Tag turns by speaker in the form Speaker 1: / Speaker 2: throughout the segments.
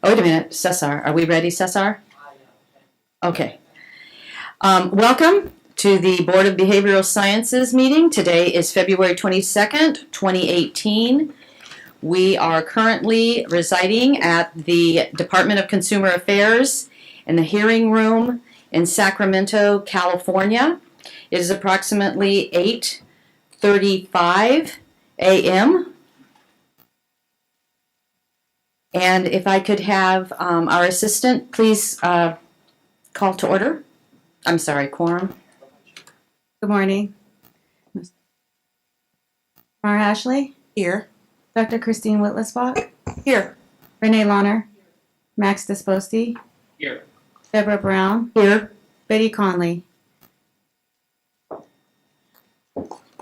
Speaker 1: Oh, wait a minute, Cesar. Are we ready, Cesar? Okay. Welcome to the Board of Behavioral Sciences meeting. Today is February 22nd, 2018. We are currently residing at the Department of Consumer Affairs in the hearing room in Sacramento, California. It is approximately 8:35 a.m. And if I could have our assistant please call to order. I'm sorry, quorum.
Speaker 2: Good morning. Mara Ashley?
Speaker 3: Here.
Speaker 2: Dr. Christine Whitlisbach?
Speaker 3: Here.
Speaker 2: Renee Launer? Max Desposti?
Speaker 3: Here.
Speaker 2: Deborah Brown?
Speaker 1: Here.
Speaker 2: Betty Conley?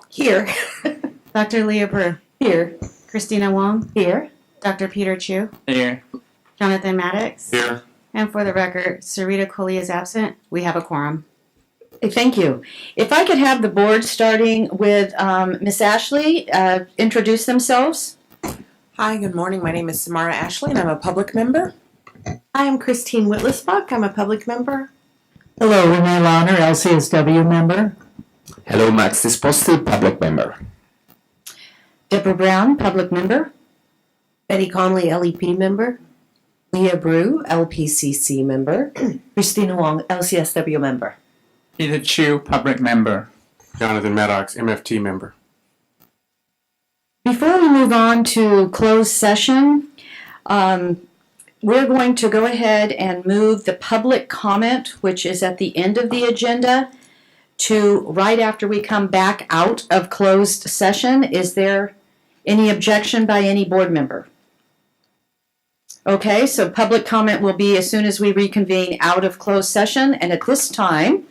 Speaker 3: Here.
Speaker 2: Dr. Leah Brew?
Speaker 1: Here.
Speaker 2: Christina Wong?
Speaker 1: Here.
Speaker 2: Dr. Peter Chu?
Speaker 3: Here.
Speaker 2: Jonathan Maddox?
Speaker 3: Here.
Speaker 2: And for the record, Sarita Kohli is absent. We have a quorum.
Speaker 1: Thank you. If I could have the board starting with Miss Ashley introduce themselves.
Speaker 3: Hi, good morning. My name is Samara Ashley, and I'm a public member.
Speaker 4: Hi, I'm Christine Whitlisbach. I'm a public member.
Speaker 5: Hello, Renee Launer, LCSW member.
Speaker 6: Hello, Max Desposti, public member.
Speaker 1: Deborah Brown, public member.
Speaker 4: Betty Conley, LEP member. Leah Brew, LPCC member. Christina Wong, LCSW member.
Speaker 7: Peter Chu, public member.
Speaker 8: Jonathan Maddox, MFT member.
Speaker 1: Before we move on to closed session, we're going to go ahead and move the public comment, which is at the end of the agenda, to right after we come back out of closed session. Is there any objection by any board member? Okay, so public comment will be as soon as we reconvene out of closed session, and at this time,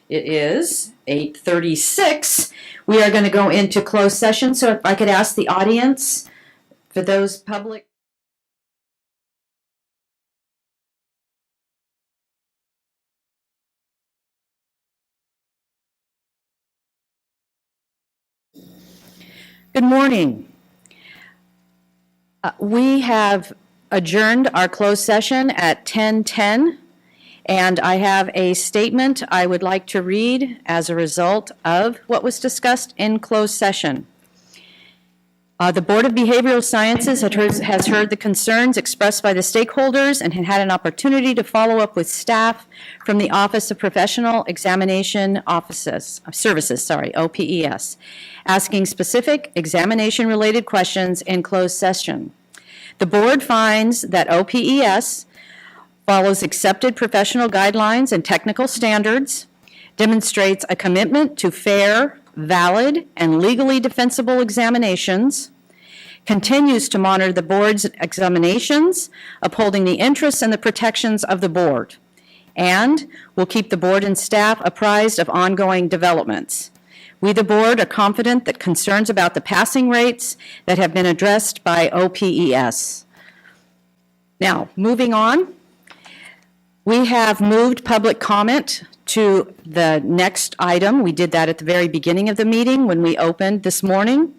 Speaker 1: it is 8:36. We are going to go into closed session, so if I could ask the audience, for those public. Good morning. We have adjourned our closed session at 10:10, and I have a statement I would like to read as a result of what was discussed in closed session. The Board of Behavioral Sciences has heard the concerns expressed by the stakeholders and had an opportunity to follow up with staff from the Office of Professional Examination Services, OPES, asking specific examination-related questions in closed session. The board finds that OPES follows accepted professional guidelines and technical standards, demonstrates a commitment to fair, valid, and legally defensible examinations, continues to monitor the board's examinations, upholding the interests and the protections of the board, and will keep the board and staff apprised of ongoing developments. We, the board, are confident that concerns about the passing rates that have been addressed by OPES. Now, moving on, we have moved public comment to the next item. We did that at the very beginning of the meeting when we opened this morning.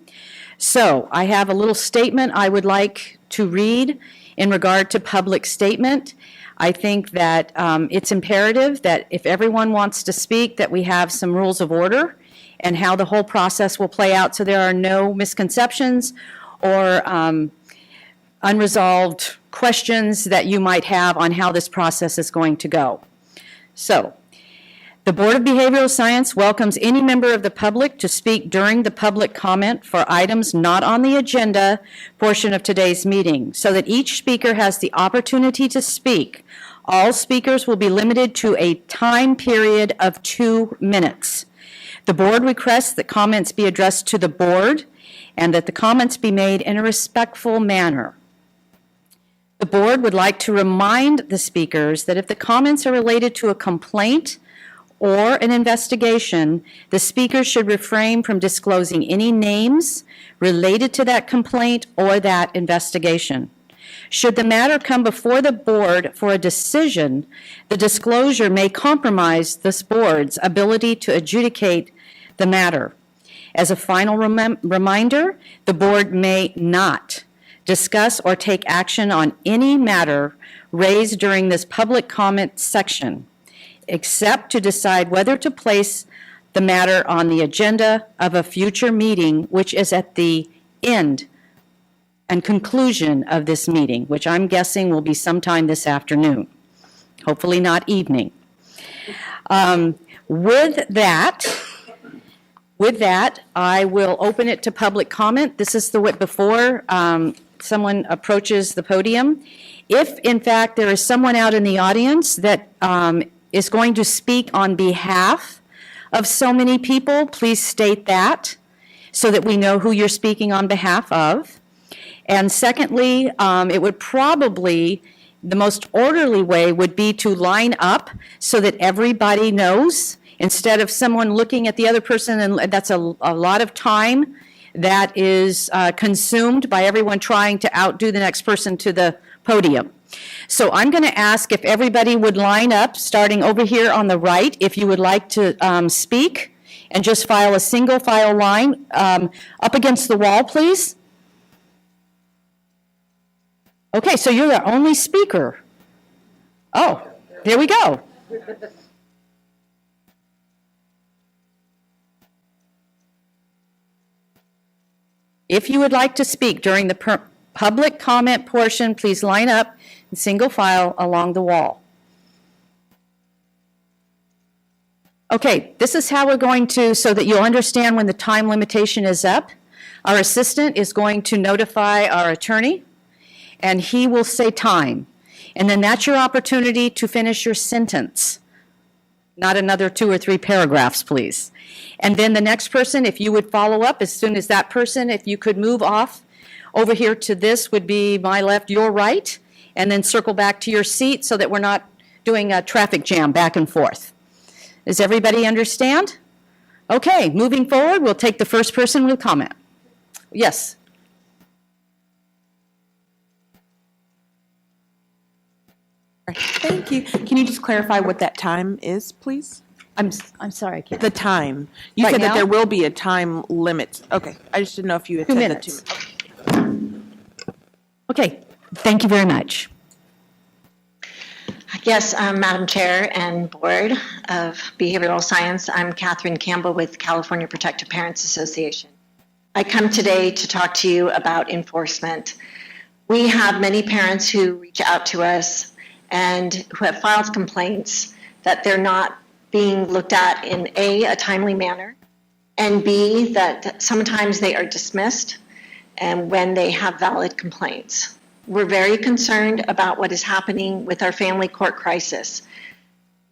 Speaker 1: So I have a little statement I would like to read in regard to public statement. I think that it's imperative that if everyone wants to speak, that we have some rules of order and how the whole process will play out so there are no misconceptions or unresolved questions that you might have on how this process is going to go. So, the Board of Behavioral Science welcomes any member of the public to speak during the public comment for items not on the agenda portion of today's meeting, so that each speaker has the opportunity to speak. All speakers will be limited to a time period of 2 minutes. The board requests that comments be addressed to the board and that the comments be made in a respectful manner. The board would like to remind the speakers that if the comments are related to a complaint or an investigation, the speaker should refrain from disclosing any names related to that complaint or that investigation. Should the matter come before the board for a decision, the disclosure may compromise this board's ability to adjudicate the matter. As a final reminder, the board may not discuss, or take action on any matter raised during this public comment section, except to decide whether to place the matter on the agenda of a future meeting, which is at the end and conclusion of this meeting, which I'm guessing will be sometime this afternoon, hopefully not evening. With that, I will open it to public comment. This is the before someone approaches the podium. If, in fact, there is someone out in the audience that is going to speak on behalf of so many people, please state that so that we know who you're speaking on behalf of. And secondly, it would probably, the most orderly way would be to line up so that everybody knows, instead of someone looking at the other person, and that's a lot of time that is consumed by everyone trying to outdo the next person to the podium. So I'm going to ask if everybody would line up, starting over here on the right, if you would like to speak, and just file a single file line up against the wall, please. Okay, so you're the only speaker. Oh, there we go. If you would like to speak during the public comment portion, please line up in single file along the wall. Okay, this is how we're going to, so that you'll understand when the time limitation is up. Our assistant is going to notify our attorney, and he will say time. And then that's your opportunity to finish your sentence. Not another 2 or 3 paragraphs, please. And then the next person, if you would follow up as soon as that person, if you could move off over here to this would be my left, your right, and then circle back to your seat so that we're not doing a traffic jam back and forth. Does everybody understand? Okay, moving forward, we'll take the first person with comment. Yes.
Speaker 3: Thank you. Can you just clarify what that time is, please?
Speaker 1: I'm sorry, I can't.
Speaker 3: The time. You
Speaker 1: Right
Speaker 3: said
Speaker 1: now?
Speaker 3: that there will be a time limit. Okay. I just didn't know if you had
Speaker 1: 2
Speaker 3: said
Speaker 1: minutes.
Speaker 3: the 2 minutes.
Speaker 1: Okay, thank you very much.
Speaker 9: Yes, Madam Chair and Board of Behavioral Science, I'm Kathleen Campbell with California Protective Parents Association. I come today to talk to you about enforcement. We have many parents who reach out to us and who have filed complaints that they're not being looked at in a timely manner, and B, that sometimes they are dismissed and when they have valid complaints. We're very concerned about what is happening with our family court crisis.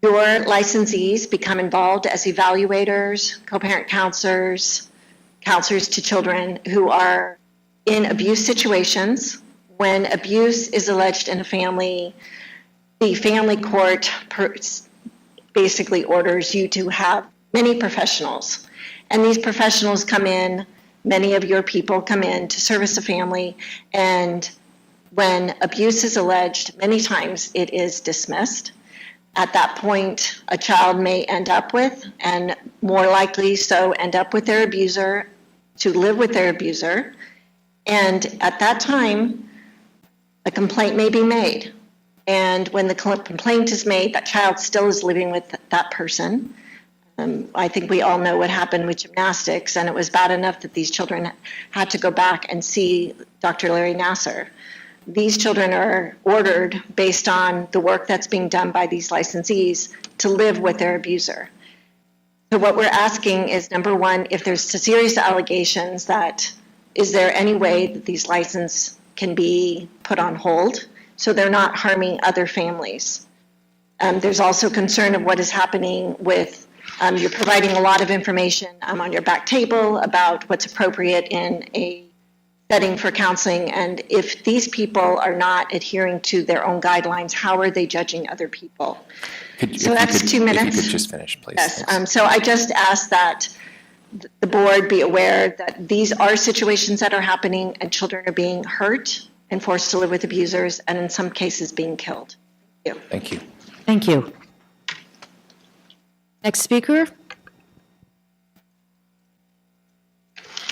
Speaker 9: Your licensees become involved as evaluators, co-parent counselors, counselors to children who are in abuse situations. When abuse is alleged in a family, the family court basically orders you to have many professionals. And these professionals come in, many of your people come in to service a family, and when abuse is alleged, many times it is dismissed. At that point, a child may end up with, and more likely so end up with their abuser, to live with their abuser. And at that time, a complaint may be made. And when the complaint is made, that child still is living with that person. I think we all know what happened with gymnastics, and it was bad enough that these children had to go back and see Dr. Larry Nasser. These children are ordered based on the work that's being done by these licensees to live with their abuser. So what we're asking is, number one, if there's serious allegations, that is there any way that these licenses can be put on hold so they're not harming other families? There's also concern of what is happening with, you're providing a lot of information on your back table about what's appropriate in a setting for counseling, and if these people are not adhering to their own guidelines, how are they judging other people? So that's 2 minutes.
Speaker 6: If you could just finish, please.
Speaker 9: Yes, so I just ask that the board be aware that these are situations that are happening, and children are being hurt and forced to live with abusers, and in some cases being killed.
Speaker 6: Thank you.
Speaker 1: Thank you. Next speaker.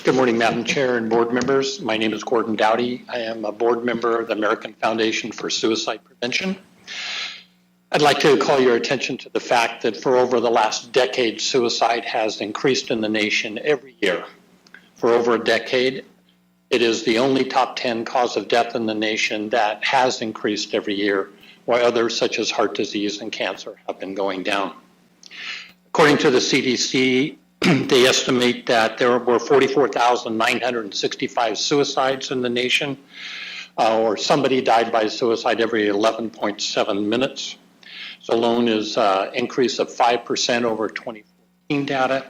Speaker 10: Good morning, Madam Chair and board members. My name is Gordon Dowdy. I am a board member of the American Foundation for Suicide Prevention. I'd like to call your attention to the fact that for over the last decade, suicide has increased in the nation every year. For over a decade, it is the only top 10 cause of death in the nation that has increased every year, while others such as heart disease and cancer have been going down. According to the CDC, they estimate that there were 44,965 suicides in the nation, or somebody died by suicide every 11.7 minutes. This alone is an increase of 5% over 2014 data.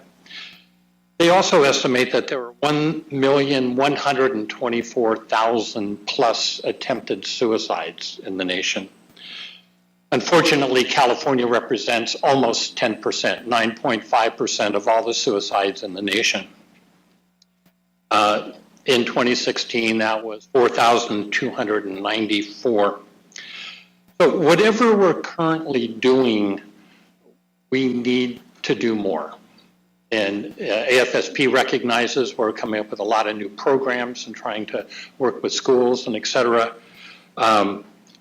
Speaker 10: They also estimate that there were 1,124,000 plus attempted suicides in the nation. Unfortunately, California represents almost 10%, 9.5% of all the suicides in the nation. In 2016, that was 4,294. So whatever we're currently doing, we need to do more. And AFSP recognizes we're coming up with a lot of new programs and trying to work with schools and et cetera.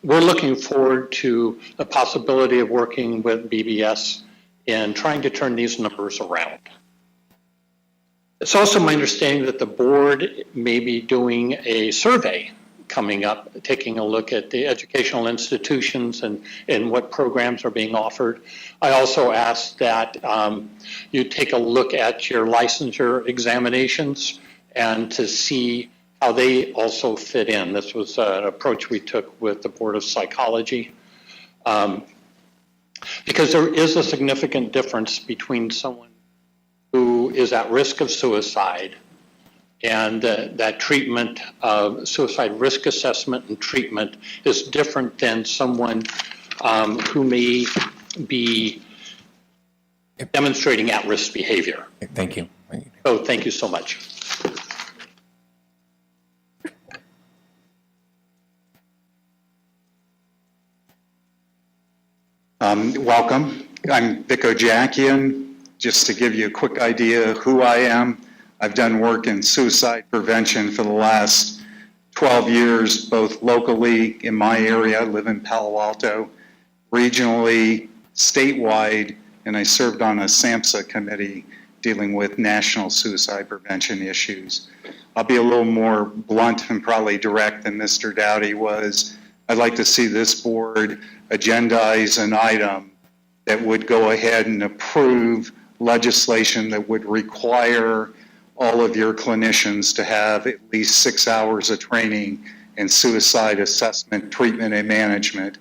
Speaker 10: We're looking forward to the possibility of working with BBS and trying to turn these numbers around. It's also my understanding that the board may be doing a survey coming up, taking a look at the educational institutions and what programs are being offered. I also ask that you take a look at your licensure examinations and to see how they also fit in. This was an approach we took with the Board of Psychology. Because there is a significant difference between someone who is at risk of suicide and that treatment of suicide risk assessment and treatment is different than someone who may be demonstrating at-risk behavior.
Speaker 6: Thank you.
Speaker 10: So thank you so much.
Speaker 11: Welcome. I'm Vic Ojakian. Just to give you a quick idea of who I am, I've done work in suicide prevention for the last 12 years, both locally in my area, I live in Palo Alto, regionally, statewide, and I served on a SAMHSA committee dealing with national suicide prevention issues. I'll be a little more blunt and probably direct than Mr. Dowdy was. I'd like to see this board agendize an item that would go ahead and approve legislation that would require all of your clinicians to have at least 6 hours of training in suicide assessment, treatment, and management.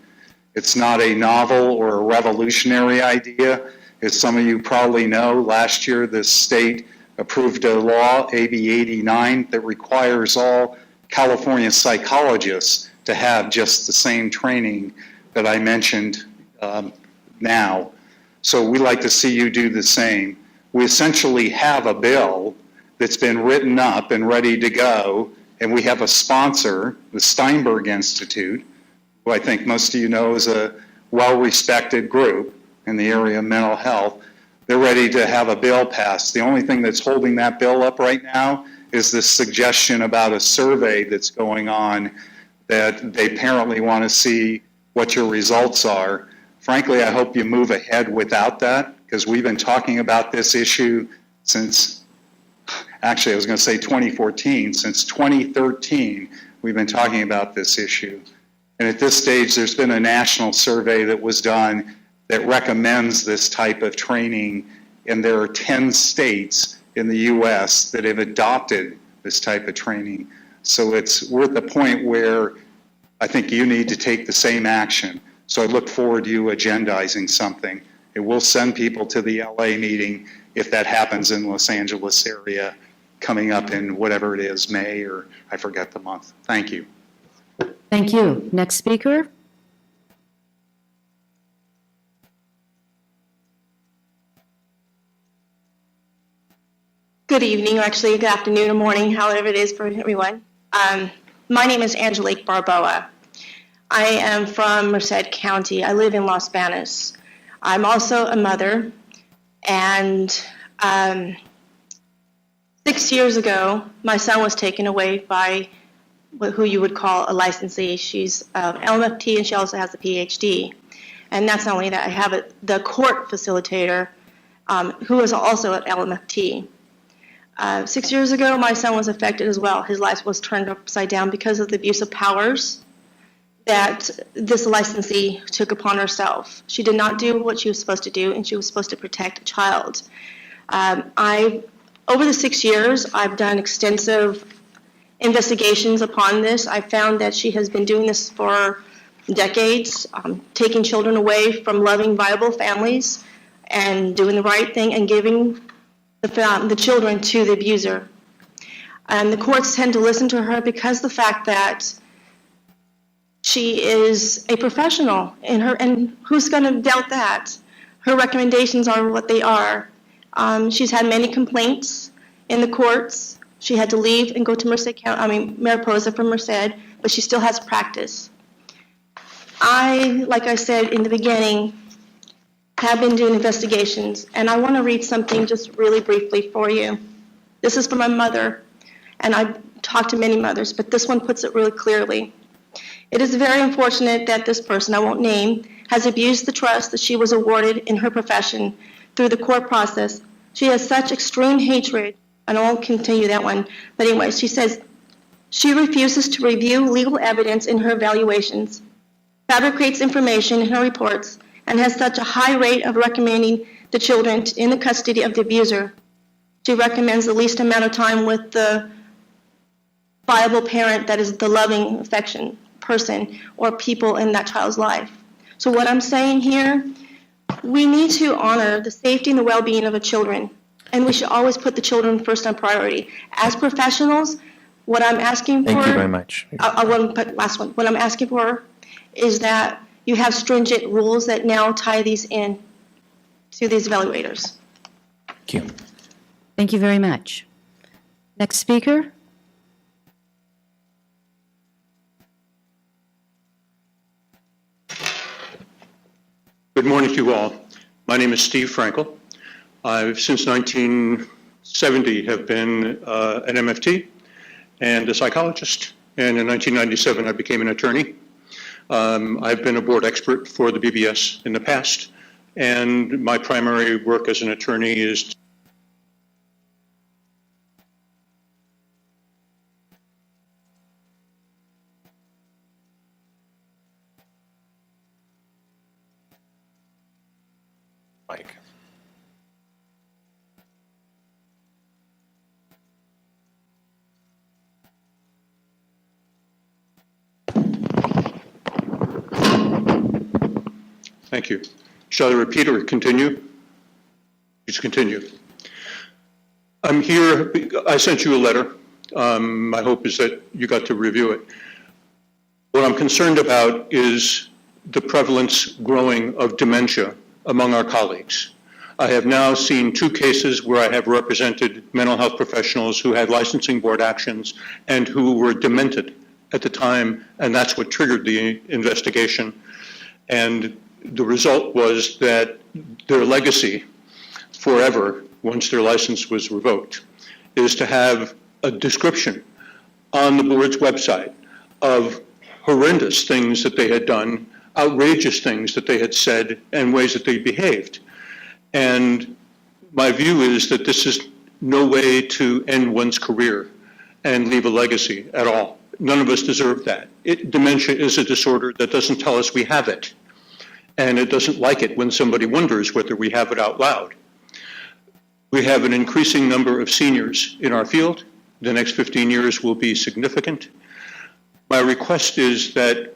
Speaker 11: It's not a novel or a revolutionary idea. As some of you probably know, last year the state approved a law, AB 89, that requires all California psychologists to have just the same training that I mentioned now. So we'd like to see you do the same. We essentially have a bill that's been written up and ready to go, and we have a sponsor, the Steinberg Institute, who I think most of you know is a well-respected group in the area of mental health. They're ready to have a bill passed. The only thing that's holding that bill up right now is this suggestion about a survey that's going on that they apparently want to see what your results are. Frankly, I hope you move ahead without that, because we've been talking about this issue since, actually I was going to say 2014, since 2013 we've been talking about this issue. And at this stage there's been a national survey that was done that recommends this type of training, and there are 10 states in the US that have adopted this type of training. So we're at the point where I think you need to take the same action. So I look forward to you agendizing something. It will send people to the LA meeting if that happens in Los Angeles area coming up in whatever it is, May, or I forget the month. Thank you.
Speaker 1: Thank you. Next speaker.
Speaker 12: Good evening, or actually good afternoon or morning, however it is for everyone. My name is Angelique Barbera. I am from Merced County. I live in Los Banos. I'm also a mother, and 6 years ago, my son was taken away by who you would call a licensee. She's LMFT, and she also has a PhD. And that's not only that, I have the court facilitator who is also at LMFT. 6 years ago, my son was affected as well. His life was turned upside down because of the abuse of powers that this licensee took upon herself. She did not do what she was supposed to do, and she was supposed to protect a child. Over the 6 years, I've done extensive investigations upon this. I found that she has been doing this for decades, taking children away from loving, viable families and doing the right thing and giving the children to the abuser. And the courts tend to listen to her because the fact that she is a professional in her, and who's going to doubt that? Her recommendations are what they are. She's had many complaints in the courts. She had to leave and go to Mariposa from Merced, but she still has practice. Like I said in the beginning, have been doing investigations, and I want to read something just really briefly for you. This is from my mother, and I've talked to many mothers, but this one puts it really clearly. It is very unfortunate that this person, I won't name, has abused the trust that she was awarded in her profession through the court process. She has such extreme hatred, and I won't continue that one, but anyway, she says, she refuses to review legal evidence in her evaluations, fabricates information in her reports, and has such a high rate of recommending the children in the custody of the abuser. She recommends the least amount of time with the viable parent, that is the loving, affection person or people in that child's life. So what I'm saying here, we need to honor the safety and the well-being of the children, and we should always put the children first on priority. As professionals, what I'm asking for...
Speaker 6: Thank you very much.
Speaker 12: I want to put last one. What I'm asking for is that you have stringent rules that now tie these in to these evaluators.
Speaker 6: Thank you.
Speaker 1: Thank you very much. Next speaker.
Speaker 10: Good morning to you all. My name is Steve Frankel. I've since 1970 have been an MFT and a psychologist, and in 1997 I became an attorney. I've been a board expert for the BBS in the past, and my primary work as an attorney is
Speaker 6: Mike.
Speaker 10: Thank you. Shall I repeat or continue? Please continue. I'm here, I sent you a letter. My hope is that you got to review it. What I'm concerned about is the prevalence growing of dementia among our colleagues. I have now seen 2 cases where I have represented mental health professionals who had licensing board actions and who were demented at the time, and that's what triggered the investigation. And the result was that their legacy forever, once their license was revoked, is to have a description on the board's website of horrendous things that they had done, outrageous things that they had said, and ways that they behaved. And my view is that this is no way to end one's career and leave a legacy at all. None of us deserve that. Dementia is a disorder that doesn't tell us we have it. And it doesn't like it when somebody wonders whether we have it out loud. We have an increasing number of seniors in our field. The next 15 years will be significant. My request is that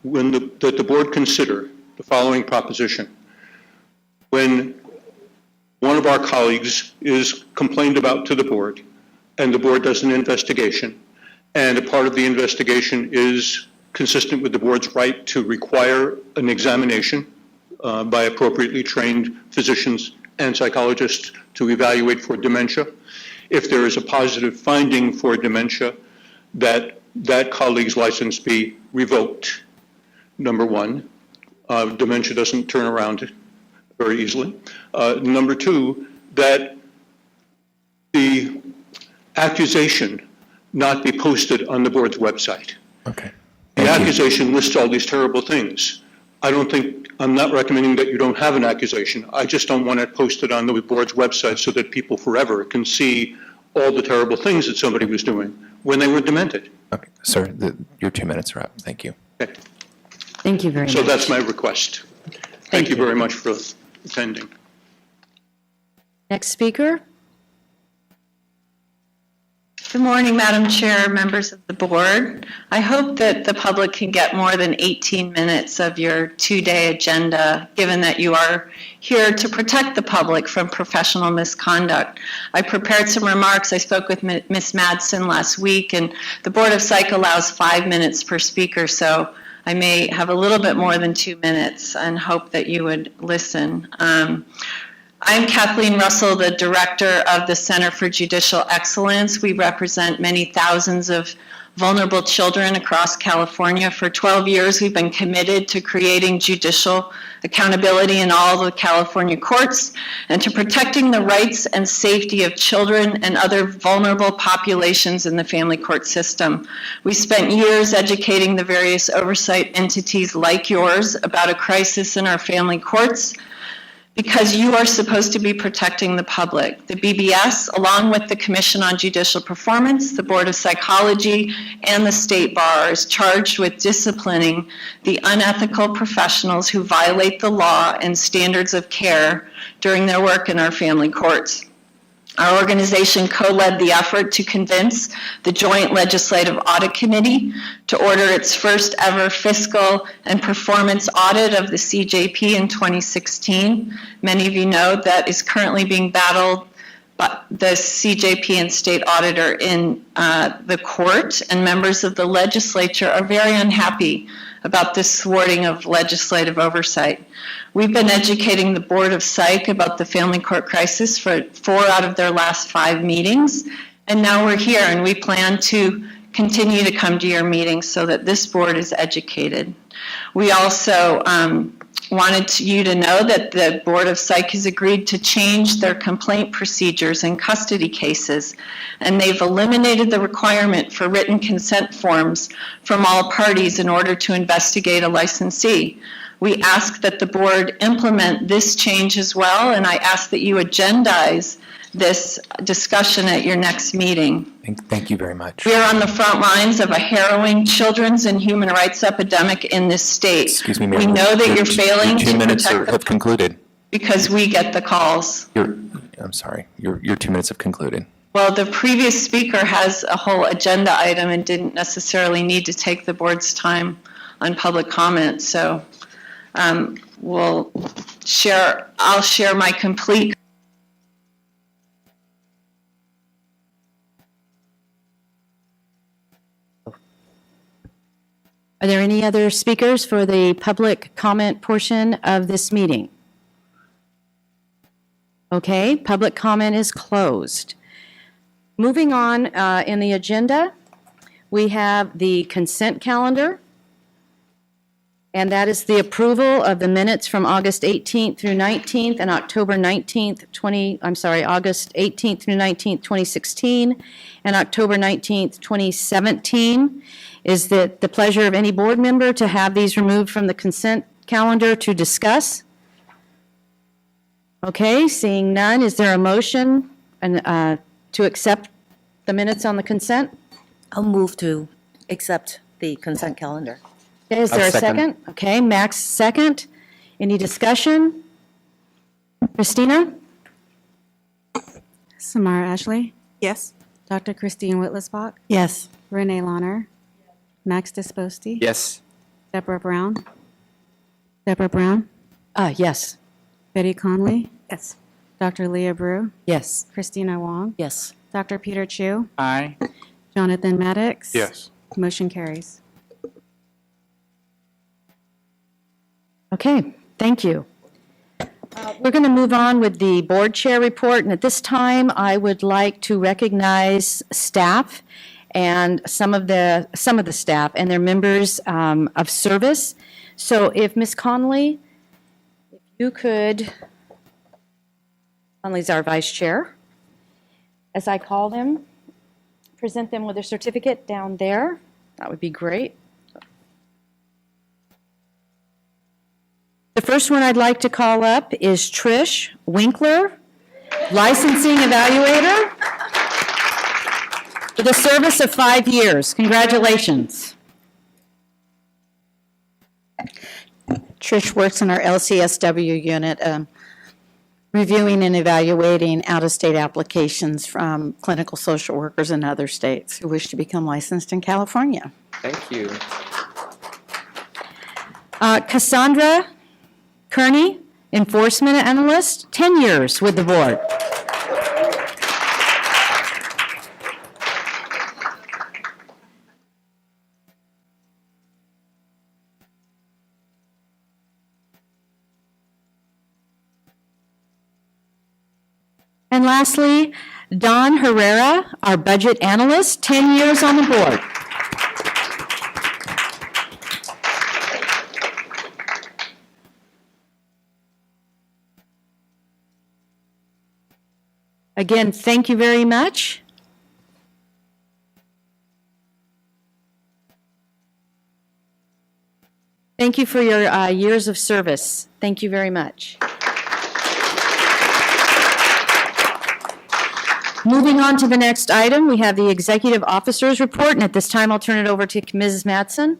Speaker 10: that the board consider the following proposition. When one of our colleagues is complained about to the board, and the board does an investigation, and a part of the investigation is consistent with the board's right to require an examination by appropriately trained physicians and psychologists to evaluate for dementia. If there is a positive finding for dementia, that colleague's license be revoked. Number one, dementia doesn't turn around very easily. Number two, that the accusation not be posted on the board's website.
Speaker 6: Okay.
Speaker 10: The
Speaker 6: Thank you.
Speaker 10: accusation lists all these terrible things. I'm not recommending that you don't have an accusation. I just don't want it posted on the board's website so that people forever can see all the terrible things that somebody was doing when they were demented.
Speaker 6: Okay, sir, your 2 minutes are up. Thank you.
Speaker 10: Okay.
Speaker 1: Thank you very much.
Speaker 10: So that's my request. Thank you very much for attending.
Speaker 1: Next speaker?
Speaker 13: Good morning, Madam Chair, members of the board. I hope that the public can get more than 18 minutes of your 2-day agenda, given that you are here to protect the public from professional misconduct. I prepared some remarks. I spoke with Ms. Madsen last week, and the Board of Psych allows 5 minutes per speaker, so I may have a little bit more than 2 minutes and hope that you would listen. I'm Kathleen Russell, the director of the Center for Judicial Excellence. We represent many thousands of vulnerable children across California. For 12 years, we've been committed to creating judicial accountability in all the California courts and to protecting the rights and safety of children and other vulnerable populations in the family court system. We spent years educating the various oversight entities like yours about a crisis in our family courts, because you are supposed to be protecting the public. The BBS, along with the Commission on Judicial Performance, the Board of Psychology, and the State Bar, is charged with disciplining the unethical professionals who violate the law and standards of care during their work in our family courts. Our organization co-led the effort to convince the Joint Legislative Audit Committee to order its first ever fiscal and performance audit of the CJP in 2016. Many of you know that is currently being battled by the CJP and state auditor in the court, and members of the legislature are very unhappy about this thwarting of legislative oversight. We've been educating the Board of Psych about the family court crisis for 4 out of their last 5 meetings, and now we're here, and we plan to continue to come to your meetings so that this board is educated. We also wanted you to know that the Board of Psych has agreed to change their complaint procedures in custody cases, and they've eliminated the requirement for written consent forms from all parties in order to investigate a licensee. We ask that the board implement this change as well, and I ask that you agendize this discussion at your next meeting.
Speaker 6: Thank you very much.
Speaker 13: We are on the front lines of a harrowing children's and human rights epidemic in this state.
Speaker 6: Excuse me,
Speaker 13: We
Speaker 6: ma'am.
Speaker 13: know that you're failing
Speaker 6: Your 2
Speaker 13: to
Speaker 6: minutes
Speaker 13: protect
Speaker 6: have concluded.
Speaker 13: because we get the calls.
Speaker 6: I'm sorry. Your 2 minutes have concluded.
Speaker 13: Well, the previous speaker has a whole agenda item and didn't necessarily need to take the board's time on public comment, so I'll share my complete.
Speaker 1: Are there any other speakers for the public comment portion of this meeting? Okay, public comment is closed. Moving on in the agenda, we have the consent calendar, and that is the approval of the minutes from August 18th through 19th and October 19th, August 18th through 19th, 2016, and October 19th, 2017. Is it the pleasure of any board member to have these removed from the consent calendar to discuss? Okay, seeing none, is there a motion to accept the minutes on the consent?
Speaker 4: I'll move to accept the consent calendar.
Speaker 1: Okay, is there a second? Okay, Max, second. Any discussion? Christina?
Speaker 2: Samara Ashley,
Speaker 5: Yes.
Speaker 2: Dr. Christine Whitlisbach,
Speaker 5: Yes.
Speaker 2: Renee Launer, Max Disposti,
Speaker 7: Yes.
Speaker 2: Deborah Brown,
Speaker 1: Yes.
Speaker 2: Betty Conley,
Speaker 5: Yes.
Speaker 2: Dr. Leah Brew,
Speaker 1: Yes.
Speaker 2: Christina Wong,
Speaker 4: Yes.
Speaker 2: Dr. Peter Chu,
Speaker 7: Aye.
Speaker 2: Jonathan Maddox.
Speaker 8: Yes.
Speaker 2: Motion carries.
Speaker 1: Okay, thank you. We're going to move on with the board chair report, and at this time, I would like to recognize staff and some of the staff and their members of service. So if Ms. Conley, if you could, Conley's our vice chair, as I call them, present them with a certificate down there, that would be great. The first one I'd like to call up is Trish Winkler, licensing evaluator, for the service of 5 years. Congratulations. Trish works in our LCSW unit, reviewing and evaluating out-of-state applications from clinical social workers in other states who wish to become licensed in California.
Speaker 14: Thank you.
Speaker 1: Cassandra Kearney, enforcement analyst, 10 years with the board. And lastly, Don Herrera, our budget analyst, 10 years on the board. Again, thank you very much. Thank you for your years of service. Thank you very much. Moving on to the next item, we have the Executive Officer's Report, and at this time I'll turn it over to Mrs. Mattson.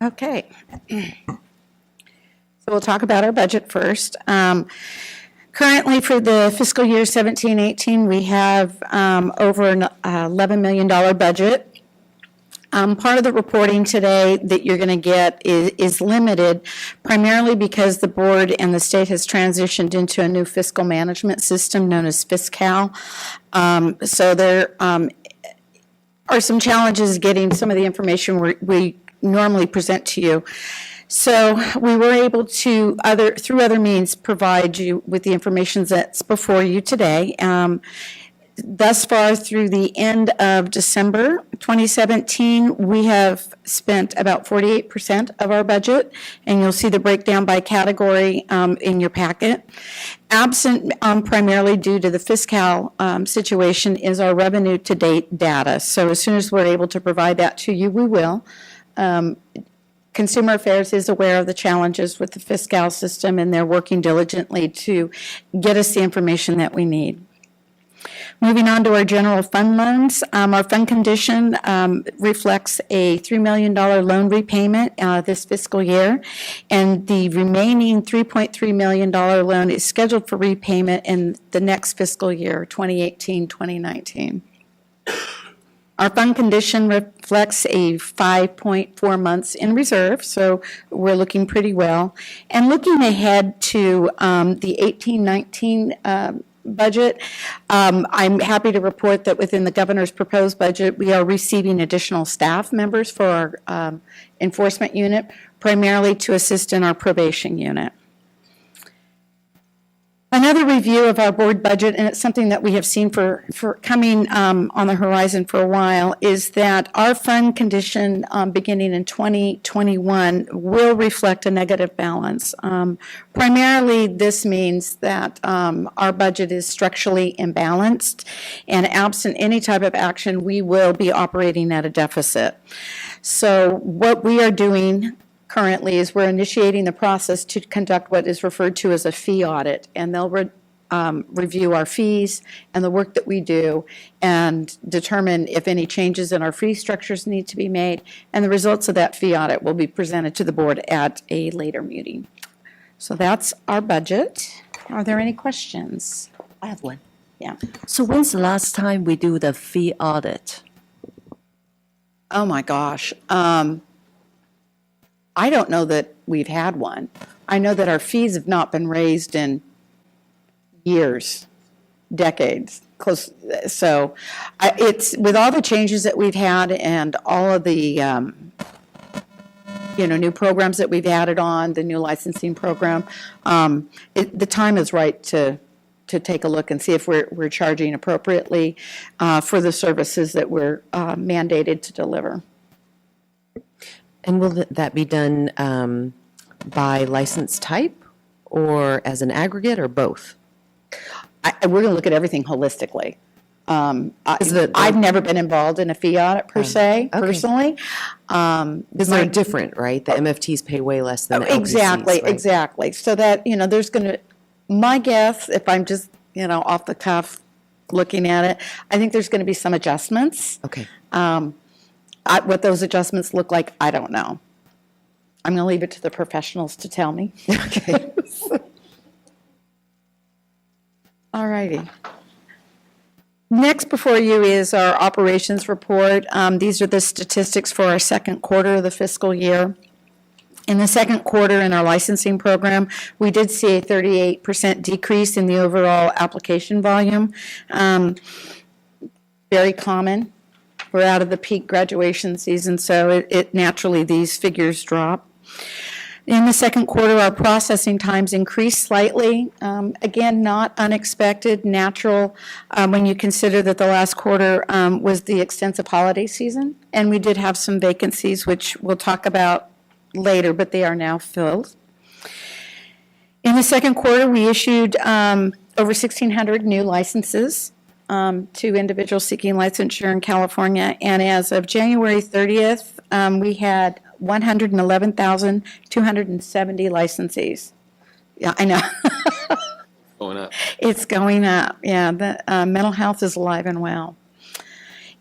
Speaker 1: Okay. So we'll talk about our budget first. Currently, for the fiscal year 17-18, we have over an $11 million budget. Part of the reporting today that you're going to get is limited, primarily because the board and the state has transitioned into a new fiscal management system known as FisCal. So there are some challenges getting some of the information we normally present to you. So we were able to, through other means, provide you with the information that's before you today. Thus far, through the end of December 2017, we have spent about 48% of our budget, and you'll see the breakdown by category in your packet. Absent primarily due to the FisCal situation is our revenue-to-date data. So as soon as we're able to provide that to you, we will. Consumer Affairs is aware of the challenges with the FisCal system, and they're working diligently to get us the information that we need. Moving on to our general fund loans, our fund condition reflects a $3 million loan repayment this fiscal year, and the remaining $3.3 million loan is scheduled for repayment in the next fiscal year, 2018-2019. Our fund condition reflects a 5.4 months in reserve, so we're looking pretty well. And looking ahead to the 18-19 budget, I'm happy to report that within the governor's proposed budget, we are receiving additional staff members for our enforcement unit, primarily to assist in our probation unit. Another review of our board budget, and it's something that we have seen for coming on the horizon for a while, is that our fund condition beginning in 2021 will reflect a negative balance. Primarily, this means that our budget is structurally imbalanced, and absent any type of action, we will be operating at a deficit. So what we are doing currently is we're initiating the process to conduct what is referred to as a fee audit, and they'll review our fees and the work that we do and determine if any changes in our fee structures need to be made, and the results of that fee audit will be presented to the board at a later meeting. So that's our budget. Are there any questions?
Speaker 4: I have one.
Speaker 1: Yeah.
Speaker 4: So when's the last time we do the fee audit?
Speaker 1: Oh my gosh. I don't know that we've had one. I know that our fees have not been raised in years, decades, close. So it's with all the changes that we've had and all of the new programs that we've added on, the new licensing program, the time is right to take a look and see if we're charging appropriately for the services that we're mandated to deliver.
Speaker 4: And will that be done by license type or as an aggregate or both?
Speaker 1: We're going to look at everything holistically. I've never been involved in a fee audit per se, personally.
Speaker 4: Because they're different, right? The MFTs pay way less than the LPCs,
Speaker 1: Exactly,
Speaker 4: right?
Speaker 1: exactly. So that, there's going to, my guess, if I'm just, off the cuff looking at it, I think there's going to be some adjustments.
Speaker 4: Okay.
Speaker 1: What those adjustments look like, I don't know. I'm going to leave it to the professionals to tell me.
Speaker 4: Okay.
Speaker 1: All righty. Next before you is our operations report. These are the statistics for our second quarter of the fiscal year. In the second quarter in our licensing program, we did see a 38% decrease in the overall application volume. Very common. We're out of the peak graduation season, so it naturally, these figures drop. In the second quarter, our processing times increased slightly. Again, not unexpected, natural, when you consider that the last quarter was the extensive holiday season, and we did have some vacancies, which we'll talk about later, but they are now filled. In the second quarter, we issued over 1,600 new licenses to individuals seeking licensure in California, and as of January 30th, we had 111,270 licensees. Yeah, I know.
Speaker 8: Going up.
Speaker 1: It's going up. Yeah, the mental health is alive and well.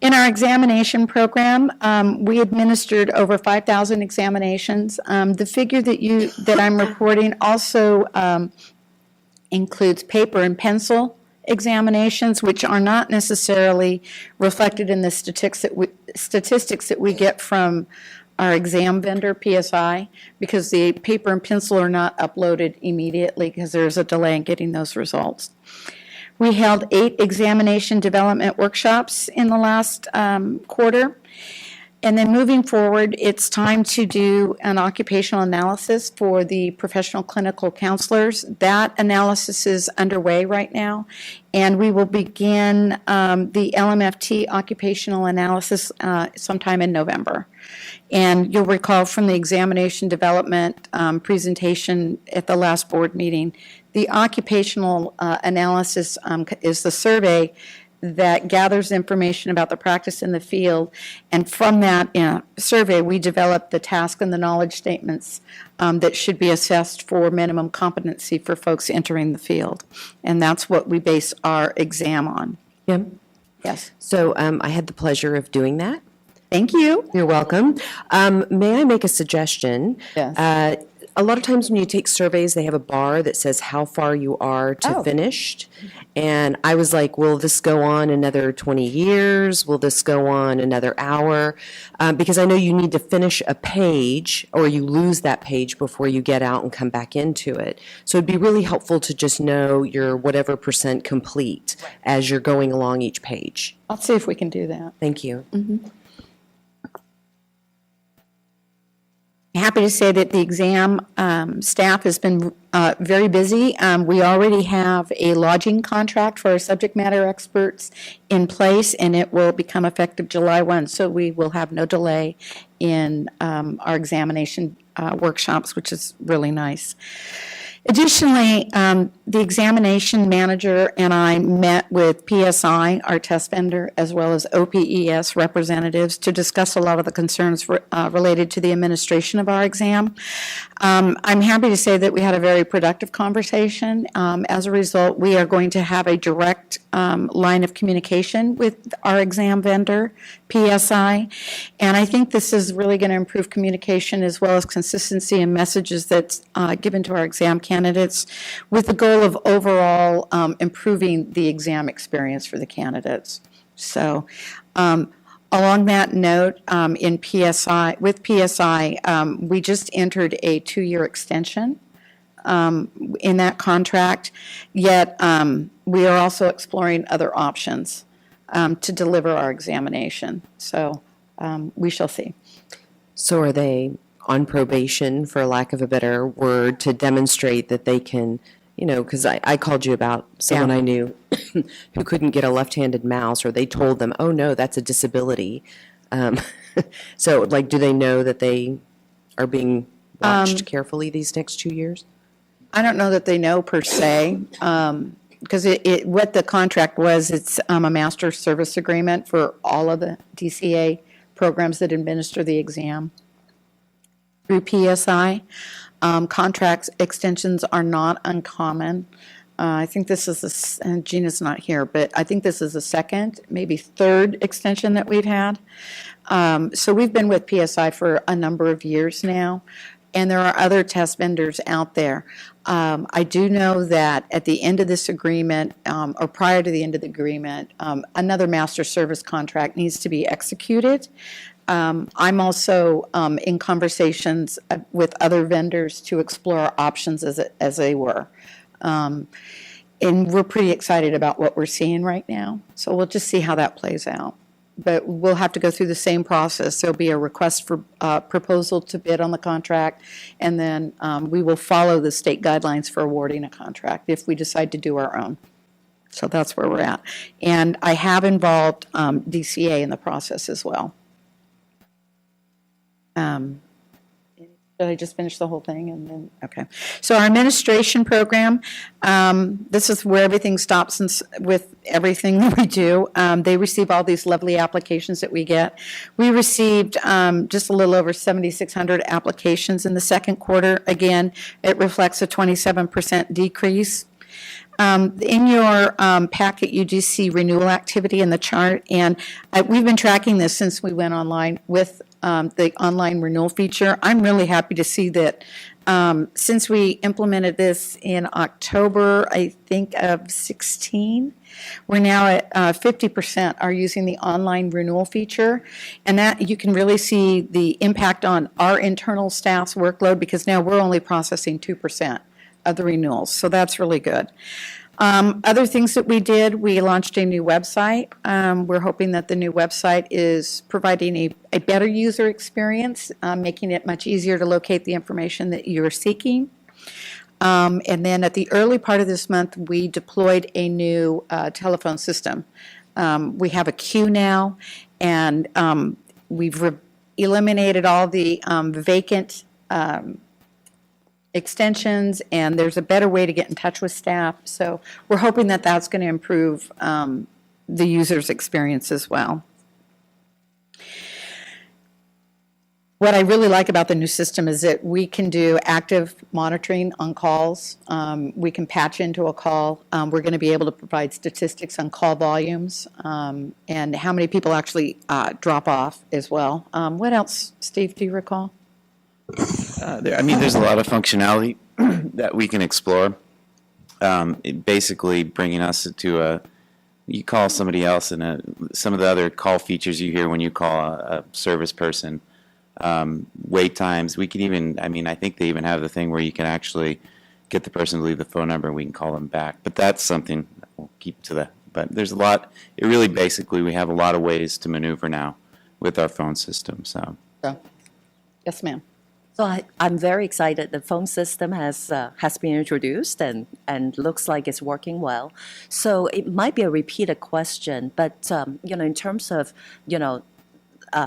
Speaker 1: In our examination program, we administered over 5,000 examinations. The figure that I'm reporting also includes paper and pencil examinations, which are not necessarily reflected in the statistics that we get from our exam vendor, PSI, because the paper and pencil are not uploaded immediately because there's a delay in getting those results. We held 8 examination development workshops in the last quarter. And then moving forward, it's time to do an occupational analysis for the professional clinical counselors. That analysis is underway right now, and we will begin the LMFT occupational analysis sometime in November. And you'll recall from the examination development presentation at the last board meeting, the occupational analysis is the survey that gathers information about the practice in the field, and from that survey, we develop the task and the knowledge statements that should be assessed for minimum competency for folks entering the field, and that's what we base our exam on.
Speaker 4: Kim?
Speaker 1: Yes.
Speaker 4: So I had the pleasure of doing that.
Speaker 1: Thank you.
Speaker 4: You're welcome. May I make a suggestion?
Speaker 1: Yes.
Speaker 4: A lot of times when you take surveys, they have a bar that says how far you are to finished. And I was like, will this go on another 20 years? Will this go on another hour? Because I know you need to finish a page or you lose that page before you get out and come back into it. So it'd be really helpful to just know your whatever % complete as you're going along each page.
Speaker 1: I'll see if we can do that.
Speaker 4: Thank you.
Speaker 1: Mm-hmm. Happy to say that the exam staff has been very busy. We already have a lodging contract for our subject matter experts in place, and it will become effective July 1. So we will have no delay in our examination workshops, which is really nice. Additionally, the examination manager and I met with PSI, our test vendor, as well as OPES representatives to discuss a lot of the concerns related to the administration of our exam. I'm happy to say that we had a very productive conversation. As a result, we are going to have a direct line of communication with our exam vendor, PSI, and I think this is really going to improve communication as well as consistency in messages that's given to our exam candidates, with the goal of overall improving the exam experience for the candidates. So along that note, with PSI, we just entered a 2-year extension in that contract, yet we are also exploring other options to deliver our examination. So we shall see.
Speaker 4: So are they on probation, for lack of a better word, to demonstrate that they can, because I called you about someone I knew who couldn't get a left-handed mouse, or they told them, oh no, that's a disability. So do they know that they are being watched carefully these next 2 years?
Speaker 1: I don't know that they know per se. because what the contract was, it's a master service agreement for all of the DCA programs that administer the exam through PSI. Contract extensions are not uncommon. I think this is, and Gina's not here, but I think this is the second, maybe third extension that we've had. So we've been with PSI for a number of years now, and there are other test vendors out there. I do know that at the end of this agreement, or prior to the end of the agreement, another master service contract needs to be executed. I'm also in conversations with other vendors to explore options as they were. And we're pretty excited about what we're seeing right now. So we'll just see how that plays out. But we'll have to go through the same process. There'll be a request for proposal to bid on the contract, and then we will follow the state guidelines for awarding a contract if we decide to do our own. So that's where we're at. And I have involved DCA in the process as well. Did I just finish the whole thing and then, okay. So our administration program, this is where everything stops with everything that we do. They receive all these lovely applications that we get. We received just a little over 7,600 applications in the second quarter. Again, it reflects a 27% decrease. In your packet, you do see renewal activity in the chart, and we've been tracking this since we went online with the online renewal feature. I'm really happy to see that since we implemented this in October, I think, of 16, we're now at 50% are using the online renewal feature, and that you can really see the impact on our internal staff's workload because now we're only processing 2% of the renewals, so that's really good. Other things that we did, we launched a new website. We're hoping that the new website is providing a better user experience, making it much easier to locate the information that you're seeking. And then at the early part of this month, we deployed a new telephone system. We have a queue now, and we've eliminated all the vacant extensions, and there's a better way to get in touch with staff. So we're hoping that that's going to improve the user's experience as well. What I really like about the new system is that we can do active monitoring on calls. We can patch into a call. We're going to be able to provide statistics on call volumes and how many people actually drop off as well. What else, Steve, do you recall?
Speaker 14: There's a lot of functionality that we can explore. Basically bringing us to you call somebody else, and some of the other call features you hear when you call a service person. Wait times, we can even, I think they even have the thing where you can actually get the person to leave the phone number and we can call them back. But that's something that we'll keep to that. But there's a lot, basically we have a lot of ways to maneuver now with our phone system. So.
Speaker 1: Yes, ma'am.
Speaker 15: So I'm very excited. The phone system has been introduced and looks like it's working well. So it might be a repeated question, but in terms of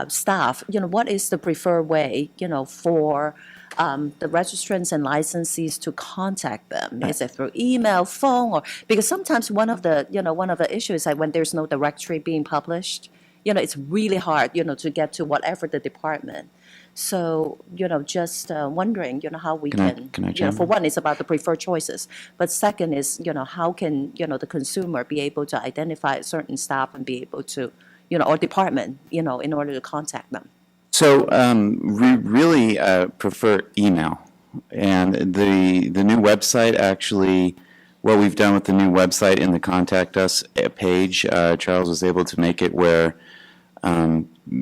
Speaker 15: staff, what is the preferred way for the registrants and licensees to contact them? Is it through email, phone, or because sometimes one of the issues is that when there's no directory being published, it's really hard to get to whatever the department. So, just wondering, how we can for one, it's about the preferred choices. But second is, how can, the consumer be able to identify certain staff and be able to, or department, in order to contact them?
Speaker 14: So we really prefer email. And the new website actually, what we've done with the new website in the Contact Us page, Charles was able to make it where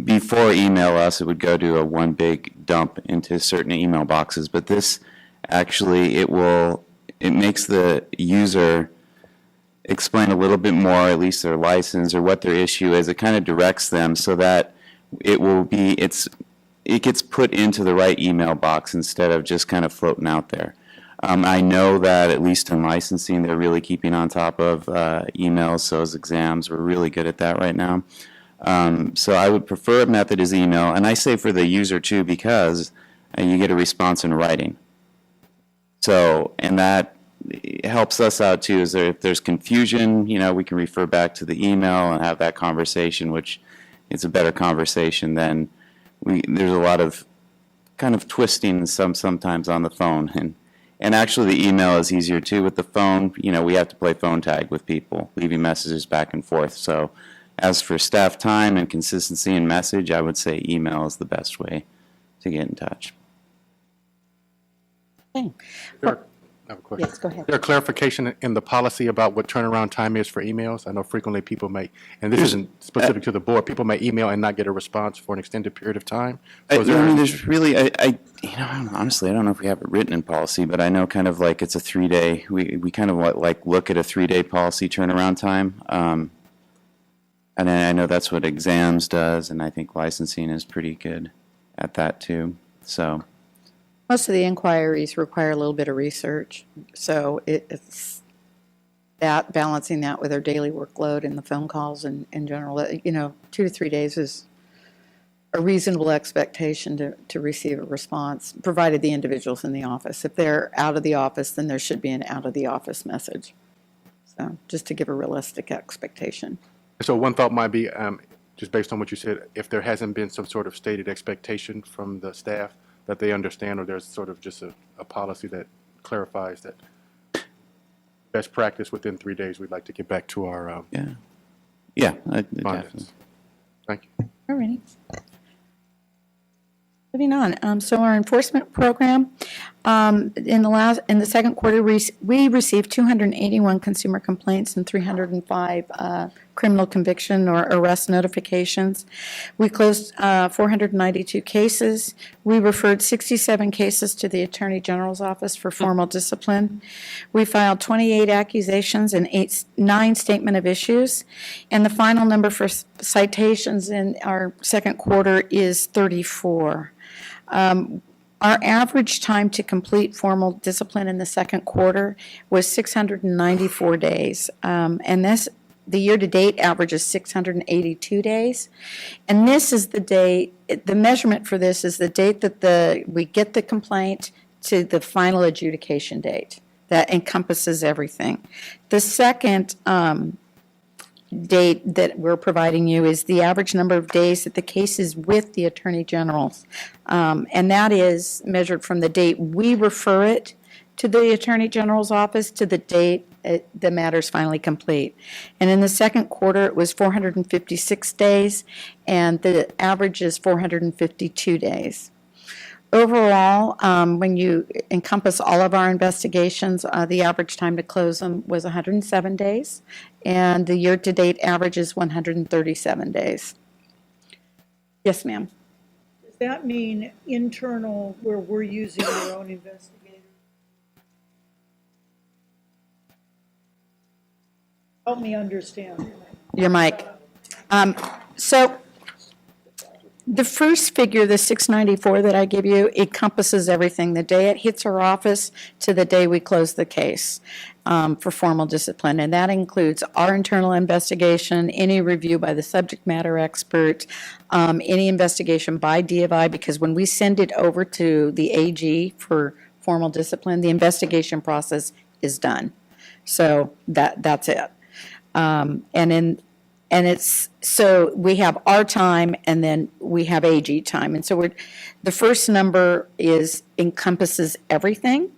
Speaker 14: before email us, it would go to a one big dump into certain email boxes. But this actually, it makes the user explain a little bit more, at least their license or what their issue is. It kind of directs them so that it gets put into the right email box instead of just kind of floating out there. I know that at least in licensing, they're really keeping on top of emails, so as exams, we're really good at that right now. So I would prefer a method is email, and I say for the user too because you get a response in writing. So, and that it helps us out too, is if there's confusion, we can refer back to the email and have that conversation, which is a better conversation than there's a lot of kind of twisting sometimes on the phone. And actually the email is easier too. With the phone, we have to play phone tag with people, leaving messages back and forth. So as for staff time and consistency in message, I would say email is the best way to get in touch.
Speaker 1: Okay.
Speaker 16: I have a question.
Speaker 1: Yes, go ahead.
Speaker 16: Is there a clarification in the policy about what turnaround time is for emails? I know frequently people may, and this isn't specific to the board, people may email and not get a response for an extended period of time. So is there
Speaker 14: There's really, honestly, I don't know if we have it written in policy, but I know kind of like it's a 3-day, we kind of like look at a 3-day policy turnaround time. And I know that's what exams does, and I think licensing is pretty good at that too. So.
Speaker 1: Most of the inquiries require a little bit of research, so it's that balancing that with our daily workload and the phone calls in general. 2 to 3 days is a reasonable expectation to receive a response, provided the individual's in the office. If they're out of the office, then there should be an out of the office message. So just to give a realistic expectation.
Speaker 16: So one thought might be, just based on what you said, if there hasn't been some sort of stated expectation from the staff that they understand, or there's sort of just a policy that clarifies that best practice within 3 days, we'd like to get back to our
Speaker 14: Definitely.
Speaker 16: Thank you.
Speaker 1: All righty. Moving on. So our enforcement program, in the second quarter, we received 281 consumer complaints and 305 criminal conviction or arrest notifications. We closed 492 cases. We referred 67 cases to the Attorney General's office for formal discipline. We filed 28 accusations and 9 statement of issues. And the final number for citations in our second quarter is 34. Our average time to complete formal discipline in the second quarter was 694 days. And the year-to-date average is 682 days. And this is the date, the measurement for this is the date that we get the complaint to the final adjudication date. That encompasses everything. The second date that we're providing you is the average number of days that the case is with the Attorney General's. And that is measured from the date we refer it to the Attorney General's office to the date the matter is finally complete. And in the second quarter, it was 456 days, and the average is 452 days. Overall, when you encompass all of our investigations, the average time to close them was 107 days, and the year-to-date average is 137 days. Yes, ma'am.
Speaker 17: Does that mean internal, where we're using our own investigators? Help me understand.
Speaker 1: Your mic. So the first figure, the 694 that I give you, encompasses everything. The day it hits our office to the day we close the case for formal discipline. And that includes our internal investigation, any review by the subject matter expert, any investigation by DFI, because when we send it over to the AG for formal discipline, the investigation process is done. So that's it. And it's, so we have our time and then we have AG time. And so the first number encompasses everything.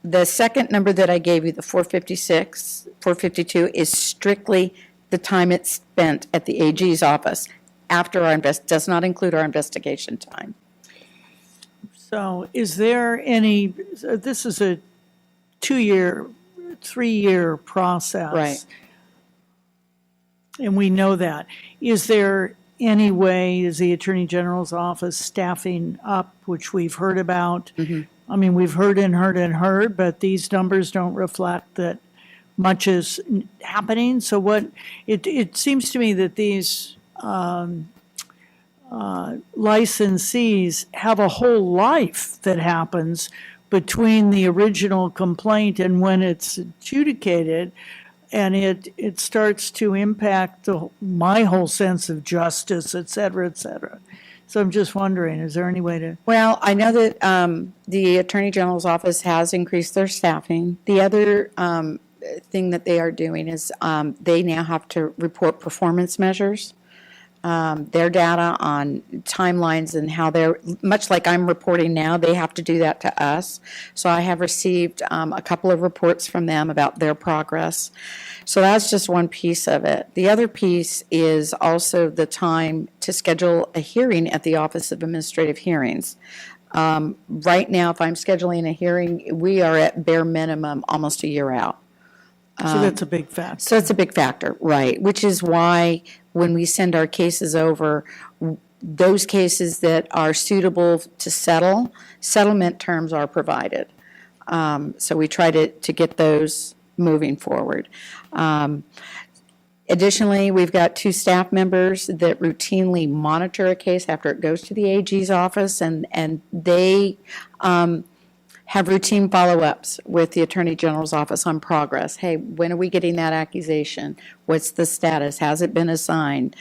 Speaker 1: The second number that I gave you, the 452, is strictly the time it's spent at the AG's office after does not include our investigation time.
Speaker 17: So is there any, this is a 2-year, 3-year process.
Speaker 1: Right.
Speaker 17: And we know that. Is there any way, is the Attorney General's office staffing up, which we've heard about?
Speaker 1: Mm-hmm.
Speaker 17: I mean, we've heard, but these numbers don't reflect that much is happening. So it seems to me that these licensees have a whole life that happens between the original complaint and when it's adjudicated. And it starts to impact my whole sense of justice, et cetera, et cetera. So I'm just wondering, is there any way to?
Speaker 1: Well, I know that the Attorney General's office has increased their staffing. The other thing that they are doing is they now have to report performance measures, their data on timelines and how they're, much like I'm reporting now, they have to do that to us. So I have received a couple of reports from them about their progress. So that's just one piece of it. The other piece is also the time to schedule a hearing at the Office of Administrative Hearings. Right now, if I'm scheduling a hearing, we are at bare minimum almost a year out.
Speaker 17: So that's a big factor.
Speaker 1: So it's a big factor, right, which is why when we send our cases over, those cases that are suitable to settle, settlement terms are provided. So we try to get those moving forward. Additionally, we've got 2 staff members that routinely monitor a case after it goes to the AG's office, and they have routine follow-ups with the Attorney General's office on progress. Hey, when are we getting that accusation? What's the status? Has it been assigned?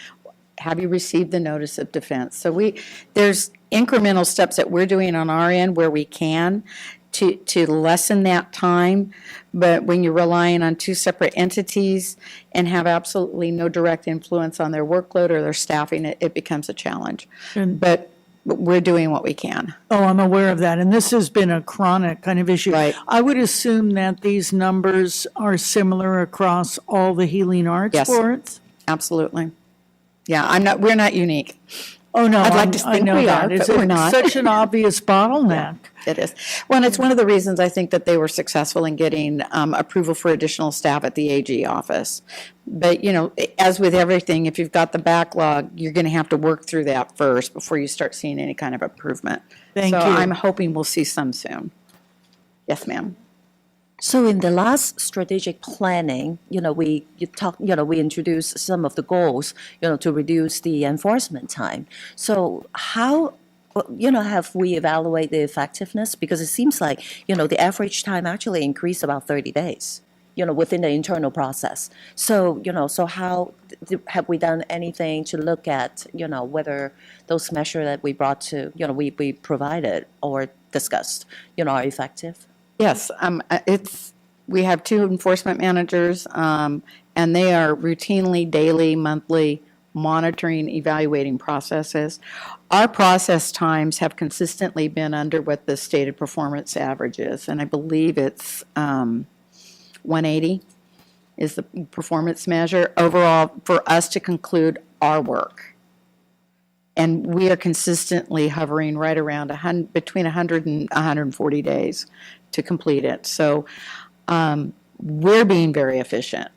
Speaker 1: Have you received the notice of defense? So there's incremental steps that we're doing on our end where we can to lessen that time, but when you're relying on 2 separate entities and have absolutely no direct influence on their workload or their staffing, it becomes a challenge. But we're doing what we can.
Speaker 17: Oh, I'm aware of that, and this has been a chronic kind of issue.
Speaker 1: Right.
Speaker 17: I would assume that these numbers are similar across all the healing arts
Speaker 1: Yes.
Speaker 17: boards?
Speaker 1: Absolutely. Yeah, we're not unique.
Speaker 17: Oh, no,
Speaker 1: I'd like to
Speaker 17: I
Speaker 1: think
Speaker 17: know
Speaker 1: we
Speaker 17: that.
Speaker 1: are,
Speaker 17: It's
Speaker 1: but we're not.
Speaker 17: such an obvious bottleneck.
Speaker 1: It is. Well, and it's one of the reasons I think that they were successful in getting approval for additional staff at the AG office. But, as with everything, if you've got the backlog, you're going to have to work through that first before you start seeing any kind of improvement.
Speaker 17: Thank
Speaker 1: So
Speaker 17: you.
Speaker 1: I'm hoping we'll see some soon. Yes, ma'am.
Speaker 15: So in the last strategic planning, we introduced some of the goals, to reduce the enforcement time. So how, have we evaluated the effectiveness? Because it seems like, the average time actually increased about 30 days, within the internal process. So, so how have we done anything to look at, whether those measures that we brought to, we provided or discussed, are effective?
Speaker 1: Yes, we have 2 enforcement managers, and they are routinely, daily, monthly monitoring, evaluating processes. Our process times have consistently been under what the stated performance average is, and I believe it's 180 is the performance measure overall for us to conclude our work. And we are consistently hovering right around between 100 and 140 days to complete it. So we're being very efficient,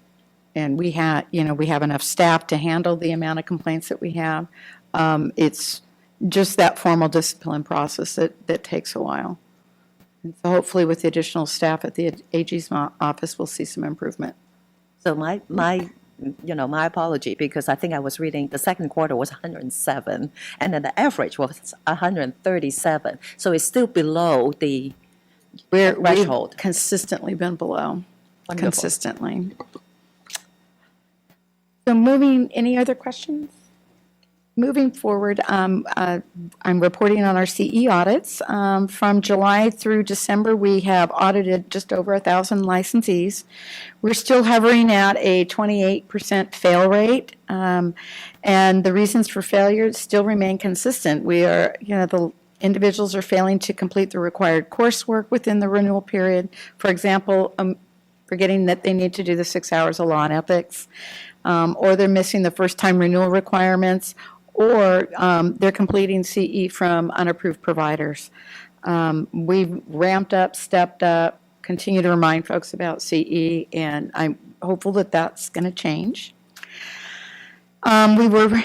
Speaker 1: and we have enough staff to handle the amount of complaints that we have. It's just that formal discipline process that takes a while. And so hopefully with the additional staff at the AG's office, we'll see some improvement.
Speaker 15: So my apology, because I think I was reading the second quarter was 107, and then the average was 137. So it's still below the threshold.
Speaker 1: We've consistently been below.
Speaker 15: Wonderful.
Speaker 1: Consistently. So any other questions? Moving forward, I'm reporting on our CE audits. From July through December, we have audited just over 1,000 licensees. We're still hovering at a 28% fail rate, and the reasons for failure still remain consistent. The individuals are failing to complete the required coursework within the renewal period. For example, forgetting that they need to do the 6 hours of law and ethics, or they're missing the first-time renewal requirements, or they're completing CE from unapproved providers. We've ramped up, stepped up, continue to remind folks about CE, and I'm hopeful that that's going to change. We were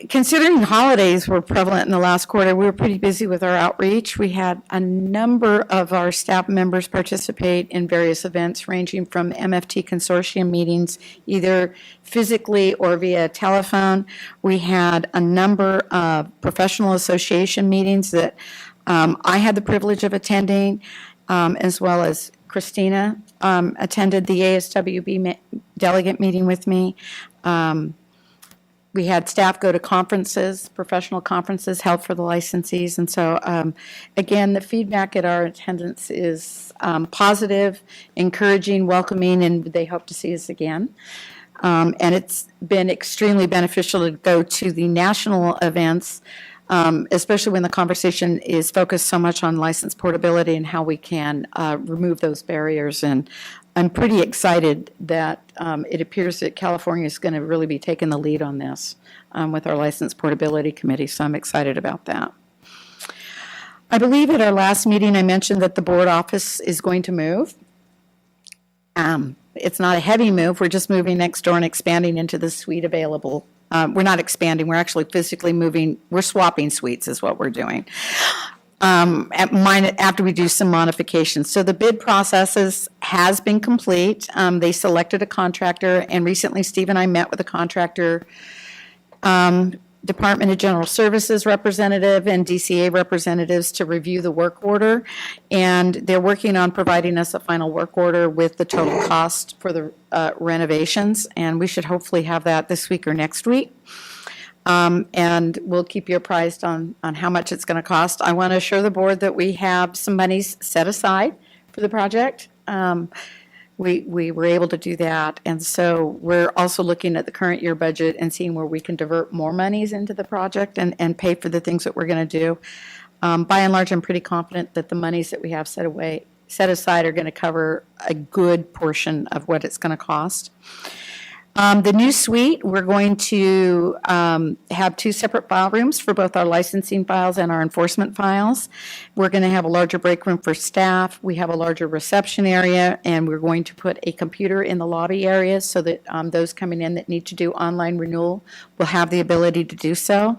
Speaker 1: considering holidays were prevalent in the last quarter, we were pretty busy with our outreach. We had a number of our staff members participate in various events ranging from MFT consortium meetings, either physically or via telephone. We had a number of professional association meetings that I had the privilege of attending, as well as Christina attended the ASWB delegate meeting with me. We had staff go to conferences, professional conferences held for the licensees. And so, again, the feedback at our attendance is positive, encouraging, welcoming, and they hope to see us again. And it's been extremely beneficial to go to the national events, especially when the conversation is focused so much on license portability and how we can remove those barriers. And I'm pretty excited that it appears that California is going to really be taking the lead on this with our License Portability Committee, so I'm excited about that. I believe at our last meeting I mentioned that the board office is going to move. It's not a heavy move, we're just moving next door and expanding into the suite available. We're not expanding, we're actually physically moving, we're swapping suites is what we're doing. After we do some modifications. So the bid process has been complete. They selected a contractor, and recently Steve and I met with a contractor, Department of General Services representative and DCA representatives to review the work order, and they're working on providing us a final work order with the total cost for the renovations, and we should hopefully have that this week or next week. And we'll keep you apprised on how much it's going to cost. I want to assure the board that we have some monies set aside for the project. We were able to do that, and so we're also looking at the current year budget and seeing where we can divert more monies into the project and pay for the things that we're going to do. By and large, I'm pretty confident that the monies that we have set aside are going to cover a good portion of what it's going to cost. The new suite, we're going to have 2 separate file rooms for both our licensing files and our enforcement files. We're going to have a larger break room for staff. We have a larger reception area, and we're going to put a computer in the lobby area so that those coming in that need to do online renewal will have the ability to do so.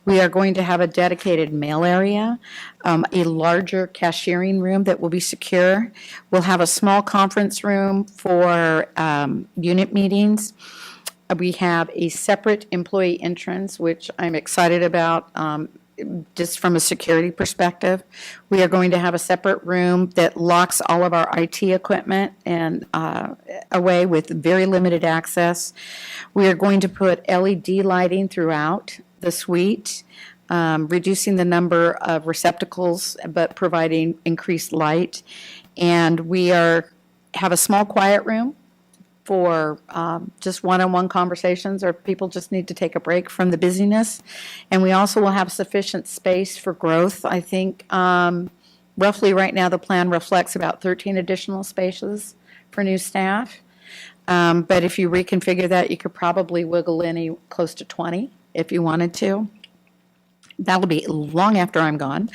Speaker 1: We are going to have a dedicated mail area, a larger cashiering room that will be secure. We'll have a small conference room for unit meetings. We have a separate employee entrance, which I'm excited about just from a security perspective. We are going to have a separate room that locks all of our IT equipment and away with very limited access. We are going to put LED lighting throughout the suite, reducing the number of receptacles but providing increased light. And we have a small quiet room for just one-on-one conversations, or people just need to take a break from the busyness. And we also will have sufficient space for growth. I think roughly right now the plan reflects about 13 additional spaces for new staff. But if you reconfigure that, you could probably wiggle in close to 20 if you wanted to. That'll be long after I'm gone.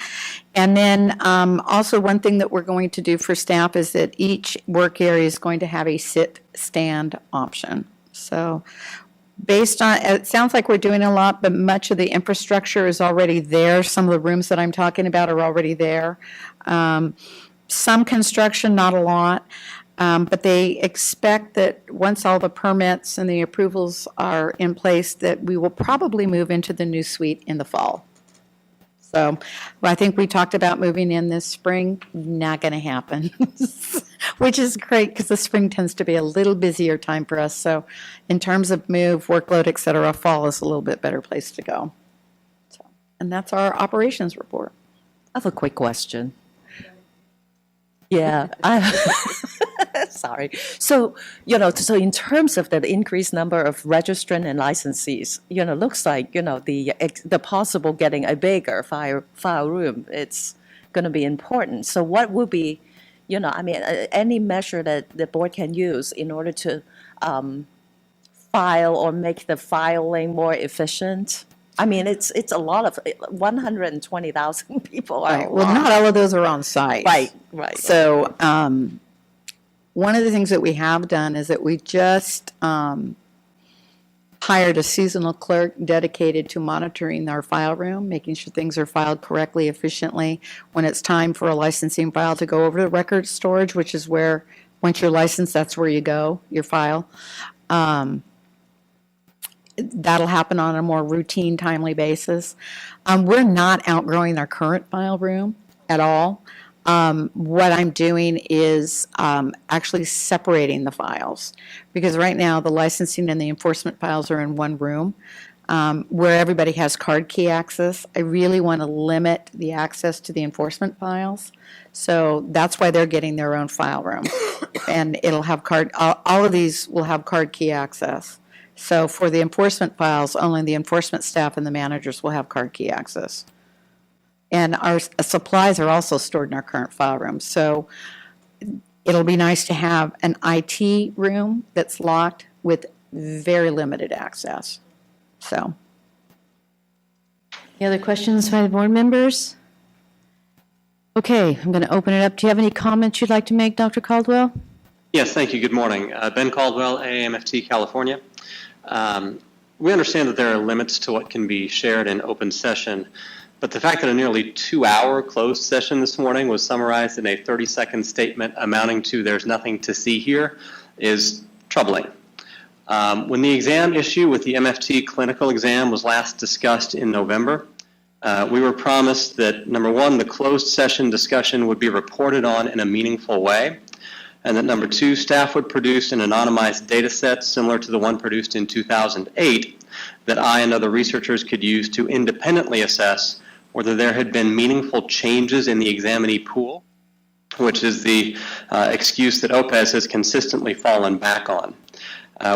Speaker 1: And then also one thing that we're going to do for staff is that each work area is going to have a sit-stand option. So based on, it sounds like we're doing a lot, but much of the infrastructure is already there. Some of the rooms that I'm talking about are already there. Some construction, not a lot. But they expect that once all the permits and the approvals are in place, that we will probably move into the new suite in the fall. So I think we talked about moving in this spring, not going to happen, which is great because the spring tends to be a little busier time for us. So in terms of move, workload, et cetera, fall is a little bit better place to go. So, and that's our operations report.
Speaker 15: I have a quick question. Yeah, sorry. So, so in terms of the increased number of registrant and licensees, looks like, the possible getting a bigger file room, it's going to be important. So what would be, any measure that the board can use in order to file or make the filing more efficient? I mean, it's a lot of 120,000 people.
Speaker 1: Right. Well, not all of those are on site.
Speaker 15: Right.
Speaker 1: So one of the things that we have done is that we just hired a seasonal clerk dedicated to monitoring our file room, making sure things are filed correctly, efficiently. When it's time for a licensing file to go over to record storage, which is where, once you're licensed, that's where you go, your file. That'll happen on a more routine, timely basis. We're not outgrowing our current file room at all. What I'm doing is actually separating the files, because right now the licensing and the enforcement files are in one room. where everybody has card key access. I really want to limit the access to the enforcement files. So that's why they're getting their own file room. And it'll have all of these will have card key access. So for the enforcement files, only the enforcement staff and the managers will have card key access. And our supplies are also stored in our current file room. So it'll be nice to have an IT room that's locked with very limited access. So, any other questions by the board members? Okay, I'm going to open it up. Do you have any comments you'd like to make, Dr. Caldwell?
Speaker 8: Yes, thank you. Good morning. Ben Caldwell, AAMFT, California. We understand that there are limits to what can be shared in open session, but the fact that a nearly 2-hour closed session this morning was summarized in a 30-second statement amounting to "there's nothing to see here" is troubling. When the exam issue with the MFT clinical exam was last discussed in November, we were promised that, number one, the closed session discussion would be reported on in a meaningful way, and that, number two, staff would produce an anonymized data set similar to the one produced in 2008 that I and other researchers could use to independently assess whether there had been meaningful changes in the examinee pool, which is the excuse that OPES has consistently fallen back on.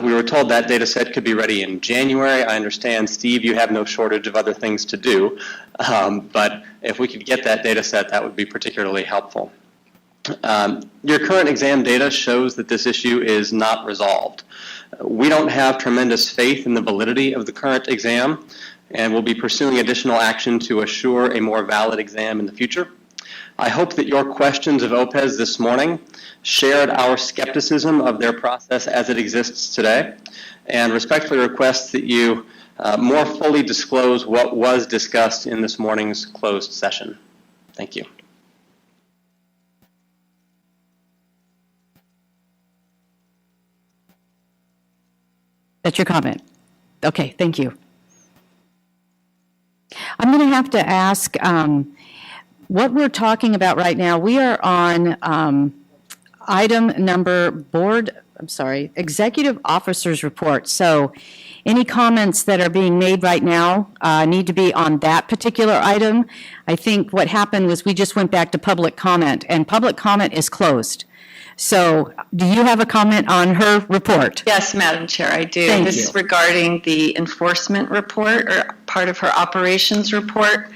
Speaker 8: We were told that data set could be ready in January. I understand, Steve, you have no shortage of other things to do, but if we could get that data set, that would be particularly helpful. Your current exam data shows that this issue is not resolved. We don't have tremendous faith in the validity of the current exam, and we'll be pursuing additional action to assure a more valid exam in the future. I hope that your questions of OPES this morning shared our skepticism of their process as it exists today, and respectfully request that you more fully disclose what was discussed in this morning's closed session. Thank you.
Speaker 1: That's your comment. Okay, thank you. I'm going to have to ask, what we're talking about right now, we are on item number executive officers report. So any comments that are being made right now need to be on that particular item. I think what happened was we just went back to public comment, and public comment is closed. So do you have a comment on her report?
Speaker 13: Yes, Madam Chair, I do.
Speaker 1: Thank
Speaker 13: This
Speaker 1: you.
Speaker 13: is regarding the enforcement report, or part of her operations report.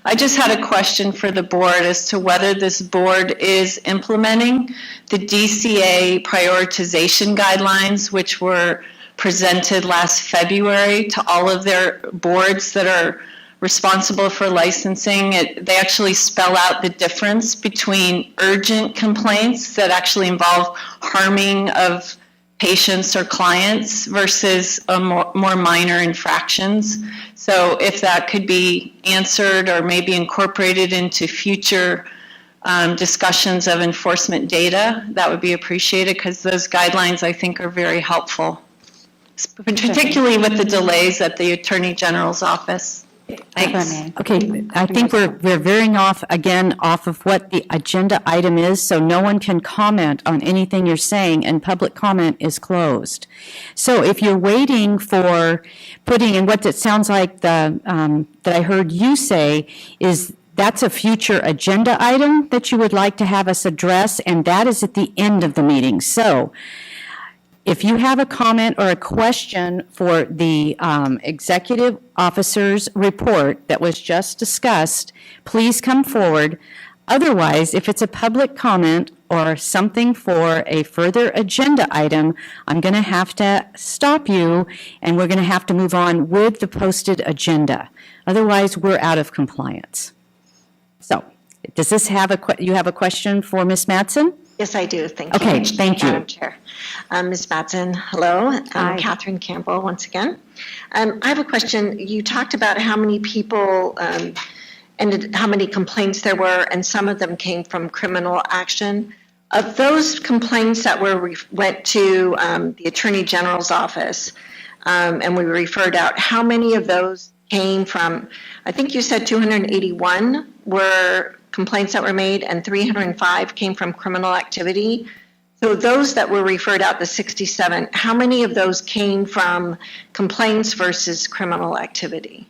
Speaker 13: I just had a question for the board as to whether this board is implementing the DCA prioritization guidelines, which were presented last February to all of their boards that are responsible for licensing. They actually spell out the difference between urgent complaints that actually involve harming of patients or clients versus more minor infractions. So if that could be answered or maybe incorporated into future discussions of enforcement data, that would be appreciated, because those guidelines, I think, are very helpful, particularly with the delays at the Attorney General's office. Thanks.
Speaker 1: Okay, I think we're veering off again off of what the agenda item is, so no one can comment on anything you're saying, and public comment is closed. So if you're waiting for putting in what it sounds like that I heard you say is that's a future agenda item that you would like to have us address, and that is at the end of the meeting. So if you have a comment or a question for the executive officer's report that was just discussed, please come forward. Otherwise, if it's a public comment or something for a further agenda item, I'm going to have to stop you, and we're going to have to move on with the posted agenda. Otherwise, we're out of compliance. So, does this have you have a question for Ms. Madsen?
Speaker 9: Yes, I do. Thank you.
Speaker 1: Okay, thank you.
Speaker 9: Madam Chair. Ms. Madsen, hello. I'm Catherine Campbell once again. I have a question. You talked about how many people and how many complaints there were, and some of them came from criminal action. Of those complaints that went to the Attorney General's office and we referred out, how many of those came from, I think you said 281 were complaints that were made, and 305 came from criminal activity. So those that were referred out, the 67, how many of those came from complaints versus criminal activity?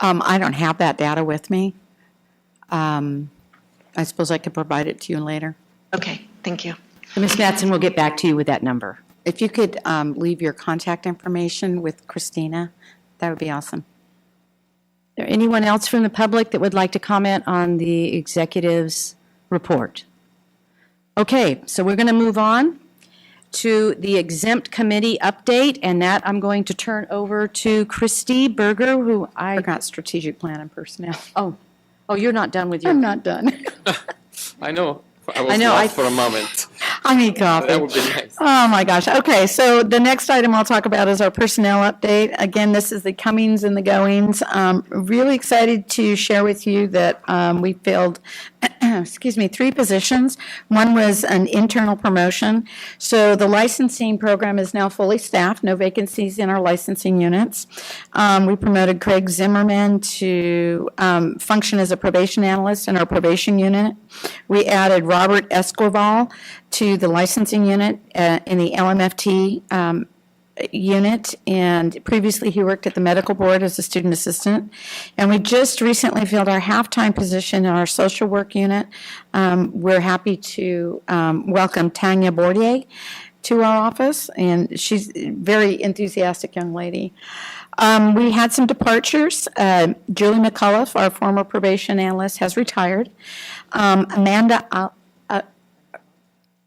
Speaker 1: I don't have that data with me. I suppose I could provide it to you later.
Speaker 9: Okay, thank you.
Speaker 1: Ms. Mattson will get back to you with that number. If you could leave your contact information with Christina, that would be awesome. Is there anyone else from the public that would like to comment on the executive's report? Okay, so we're going to move on to the exempt committee update, and that I'm going to turn over to Christy Berger, who I forgot strategic plan and personnel. Oh, you're not done with your. I'm not done.
Speaker 18: I know. I
Speaker 1: I
Speaker 18: was
Speaker 1: know,
Speaker 18: lost for a moment.
Speaker 1: I need coffee.
Speaker 18: That would be nice.
Speaker 1: Oh, my gosh. Okay, so the next item I'll talk about is our personnel update. Again, this is the comings and the goings. Really excited to share with you that we filled, 3 positions. One was an internal promotion. So the licensing program is now fully staffed, no vacancies in our licensing units. We promoted Craig Zimmerman to function as a probation analyst in our probation unit. We added Robert Escoval to the licensing unit in the LMFT unit, and previously he worked at the medical board as a student assistant. And we just recently filled our half-time position in our social work unit. We're happy to welcome Tanya Bordier to our office, and she's a very enthusiastic young lady. We had some departures. Julie McCullough, our former probation analyst, has retired. Amanda,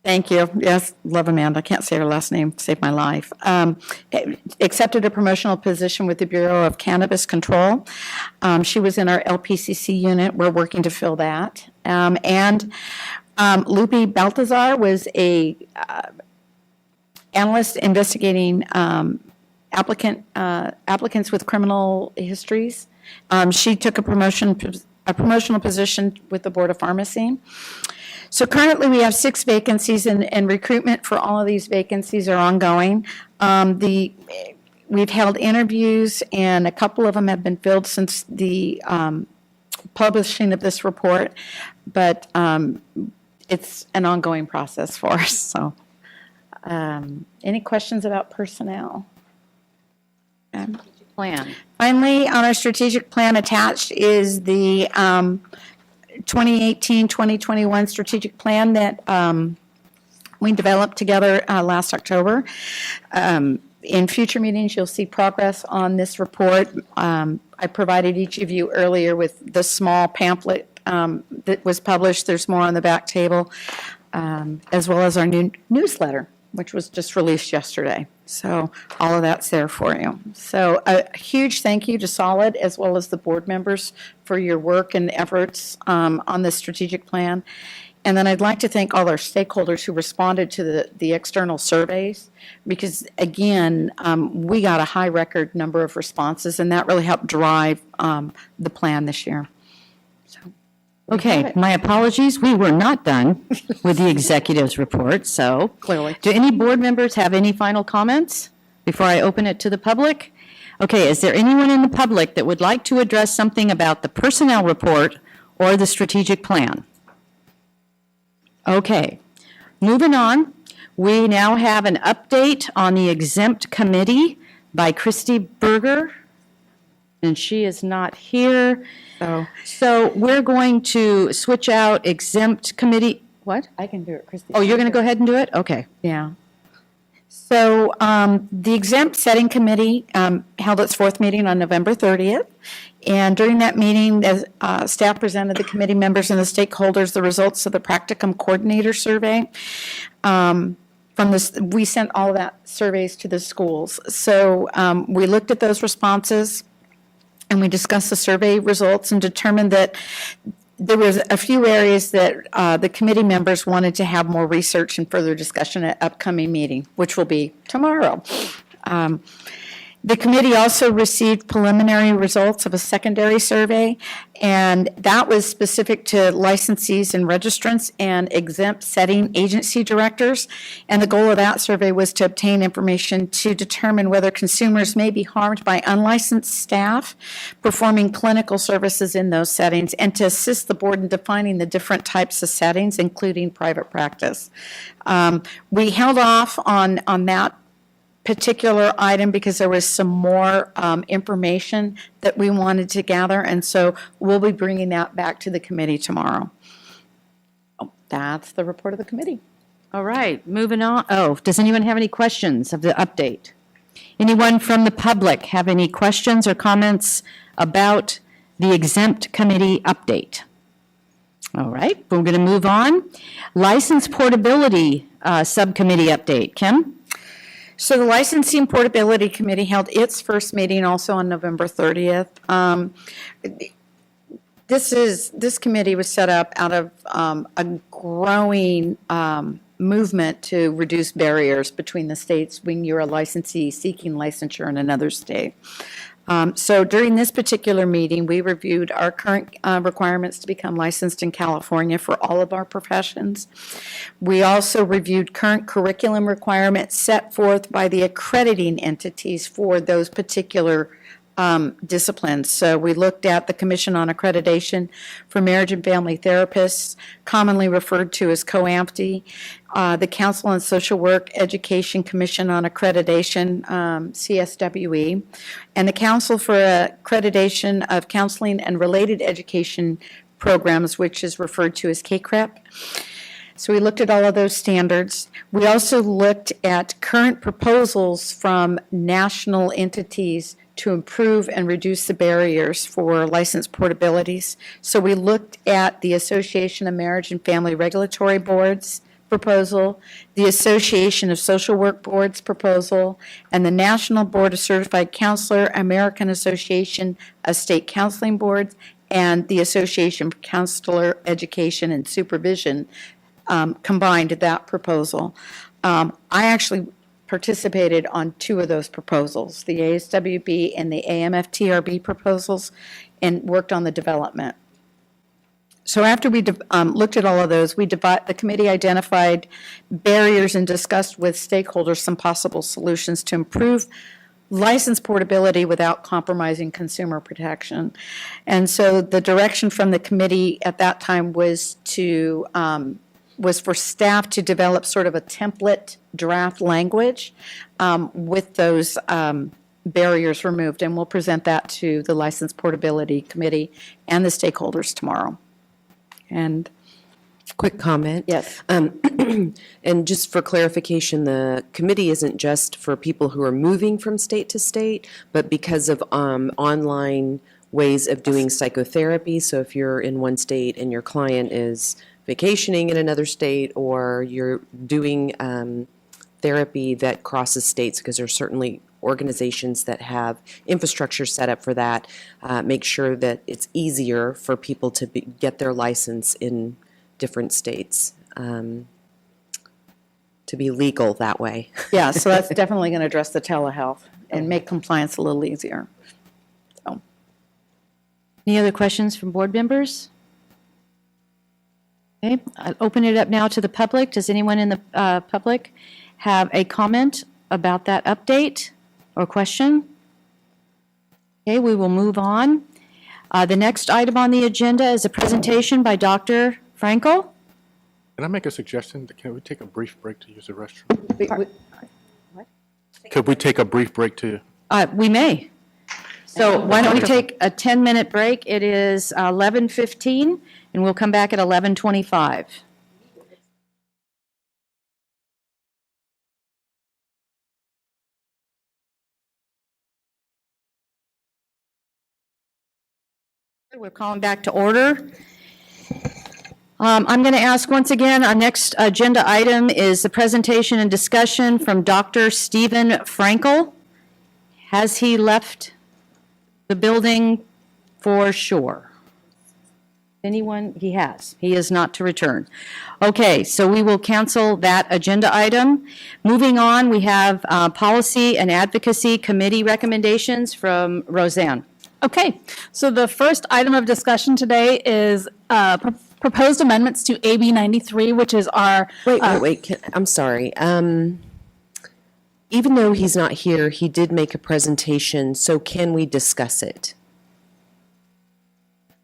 Speaker 1: thank you. Yes, love Amanda. I can't say her last name, saved my life. Accepted a promotional position with the Bureau of Cannabis Control. She was in our LPCC unit. We're working to fill that. And Lupe Baltazar was a analyst investigating applicants with criminal histories. She took a promotional position with the Board of Pharmacy. So currently we have 6 vacancies, and recruitment for all of these vacancies are ongoing. We've held interviews, and a couple of them have been filled since the publishing of this report, but it's an ongoing process for us. So any questions about personnel? Plan. Finally, on our strategic plan attached is the 2018-2021 strategic plan that we developed together last October. In future meetings, you'll see progress on this report. I provided each of you earlier with the small pamphlet that was published. There's more on the back table, as well as our new newsletter, which was just released yesterday. So all of that's there for you. So a huge thank you to Solid as well as the board members for your work and efforts on this strategic plan. And then I'd like to thank all our stakeholders who responded to the external surveys, because again, we got a high record number of responses, and that really helped drive the plan this year. Okay, my apologies. We were not done with the executive's report, so. Clearly. Do any board members have any final comments before I open it to the public? Okay, is there anyone in the public that would like to address something about the personnel report or the strategic plan? Okay, moving on. We now have an update on the exempt committee by Christy Berger, and she is not here. So we're going to switch out exempt committee. What? I can do it, Christy. Oh, you're going to go ahead and do it? Okay. Yeah. So the exempt setting committee held its 4th meeting on November 30th. And during that meeting, staff presented the committee members and the stakeholders the results of the practicum coordinator survey. We sent all of that surveys to the schools. So we looked at those responses, and we discussed the survey results and determined that there was a few areas that the committee members wanted to have more research and further discussion at upcoming meeting, which will be tomorrow. The committee also received preliminary results of a secondary survey, and that was specific to licensees and registrants and exempt setting agency directors. And the goal of that survey was to obtain information to determine whether consumers may be harmed by unlicensed staff performing clinical services in those settings, and to assist the board in defining the different types of settings, including private practice. We held off on that particular item because there was some more information that we wanted to gather, and so we'll be bringing that back to the committee tomorrow. Oh, that's the report of the committee. All right, moving on. Oh, does anyone have any questions of the update? Anyone from the public have any questions or comments about the exempt committee update? All right, we're going to move on. License portability subcommittee update. Kim? So the Licensing Portability Committee held its first meeting also on November 30th. This committee was set up out of a growing movement to reduce barriers between the states when you're a licensee seeking licensure in another state. So during this particular meeting, we reviewed our current requirements to become licensed in California for all of our professions. We also reviewed current curriculum requirements set forth by the accrediting entities for those particular disciplines. So we looked at the Commission on Accreditation for Marriage and Family Therapists, commonly referred to as COAMFTE, the Council on Social Work Education Commission on Accreditation, CSWE, and the Council for Accreditation of Counseling and Related Education Programs, which is referred to as CACREP. So we looked at all of those standards. We also looked at current proposals from national entities to improve and reduce the barriers for license portabilities. So we looked at the Association of Marriage and Family Regulatory Boards proposal, the Association of Social Work Boards proposal, and the National Board of Certified Counselor, American Association of State Counseling Boards, and the Association for Counselor Education and Supervision combined that proposal. I actually participated on two of those proposals, the ASWB and the AMFTRB proposals, and worked on the development. So after we looked at all of those, the committee identified barriers and discussed with stakeholders some possible solutions to improve license portability without compromising consumer protection. And so the direction from the committee at that time was for staff to develop sort of a template draft language with those barriers removed, and we'll present that to the License Portability Committee and the stakeholders tomorrow. And
Speaker 4: Quick comment.
Speaker 1: yes,
Speaker 4: And just for clarification, the committee isn't just for people who are moving from state to state, but because of online ways of doing psychotherapy. So if you're in one state and your client is vacationing in another state, or you're doing therapy that crosses states, because there are certainly organizations that have infrastructure set up for that, make sure that it's easier for people to get their license in different states, to be legal that way.
Speaker 1: yeah, so that's definitely going to address the telehealth and make compliance a little easier. So, any other questions from board members? Okay, I'll open it up now to the public. Does anyone in the public have a comment about that update or question? Okay, we will move on. The next item on the agenda is a presentation by Dr. Frankel.
Speaker 16: Can I make a suggestion? Can we take a brief break to use the restroom? Could we take a brief break to?
Speaker 1: We may. So why don't we take a 10-minute break? It is 11:15, and we'll come back at 11:25. We're calling back to order. I'm going to ask once again, our next agenda item is the presentation and discussion from Dr. Stephen Frankel. Has he left the building for sure? Anyone? He has. He is not to return. Okay, so we will cancel that agenda item. Moving on, we have Policy and Advocacy Committee recommendations from Roseanne.
Speaker 19: Okay, so the first item of discussion today is proposed amendments to AB 93, which is our...
Speaker 4: I'm sorry. Even though he's not here, he did make a presentation, so can we discuss it?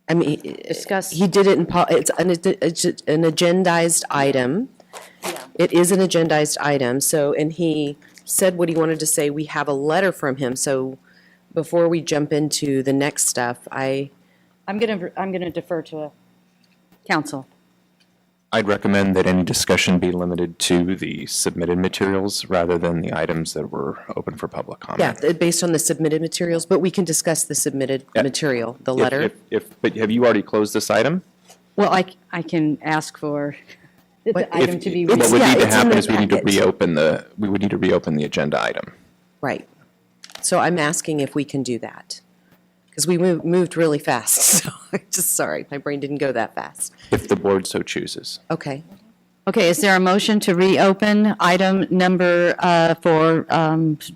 Speaker 4: I mean, he did it it's an agendized item. It is an agendized item, so, and he said what he wanted to say. We have a letter from him, so before we jump into the next stuff, I'm
Speaker 1: gonna defer to council.
Speaker 6: I'd recommend that any discussion be limited to the submitted materials rather than the items that were open for public comment.
Speaker 4: Yeah, based on the submitted materials, but we can discuss the submitted material, the letter.
Speaker 6: But have you already closed this item?
Speaker 1: Well, I can ask for the item to be...
Speaker 6: What would need to happen is we would need to reopen the agenda item.
Speaker 4: Right. So I'm asking if we can do that. Because we moved really fast, so I'm just sorry, my brain didn't go that fast.
Speaker 6: If the board so chooses.
Speaker 4: Okay.
Speaker 1: Okay, is there a motion to reopen item number for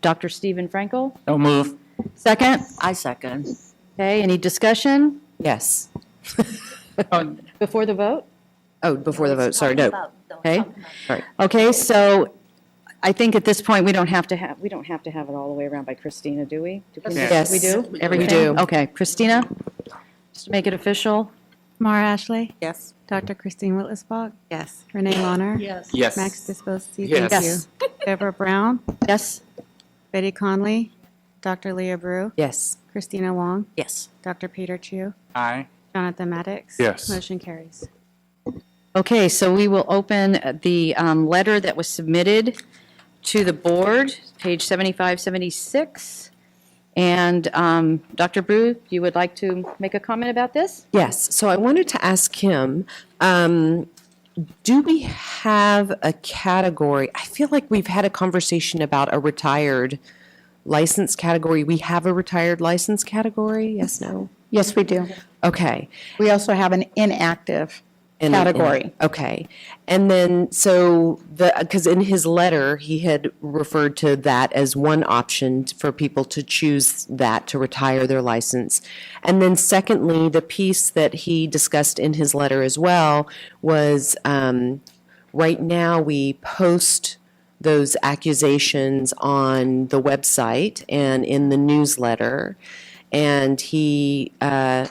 Speaker 1: Dr. Stephen Frankel?
Speaker 7: No move.
Speaker 1: Second?
Speaker 15: I second.
Speaker 1: Okay, any discussion?
Speaker 4: Yes.
Speaker 1: Before the vote?
Speaker 4: Oh, before the vote, sorry, no.
Speaker 1: Okay.
Speaker 4: Right.
Speaker 1: Okay, so I think at this point, we don't have to have it all the way around by Christina, do we?
Speaker 4: Yes.
Speaker 1: We do? Everything?
Speaker 4: We do.
Speaker 1: Okay, Christina, just to make it official?
Speaker 2: Mara Ashley?
Speaker 4: Yes.
Speaker 2: Dr. Christine Whitlisbach? Yes. Renee Launer?
Speaker 15: Yes.
Speaker 6: Yes.
Speaker 2: Max Disposi?
Speaker 6: Yes.
Speaker 2: Thank
Speaker 1: Yes.
Speaker 2: you. Deborah Brown?
Speaker 1: Yes?
Speaker 2: Betty Conley? Dr. Leah Brew?
Speaker 4: Yes.
Speaker 2: Christina Wong?
Speaker 15: Yes.
Speaker 2: Dr. Peter Chu?
Speaker 7: Aye.
Speaker 2: Jonathan Maddox?
Speaker 16: Yes.
Speaker 2: Motion carries.
Speaker 1: Okay, so we will open the letter that was submitted to the board, page 75, 76. And Dr. Brew, you would like to make a comment about this?
Speaker 4: Yes, so I wanted to ask him, do we have a category? I feel like we've had a conversation about a retired license category. We have a retired license category, yes, no?
Speaker 20: Yes, we do.
Speaker 4: Okay.
Speaker 20: We also have an inactive category.
Speaker 4: Okay. And then, so, because in his letter, he had referred to that as one option for people to choose that to retire their license. And then secondly, the piece that he discussed in his letter as well was, right now, we post those accusations on the website and in the newsletter. And he, I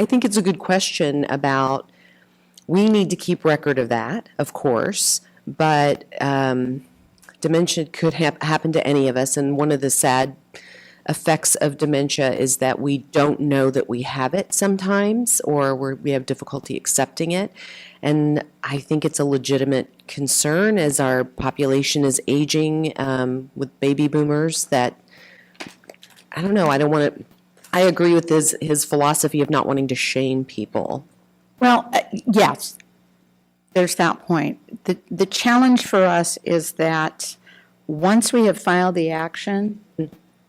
Speaker 4: think it's a good question about, we need to keep record of that, of course, but dementia could happen to any of us, and one of the sad effects of dementia is that we don't know that we have it sometimes, or we have difficulty accepting it, and I think it's a legitimate concern as our population is aging with baby boomers that, I don't know, I agree with his philosophy of not wanting to shame people.
Speaker 20: Well, yes, there's that point. The challenge for us is that once we have filed the action,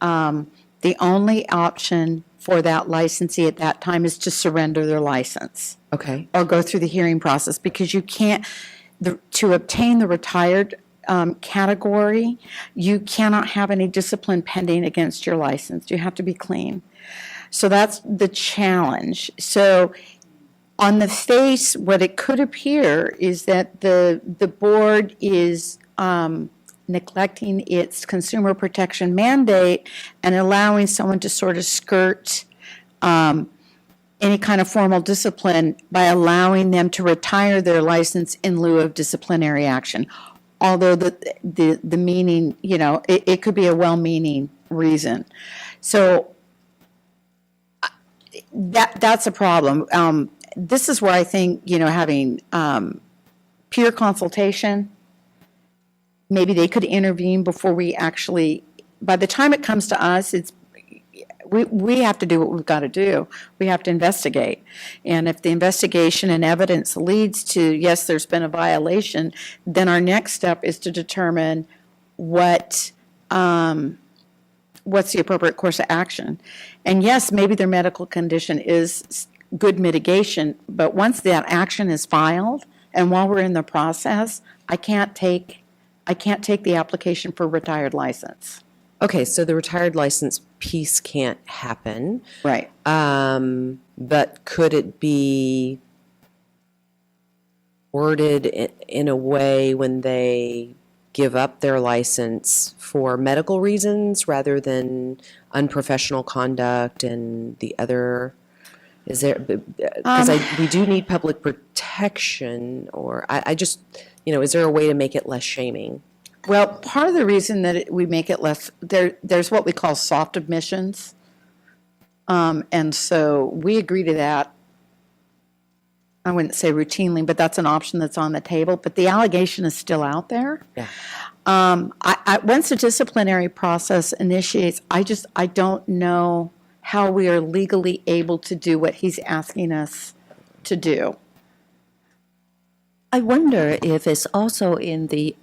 Speaker 20: the only option for that licensee at that time is to surrender their license.
Speaker 4: Okay.
Speaker 20: Or go through the hearing process, because you can't, to obtain the retired category, you cannot have any discipline pending against your license. You have to be clean. So that's the challenge. So on the face, what it could appear is that the board is neglecting its consumer protection mandate and allowing someone to sort of skirt any kind of formal discipline by allowing them to retire their license in lieu of disciplinary action. Although the meaning, it could be a well-meaning reason. So that's a problem. This is where I think, having peer consultation, maybe they could intervene before we actually, by the time it comes to us, we have to do what we've got to do. We have to investigate. And if the investigation and evidence leads to, yes, there's been a violation, then our next step is to determine what's the appropriate course of action. And yes, maybe their medical condition is good mitigation, but once that action is filed, and while we're in the process, I can't take the application for retired license.
Speaker 4: Okay, so the retired license piece can't happen.
Speaker 20: Right.
Speaker 4: But could it be worded in a way when they give up their license for medical reasons rather than unprofessional conduct and the other? Is there, because we do need public protection, or I just, is there a way to make it less shaming?
Speaker 20: Well, part of the reason that we make it less, there's what we call soft admissions. And so we agree to that. I wouldn't say routinely, but that's an option that's on the table. But the allegation is still out there.
Speaker 4: Yeah.
Speaker 20: Once the disciplinary process initiates, I don't know how we are legally able to do what he's asking us to do.
Speaker 15: I wonder if it's also in the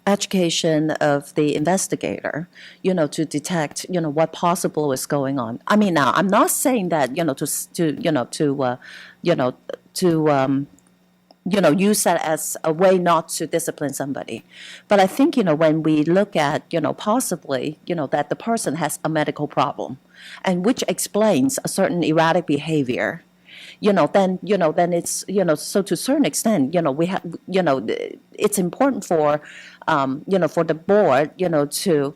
Speaker 15: education of the investigator, to detect, what possible is going on. I mean, now I'm not saying that, use that as a way not to discipline somebody. But I think, when we look at, possibly, that the person has a medical problem, and which explains a certain erratic behavior, then it's, so to a certain extent, we have, it's important for, for the board, to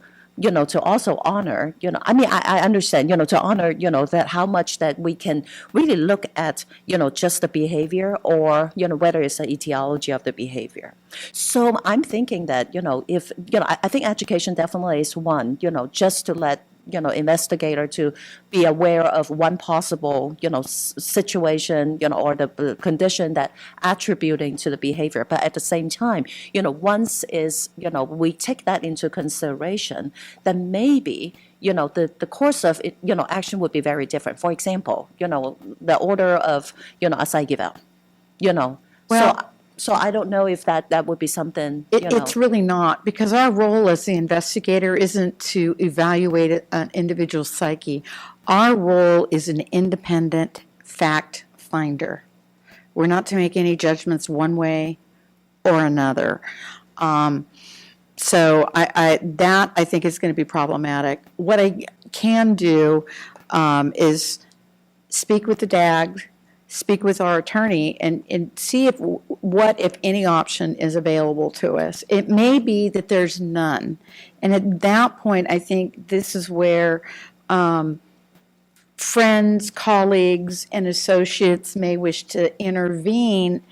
Speaker 15: also honor, I mean, I understand, to honor, that how much that we can really look at, just the behavior or, whether it's the etiology of the behavior. So I'm thinking that, if, I think education definitely is one, just to let, investigator to be aware of one possible, situation, or the condition that attributing to the behavior. But at the same time, once is, we take that into consideration, then maybe, the course of it, action would be very different. For example, the order of, aside give out,
Speaker 20: Well,
Speaker 15: so I don't know if that would be something,
Speaker 20: It's really not, because our role as the investigator isn't to evaluate an individual psyche. Our role is an independent fact finder. We're not to make any judgments one way or another. So I think is going to be problematic. What I can do is speak with the DAG, speak with our attorney, and see what, if any, option is available to us. It may be that there's none. And at that point, I think this is where friends, colleagues, and associates may wish to intervene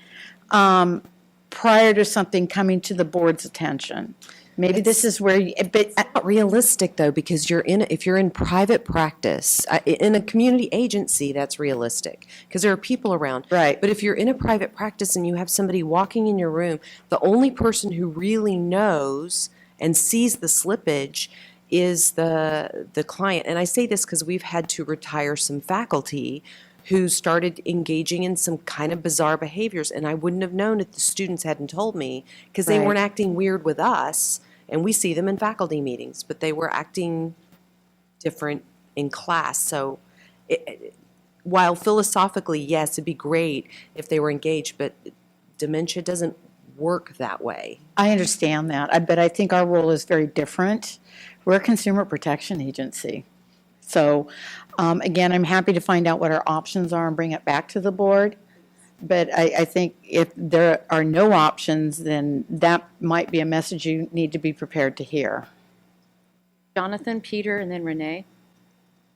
Speaker 20: prior to something coming to the board's attention. Maybe this is where, but
Speaker 4: not realistic though, because if you're in private practice, in a community agency, that's realistic because there are people around.
Speaker 20: Right.
Speaker 4: But if you're in a private practice and you have somebody walking in your room, the only person who really knows and sees the slippage is the client. And I say this because we've had to retire some faculty who started engaging in some kind of bizarre behaviors, and I wouldn't have known if the students hadn't told me because they weren't acting weird with us. And we see them in faculty meetings, but they were acting different in class. So while philosophically, yes, it'd be great if they were engaged, but dementia doesn't work that way.
Speaker 20: I understand that, but I think our role is very different. We're a consumer protection agency. So again, I'm happy to find out what our options are and bring it back to the board. But I think if there are no options, then that might be a message you need to be prepared to hear.
Speaker 1: Jonathan, Peter, and then Renee.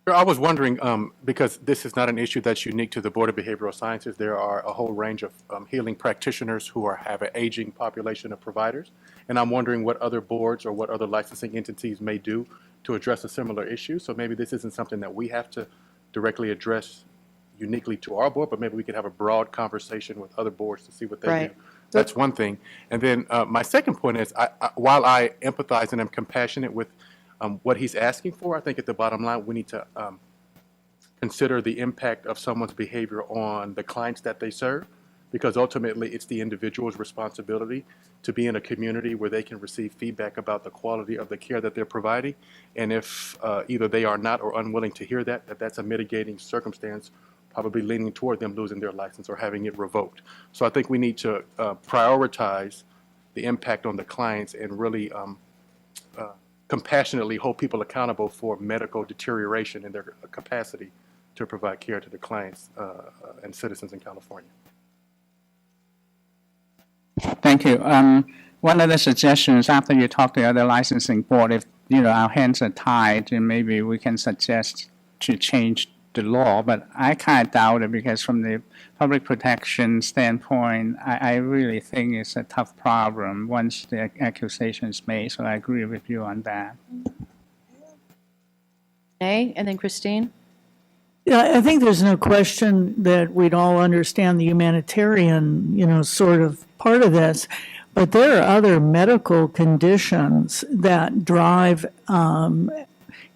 Speaker 16: I was wondering, because this is not an issue that's unique to the Board of Behavioral Sciences, there are a whole range of healing practitioners who have an aging population of providers. And I'm wondering what other boards or what other licensing entities may do to address a similar issue. So maybe this isn't something that we have to directly address uniquely to our board, but maybe we could have a broad conversation with other boards to see what they do. That's one thing. And then my second point is, while I empathize and am compassionate with what he's asking for, I think at the bottom line, we need to consider the impact of someone's behavior on the clients that they serve, because ultimately it's the individual's responsibility to be in a community where they can receive feedback about the quality of the care that they're providing. And if either they are not or unwilling to hear that, that's a mitigating circumstance probably leaning toward them losing their license or having it revoked. So I think we need to prioritize the impact on the clients and really compassionately hold people accountable for medical deterioration in their capacity to provide care to the clients and citizens in California.
Speaker 7: Thank you. One of the suggestions after you talk to the other licensing board, if our hands are tied, then maybe we can suggest to change the law. But I kind of doubt it because from the public protection standpoint, I really think it's a tough problem once the accusation is made. So I agree with you on that.
Speaker 1: Okay, and then Christine?
Speaker 17: Yeah, I think there's no question that we'd all understand the humanitarian, sort of part of this, but there are other medical conditions that drive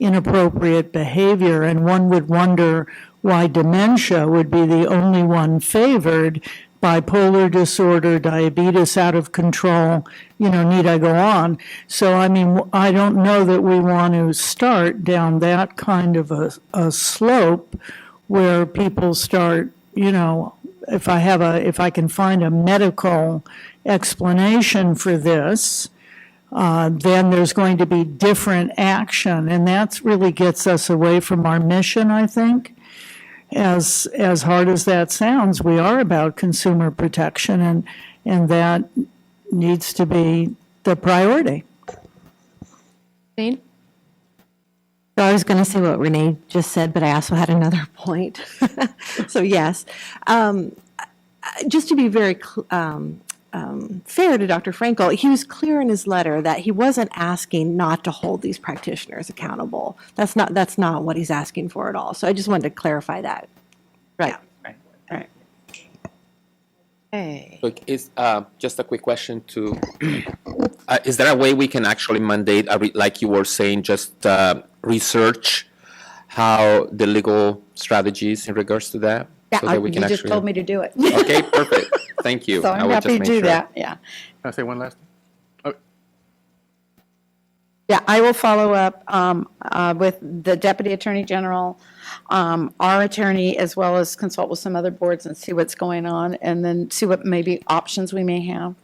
Speaker 17: inappropriate behavior, and one would wonder why dementia would be the only one favored. Bipolar disorder, diabetes out of control, need I go on? So, I don't know that we want to start down that kind of a slope where people start, if I can find a medical explanation for this, then there's going to be different action. And that really gets us away from our mission, I think. As hard as that sounds, we are about consumer protection, and that needs to be the priority.
Speaker 1: Christine?
Speaker 21: So I was going to say what Renee just said, but I also had another point. So yes, just to be very fair to Dr. Frankel, he was clear in his letter that he wasn't asking not to hold these practitioners accountable. That's not what he's asking for at all. So I just wanted to clarify that.
Speaker 1: Right.
Speaker 21: Yeah.
Speaker 1: Right. Okay.
Speaker 18: Look, it's just a quick question to, is there a way we can actually mandate, like you were saying, just research how the legal strategies in regards to that?
Speaker 20: Yeah,
Speaker 18: so that we
Speaker 20: you
Speaker 18: can
Speaker 20: just
Speaker 18: actually...
Speaker 20: told me to do it.
Speaker 18: Okay, perfect. Thank you.
Speaker 20: So
Speaker 18: I
Speaker 20: I'm
Speaker 18: would
Speaker 20: happy
Speaker 18: just
Speaker 20: to
Speaker 18: make
Speaker 20: do
Speaker 18: sure.
Speaker 20: that, yeah.
Speaker 16: Can I say one last thing?
Speaker 20: Yeah, I will follow up with the Deputy Attorney General, our attorney, as well as consult with some other boards and see what's going on, and then see what maybe options we may have.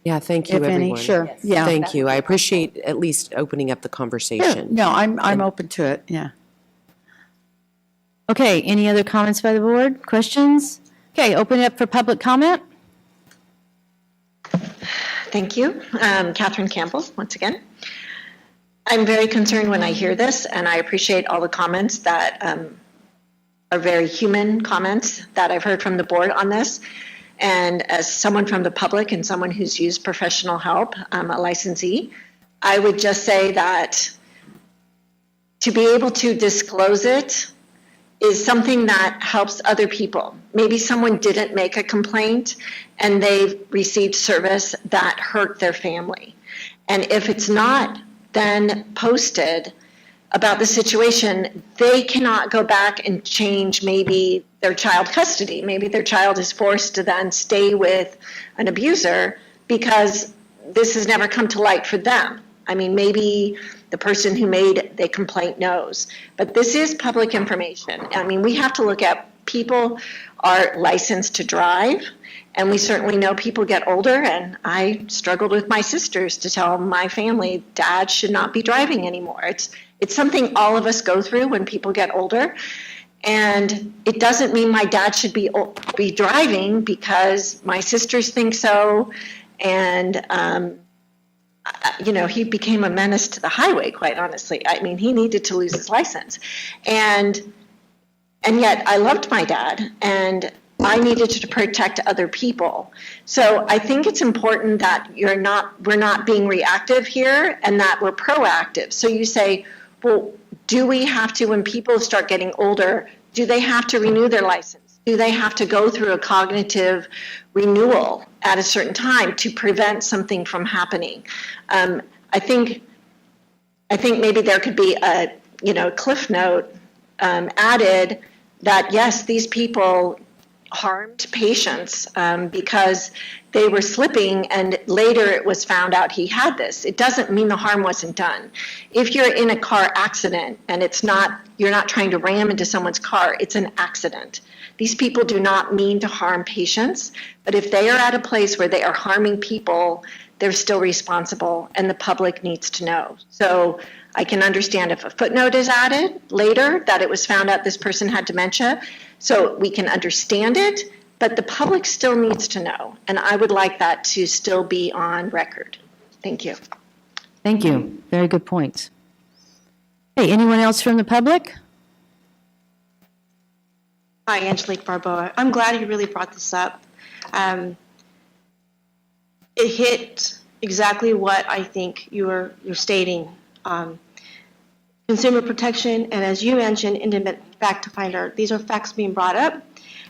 Speaker 4: Yeah, thank you,
Speaker 20: If any,
Speaker 4: everyone.
Speaker 20: sure, yeah.
Speaker 4: Thank you. I appreciate at least opening up the conversation.
Speaker 20: No, I'm open to it, yeah.
Speaker 1: Okay, any other comments by the board? Questions? Okay, open it up for public comment.
Speaker 9: Thank you. Catherine Campbell, once again. I'm very concerned when I hear this, and I appreciate all the comments that are very human comments that I've heard from the board on this. And as someone from the public and someone who's used professional help, I'm a licensee, I would just say that to be able to disclose it is something that helps other people. Maybe someone didn't make a complaint and they've received service that hurt their family. And if it's not then posted about the situation, they cannot go back and change maybe their child custody. Maybe their child is forced to then stay with an abuser because this has never come to light for them. I mean, maybe the person who made the complaint knows, but this is public information. I mean, we have to look at people are licensed to drive, and we certainly know people get older, and I struggled with my sisters to tell my family, Dad should not be driving anymore. It's something all of us go through when people get older, and it doesn't mean my dad should be driving because my sisters think so, and he became a menace to the highway, quite honestly. I mean, he needed to lose his license. And yet I loved my dad, and I needed to protect other people. So I think it's important that we're not being reactive here and that we're proactive. So you say, well, do we have to, when people start getting older, do they have to renew their license? Do they have to go through a cognitive renewal at a certain time to prevent something from happening? I think maybe there could be a cliff note added that yes, these people harmed patients because they were slipping, and later it was found out he had this. It doesn't mean the harm wasn't done. If you're in a car accident and you're not trying to ram into someone's car, it's an accident. These people do not mean to harm patients, but if they are at a place where they are harming people, they're still responsible, and the public needs to know. So I can understand if a footnote is added later that it was found out this person had dementia, so we can understand it, but the public still needs to know, and I would like that to still be on record. Thank you.
Speaker 1: Thank you. Very good points. Hey, anyone else from the public?
Speaker 12: Hi, Angelique Barbera. I'm glad you really brought this up. It hit exactly what I think you're stating. Consumer protection, and as you mentioned, independent fact finder. These are facts being brought up,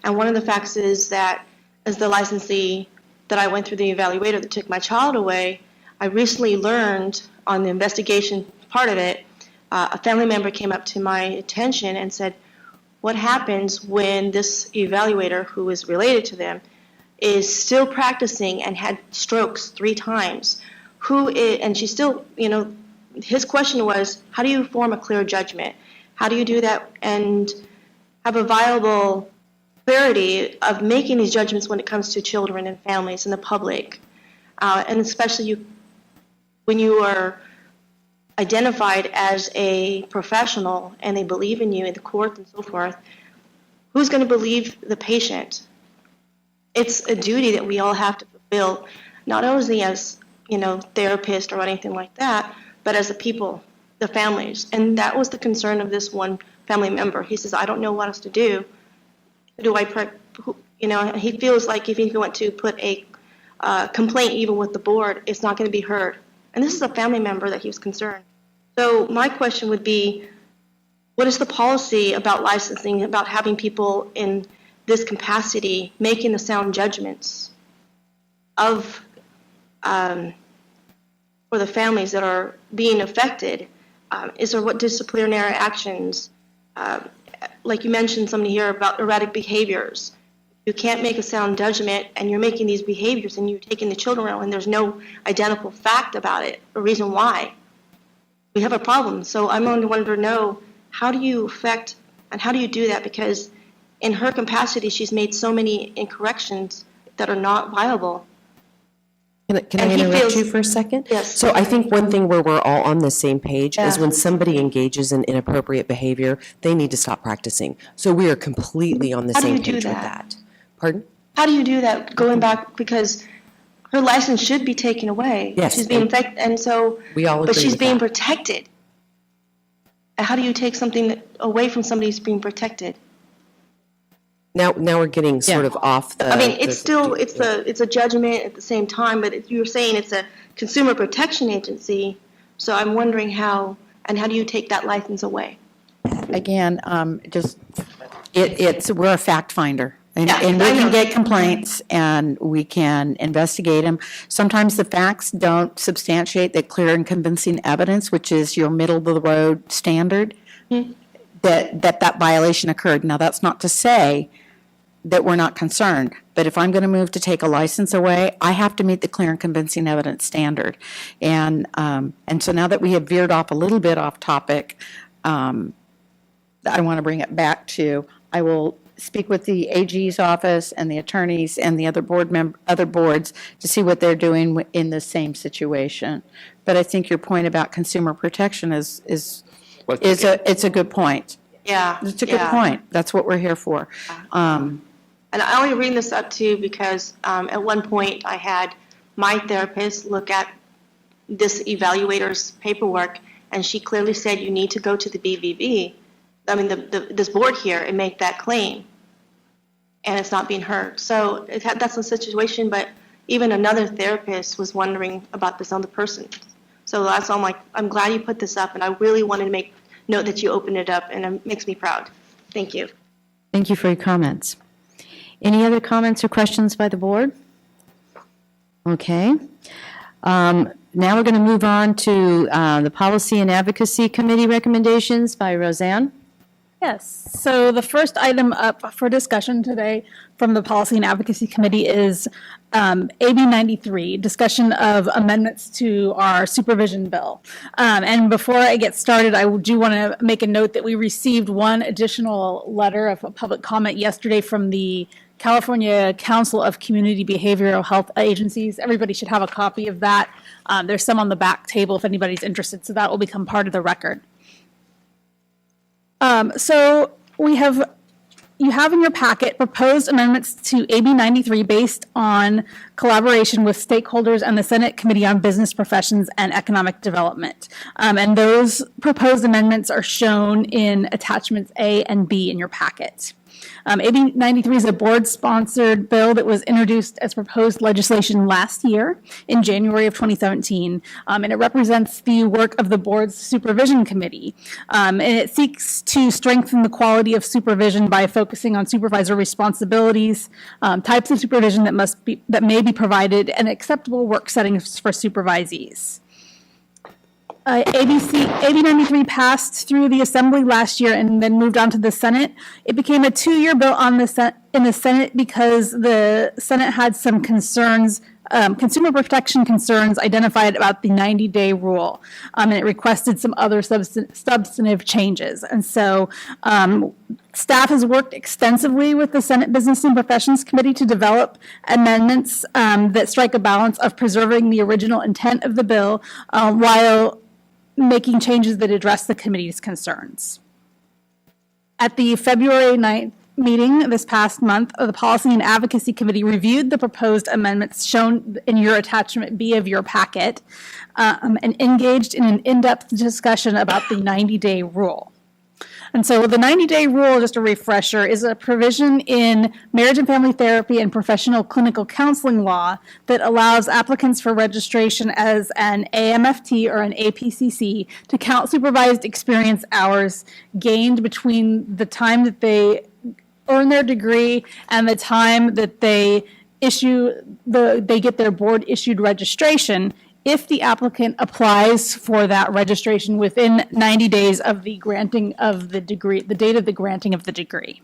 Speaker 12: and one of the facts is that as the licensee that I went through the evaluator that took my child away, I recently learned on the investigation part of it, a family member came up to my attention and said, what happens when this evaluator, who is related to them, is still practicing and had strokes 3 times? And she's still, his question was, how do you form a clear judgment? How do you do that and have a viable clarity of making these judgments when it comes to children and families and the public? And especially when you are identified as a professional and they believe in you in the court and so forth, who's going to believe the patient? It's a duty that we all have to fulfill, not only as, therapists or anything like that, but as the people, the families. And that was the concern of this one family member. He says, I don't know what else to do. He feels like if he went to put a complaint even with the board, it's not going to be heard. And this is a family member that he was concerned. So my question would be, what is the policy about licensing, about having people in this capacity making the sound judgments of for the families that are being affected? Is there what disciplinary actions? Like you mentioned something here about erratic behaviors. You can't make a sound judgment and you're making these behaviors and you're taking the children around and there's no identical fact about it, or reason why. We have a problem. So I'm only wanting to know, how do you affect and how do you do that? Because in her capacity, she's made so many incorrections that are not viable.
Speaker 4: Can I interrupt you for a second?
Speaker 12: Yes.
Speaker 4: So I think one thing where we're all on the same page is when somebody engages in inappropriate behavior, they need to stop practicing. So we are completely on the same page with that. Pardon?
Speaker 12: How do you do that? Going back, because her license should be taken away.
Speaker 4: Yes.
Speaker 12: She's being infected, and so.
Speaker 4: We all agree
Speaker 12: But she's
Speaker 4: with
Speaker 12: being
Speaker 4: that.
Speaker 12: protected. How do you take something away from somebody who's being protected?
Speaker 4: Now we're getting sort of off the.
Speaker 12: I mean, it's still it's a judgment at the same time, but you're saying it's a consumer protection agency. So I'm wondering how do you take that license away?
Speaker 20: Again, we're a fact finder. And,
Speaker 12: Yeah,
Speaker 20: and we
Speaker 12: I know.
Speaker 20: can get complaints and we can investigate them. Sometimes the facts don't substantiate the clear and convincing evidence, which is your middle of the road standard, that violation occurred. Now, that's not to say that we're not concerned, but if I'm going to move to take a license away, I have to meet the clear and convincing evidence standard. And so now that we have veered off a little bit off topic, I want to bring it back to, I will speak with the AG's office and the attorneys and the other boards to see what they're doing in the same situation. But I think your point about consumer protection is a good point.
Speaker 12: Yeah.
Speaker 20: It's a good point. That's what we're here for.
Speaker 12: And I only bring this up too because at one point I had my therapist look at this evaluator's paperwork, and she clearly said you need to go to the BVB, this board here, and make that claim. And it's not being heard. So that's a situation, but even another therapist was wondering about this other person. So that's all I'm glad you put this up, and I really wanted to make note that you opened it up, and it makes me proud. Thank you.
Speaker 1: Thank you for your comments. Any other comments or questions by the board? Okay. Now we're going to move on to the Policy and Advocacy Committee recommendations by Roseanne.
Speaker 19: Yes, so the first item up for discussion today from the Policy and Advocacy Committee is AB 93, discussion of amendments to our supervision bill. And before I get started, I do want to make a note that we received one additional letter of public comment yesterday from the California Council of Community Behavioral Health Agencies. Everybody should have a copy of that. There's some on the back table if anybody's interested, so that will become part of the record. So you have in your packet proposed amendments to AB 93 based on collaboration with stakeholders and the Senate Committee on Business Professions and Economic Development. And those proposed amendments are shown in attachments A and B in your packet. AB 93 is a board-sponsored bill that was introduced as proposed legislation last year in January of 2017, and it represents the work of the board's supervision committee. And it seeks to strengthen the quality of supervision by focusing on supervisor responsibilities, types of supervision that may be provided, and acceptable work settings for supervisees. AB 93 passed through the Assembly last year and then moved on to the Senate. It became a 2-year bill in the Senate because the Senate had some concerns, consumer protection concerns identified about the 90-day rule, and it requested some other substantive changes. And so staff has worked extensively with the Senate Business and Professions Committee to develop amendments that strike a balance of preserving the original intent of the bill while making changes that address the committee's concerns. At the February 9th meeting this past month, the Policy and Advocacy Committee reviewed the proposed amendments shown in your attachment B of your packet and engaged in an in-depth discussion about the 90-day rule. And so the 90-day rule, just a refresher, is a provision in marriage and family therapy and professional clinical counseling law that allows applicants for registration as an AMFT or an APCC to count supervised experience hours gained between the time that they earn their degree and the time that they get their board-issued registration, if the applicant applies for that registration within 90 days of the granting of the degree, the date of the granting of the degree.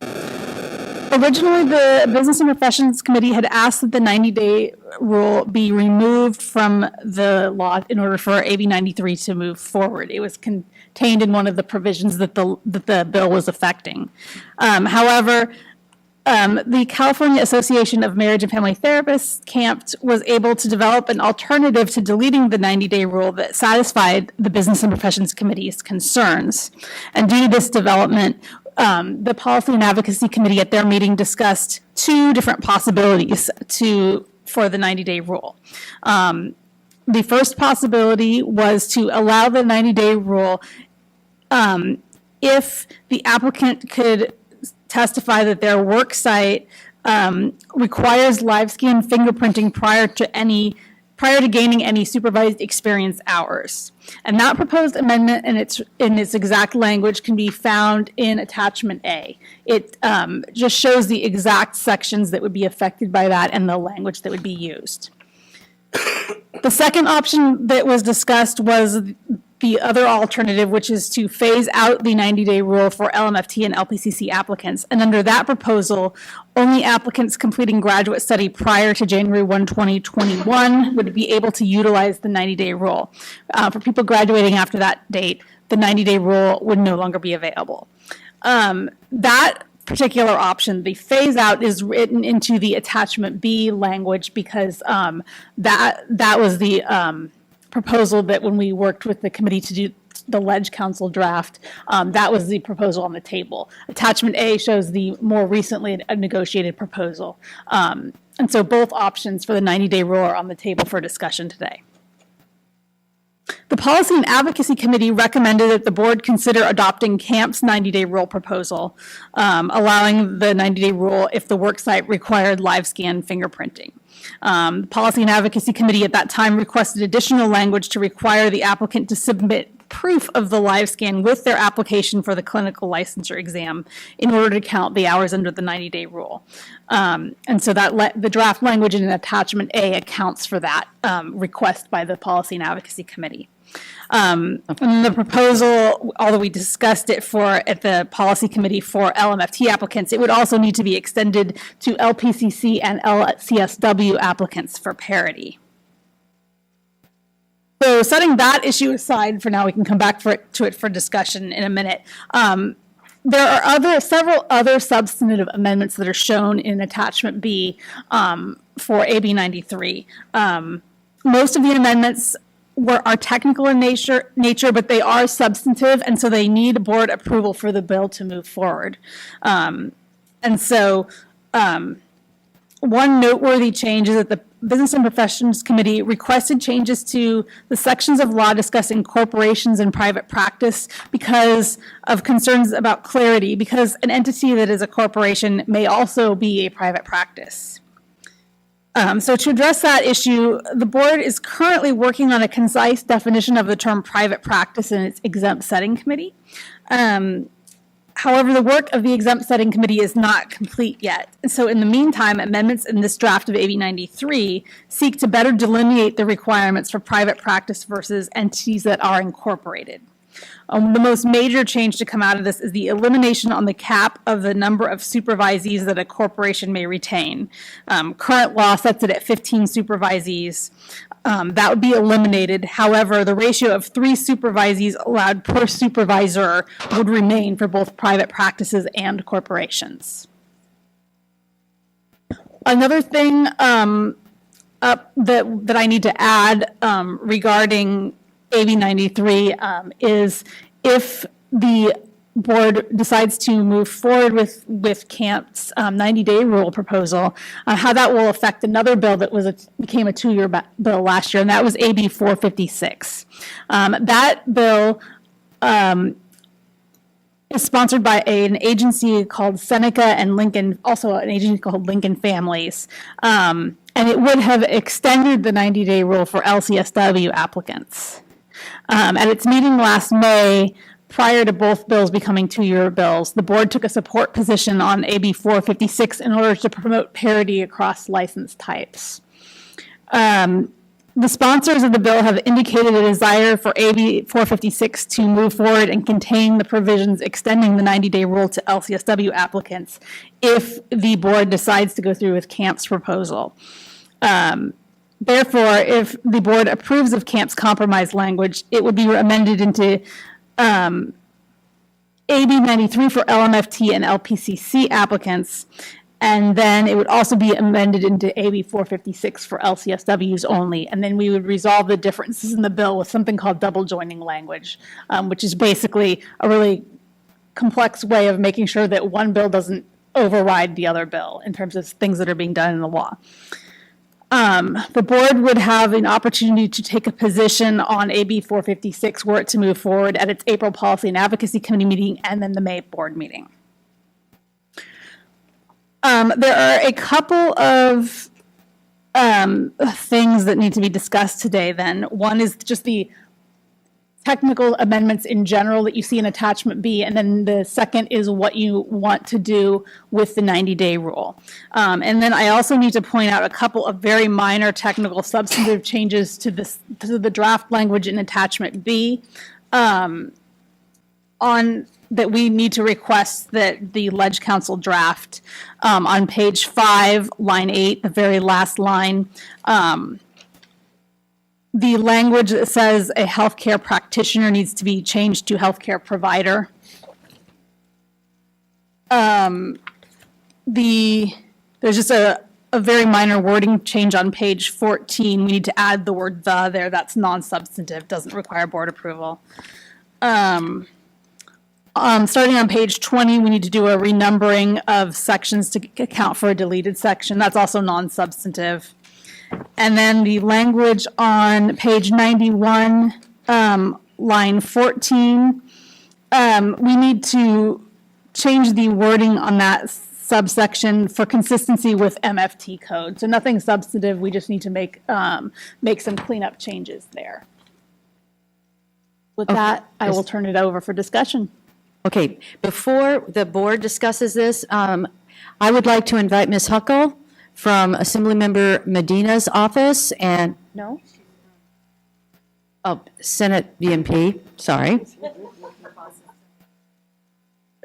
Speaker 19: Originally, the Business and Professions Committee had asked that the 90-day rule be removed from the law in order for AB 93 to move forward. It was contained in one of the provisions that the bill was affecting. However, the California Association of Marriage and Family Therapists, CAMPT, was able to develop an alternative to deleting the 90-day rule that satisfied the Business and Professions Committee's concerns. And due to this development, the Policy and Advocacy Committee at their meeting discussed 2 different possibilities for the 90-day rule. The first possibility was to allow the 90-day rule if the applicant could testify that their work site requires live scan fingerprinting prior to gaining any supervised experience hours. And that proposed amendment in its exact language can be found in attachment A. It just shows the exact sections that would be affected by that and the language that would be used. The second option that was discussed was the other alternative, which is to phase out the 90-day rule for LMFT and LPCC applicants. And under that proposal, only applicants completing graduate study prior to January 1, 2021 would be able to utilize the 90-day rule. For people graduating after that date, the 90-day rule would no longer be available. That particular option, the phase out, is written into the attachment B language because that was the proposal that when we worked with the committee to do the Ledge Council draft, that was the proposal on the table. Attachment A shows the more recently negotiated proposal. And so both options for the 90-day rule are on the table for discussion today. The Policy and Advocacy Committee recommended that the board consider adopting CAMP's 90-day rule proposal, allowing the 90-day rule if the worksite required live scan fingerprinting. The Policy and Advocacy Committee at that time requested additional language to require the applicant to submit proof of the live scan with their application for the clinical licensure exam in order to count the hours under the 90-day rule. And so that the draft language in attachment A accounts for that request by the Policy and Advocacy Committee. And the proposal, although we discussed it at the policy committee for LMFT applicants, it would also need to be extended to LPCC and LCSW applicants for parity. So setting that issue aside for now, we can come back to it for discussion in a minute. There are several other substantive amendments that are shown in attachment B for AB 93. Most of the amendments are technical in nature, but they are substantive, and so they need board approval for the bill to move forward. And so one noteworthy change is that the Business and Professions Committee requested changes to the sections of law discussing corporations and private practice because of concerns about clarity, because an entity that is a corporation may also be a private practice. So to address that issue, the board is currently working on a concise definition of the term private practice in its exempt setting committee. However, the work of the exempt setting committee is not complete yet. And so in the meantime, amendments in this draft of AB 93 seek to better delineate the requirements for private practice versus entities that are incorporated. The most major change to come out of this is the elimination on the cap of the number of supervisees that a corporation may retain. Current law sets it at 15 supervisees. That would be eliminated. However, the ratio of 3 supervisees allowed per supervisor would remain for both private practices and corporations. Another thing that I need to add regarding AB 93 is if the board decides to move forward with CAMP's 90-day rule proposal, how that will affect another bill that became a 2-year bill last year, and that was AB 456. That bill is sponsored by an agency called Seneca and Lincoln, also an agency called Lincoln Families. And it would have extended the 90-day rule for LCSW applicants. At its meeting last May, prior to both bills becoming 2-year bills, the board took a support position on AB 456 in order to promote parity across license types. The sponsors of the bill have indicated a desire for AB 456 to move forward and contain the provisions extending the 90-day rule to LCSW applicants if the board decides to go through with CAMP's proposal. Therefore, if the board approves of CAMP's compromise language, it would be amended into AB 93 for LMFT and LPCC applicants, and then it would also be amended into AB 456 for LCSWs only, and then we would resolve the differences in the bill with something called double joining language, which is basically a really complex way of making sure that one bill doesn't override the other bill in terms of things that are being done in the law. The board would have an opportunity to take a position on AB 456 were it to move forward at its April Policy and Advocacy Committee meeting and then the May board meeting. There are a couple of things that need to be discussed today then. One is just the technical amendments in general that you see in attachment B, and then the second is what you want to do with the 90-day rule. And then I also need to point out a couple of very minor technical substantive changes to the draft language in attachment B that we need to request that the Ledge Council draft on page 5, line 8, the very last line. The language that says a healthcare practitioner needs to be changed to healthcare provider. There's just a very minor wording change on page 14. We need to add the word "the" there. That's non-substantive, doesn't require board approval. Starting on page 20, we need to do a renumbering of sections to account for a deleted section. That's also non-substantive. And then the language on page 91, line 14, we need to change the wording on that subsection for consistency with MFT code. So nothing substantive, we just need to make some cleanup changes there. With that, I will turn it over for discussion.
Speaker 1: Okay, before the board discusses this, I would like to invite Ms. Huckle from Assemblymember Medina's office and, no? Oh, Senate BMP, sorry.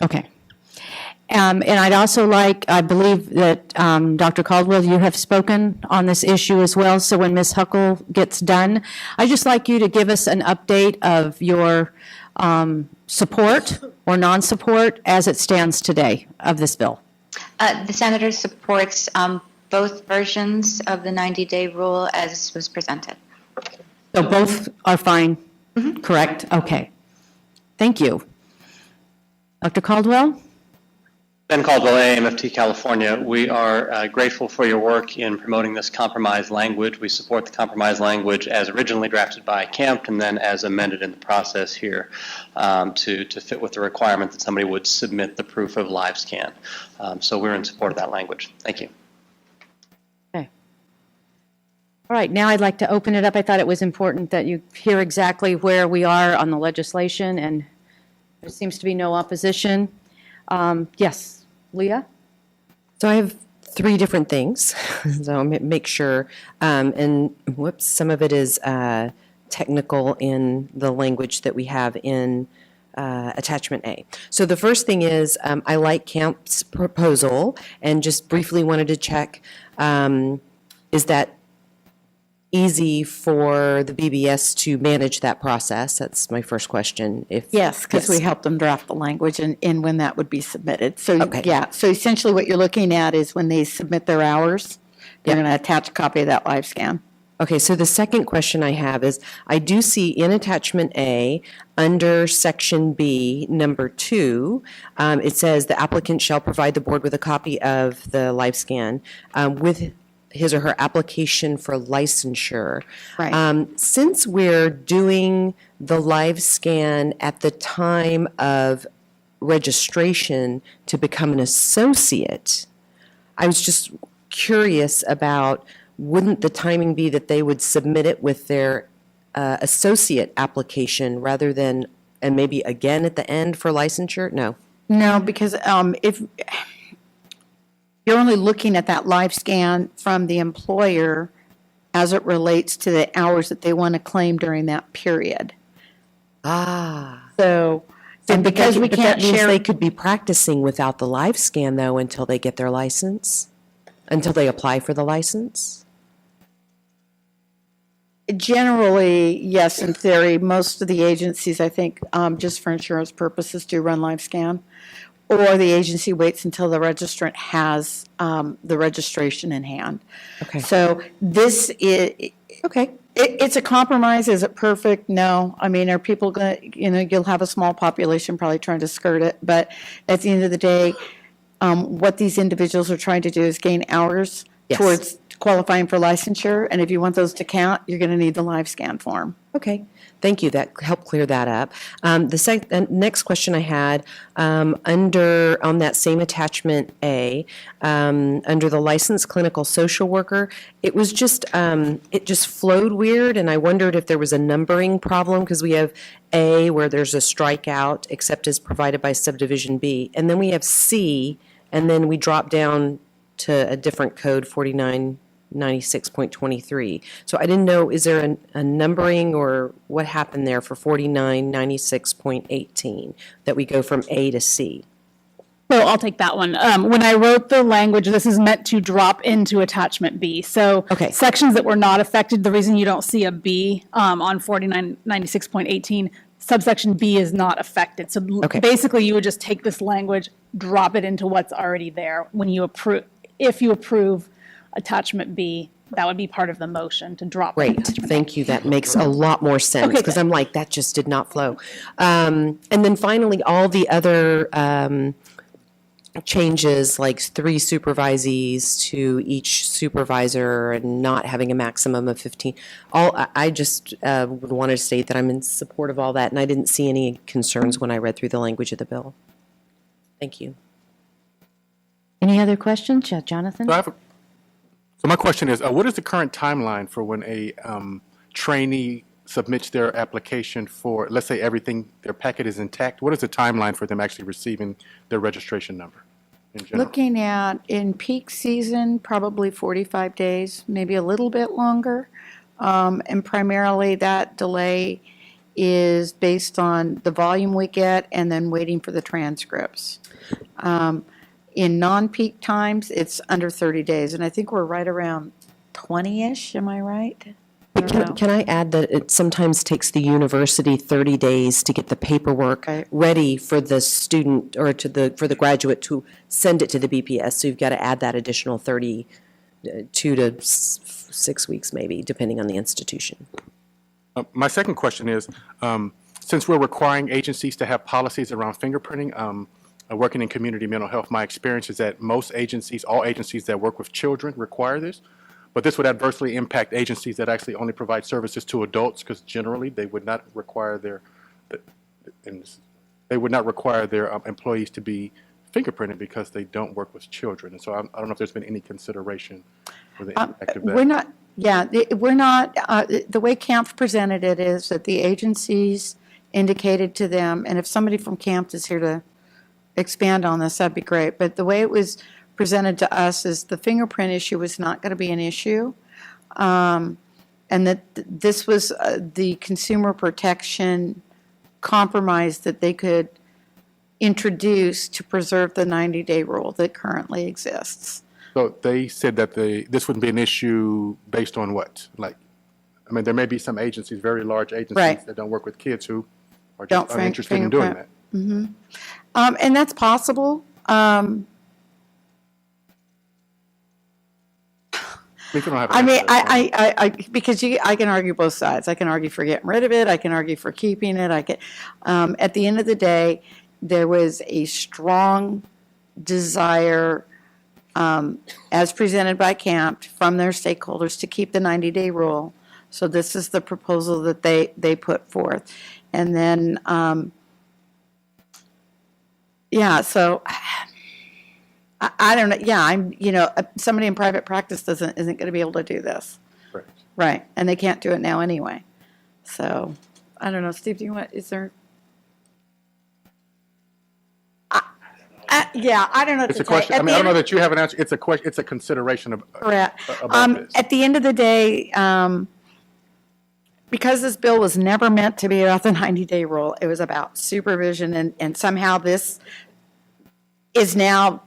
Speaker 1: Okay. And I'd also like, I believe that Dr. Caldwell, you have spoken on this issue as well, so when Ms. Huckle gets done, I'd just like you to give us an update of your support or non-support as it stands today of this bill.
Speaker 3: The senator supports both versions of the 90-day rule as was presented.
Speaker 1: So both are fine, correct? Okay. Thank you. Dr. Caldwell?
Speaker 8: Ben Caldwell, AMFT California. We are grateful for your work in promoting this compromise language. We support the compromise language as originally drafted by Kemp and then as amended in the process here to fit with the requirement that somebody would submit the proof of live scan. So we're in support of that language. Thank you.
Speaker 1: Okay. All right, now I'd like to open it up. I thought it was important that you hear exactly where we are on the legislation, and there seems to be no opposition. Yes. Leah?
Speaker 4: So I have 3 different things, so I'll make sure, and whoops, some of it is technical in the language that we have in attachment A. So the first thing is, I like Kemp's proposal, and just briefly wanted to check, is that easy for the BBS to manage that process? That's my first question.
Speaker 20: Yes, because we helped them draft the language and when that would be submitted. So, yeah, so essentially what you're looking at is when they submit their hours, they're going to attach a copy of that live scan.
Speaker 4: Okay, so the second question I have is, I do see in attachment A, under section B, number 2, it says the applicant shall provide the board with a copy of the live scan with his or her application for licensure.
Speaker 20: Right.
Speaker 4: Since we're doing the live scan at the time of registration to become an associate, I was just curious about, wouldn't the timing be that they would submit it with their associate application rather than, and maybe again at the end for licensure? No.
Speaker 20: No, because if you're only looking at that live scan from the employer as it relates to the hours that they want to claim during that period. So, and because we can't share,
Speaker 4: they could be practicing without the live scan though until they get their license, until they apply for the license.
Speaker 20: Generally, yes, in theory, most of the agencies, I think, just for insurance purposes, do run live scan. Or the agency waits until the registrant has the registration in hand.
Speaker 4: Okay.
Speaker 20: So this is,
Speaker 4: okay.
Speaker 20: It's a compromise. Is it perfect? No. I mean, are people going to, you'll have a small population probably trying to skirt it. But at the end of the day, what these individuals are trying to do is gain hours towards qualifying for licensure. And if you want those to count, you're going to need the live scan form.
Speaker 4: Okay. Thank you. That helped clear that up. The next question I had, on that same attachment A, under the licensed clinical social worker, it was just, it just flowed weird, and I wondered if there was a numbering problem, because we have A, where there's a strikeout, except as provided by subdivision B, and then we have C, and then we drop down to a different code, 4996.23. So I didn't know, is there a numbering or what happened there for 4996.18 that we go from A to C?
Speaker 19: So I'll take that one. When I wrote the language, this is meant to drop into attachment B. So sections that were not affected, the reason you don't see a B on 4996.18, subsection B is not affected. So basically you would just take this language, drop it into what's already there when you approve. If you approve attachment B, that would be part of the motion to drop.
Speaker 4: Great, thank you. That makes a lot more sense, because I'm like, that just did not flow. And then finally, all the other changes, like 3 supervisees to each supervisor and not having a maximum of 15. I just would want to state that I'm in support of all that, and I didn't see any concerns when I read through the language of the bill. Thank you.
Speaker 1: Any other questions? Yeah, Jonathan?
Speaker 16: So my question is, what is the current timeline for when a trainee submits their application for, let's say their packet is intact? What is the timeline for them actually receiving their registration number in general?
Speaker 20: Looking at, in peak season, probably 45 days, maybe a little bit longer. And primarily that delay is based on the volume we get and then waiting for the transcripts. In non-peak times, it's under 30 days, and I think we're right around 20-ish, am I right? I don't know.
Speaker 4: Can I add that it sometimes takes the university 30 days to get the paperwork ready for the student or for the graduate to send it to the BPS, so you've got to add that additional 2 to 6 weeks maybe, depending on the institution.
Speaker 16: My second question is, since we're requiring agencies to have policies around fingerprinting, working in community mental health, my experience is that most agencies, all agencies that work with children require this, but this would adversely impact agencies that actually only provide services to adults, because generally they would not require their employees to be fingerprinted because they don't work with children. And so I don't know if there's been any consideration for the impact of that.
Speaker 20: We're not, the way CAMP presented it is that the agencies indicated to them, and if somebody from CAMP is here to expand on this, that'd be great, but the way it was presented to us is the fingerprint issue was not going to be an issue, and that this was the consumer protection compromise that they could introduce to preserve the 90-day rule that currently exists.
Speaker 16: So they said that this wouldn't be an issue based on what? Like, I mean, there may be some agencies, very large agencies that don't work with kids who are just uninterested in doing that.
Speaker 20: Mm-hmm. And that's possible. Because I can argue both sides. I can argue for getting rid of it. I can argue for keeping it. At the end of the day, there was a strong desire, as presented by CAMP, from their stakeholders to keep the 90-day rule. So this is the proposal that they put forth. And then, so I don't know. Somebody in private practice isn't going to be able to do this. Right. And they can't do it now anyway. So I don't know. Steve, is there? I don't know.
Speaker 16: It's a question. I don't know that you have an answer. It's a question. It's a consideration of.
Speaker 20: Correct.
Speaker 16: About this.
Speaker 20: At the end of the day, because this bill was never meant to be about the 90-day rule, it was about supervision, and somehow this is now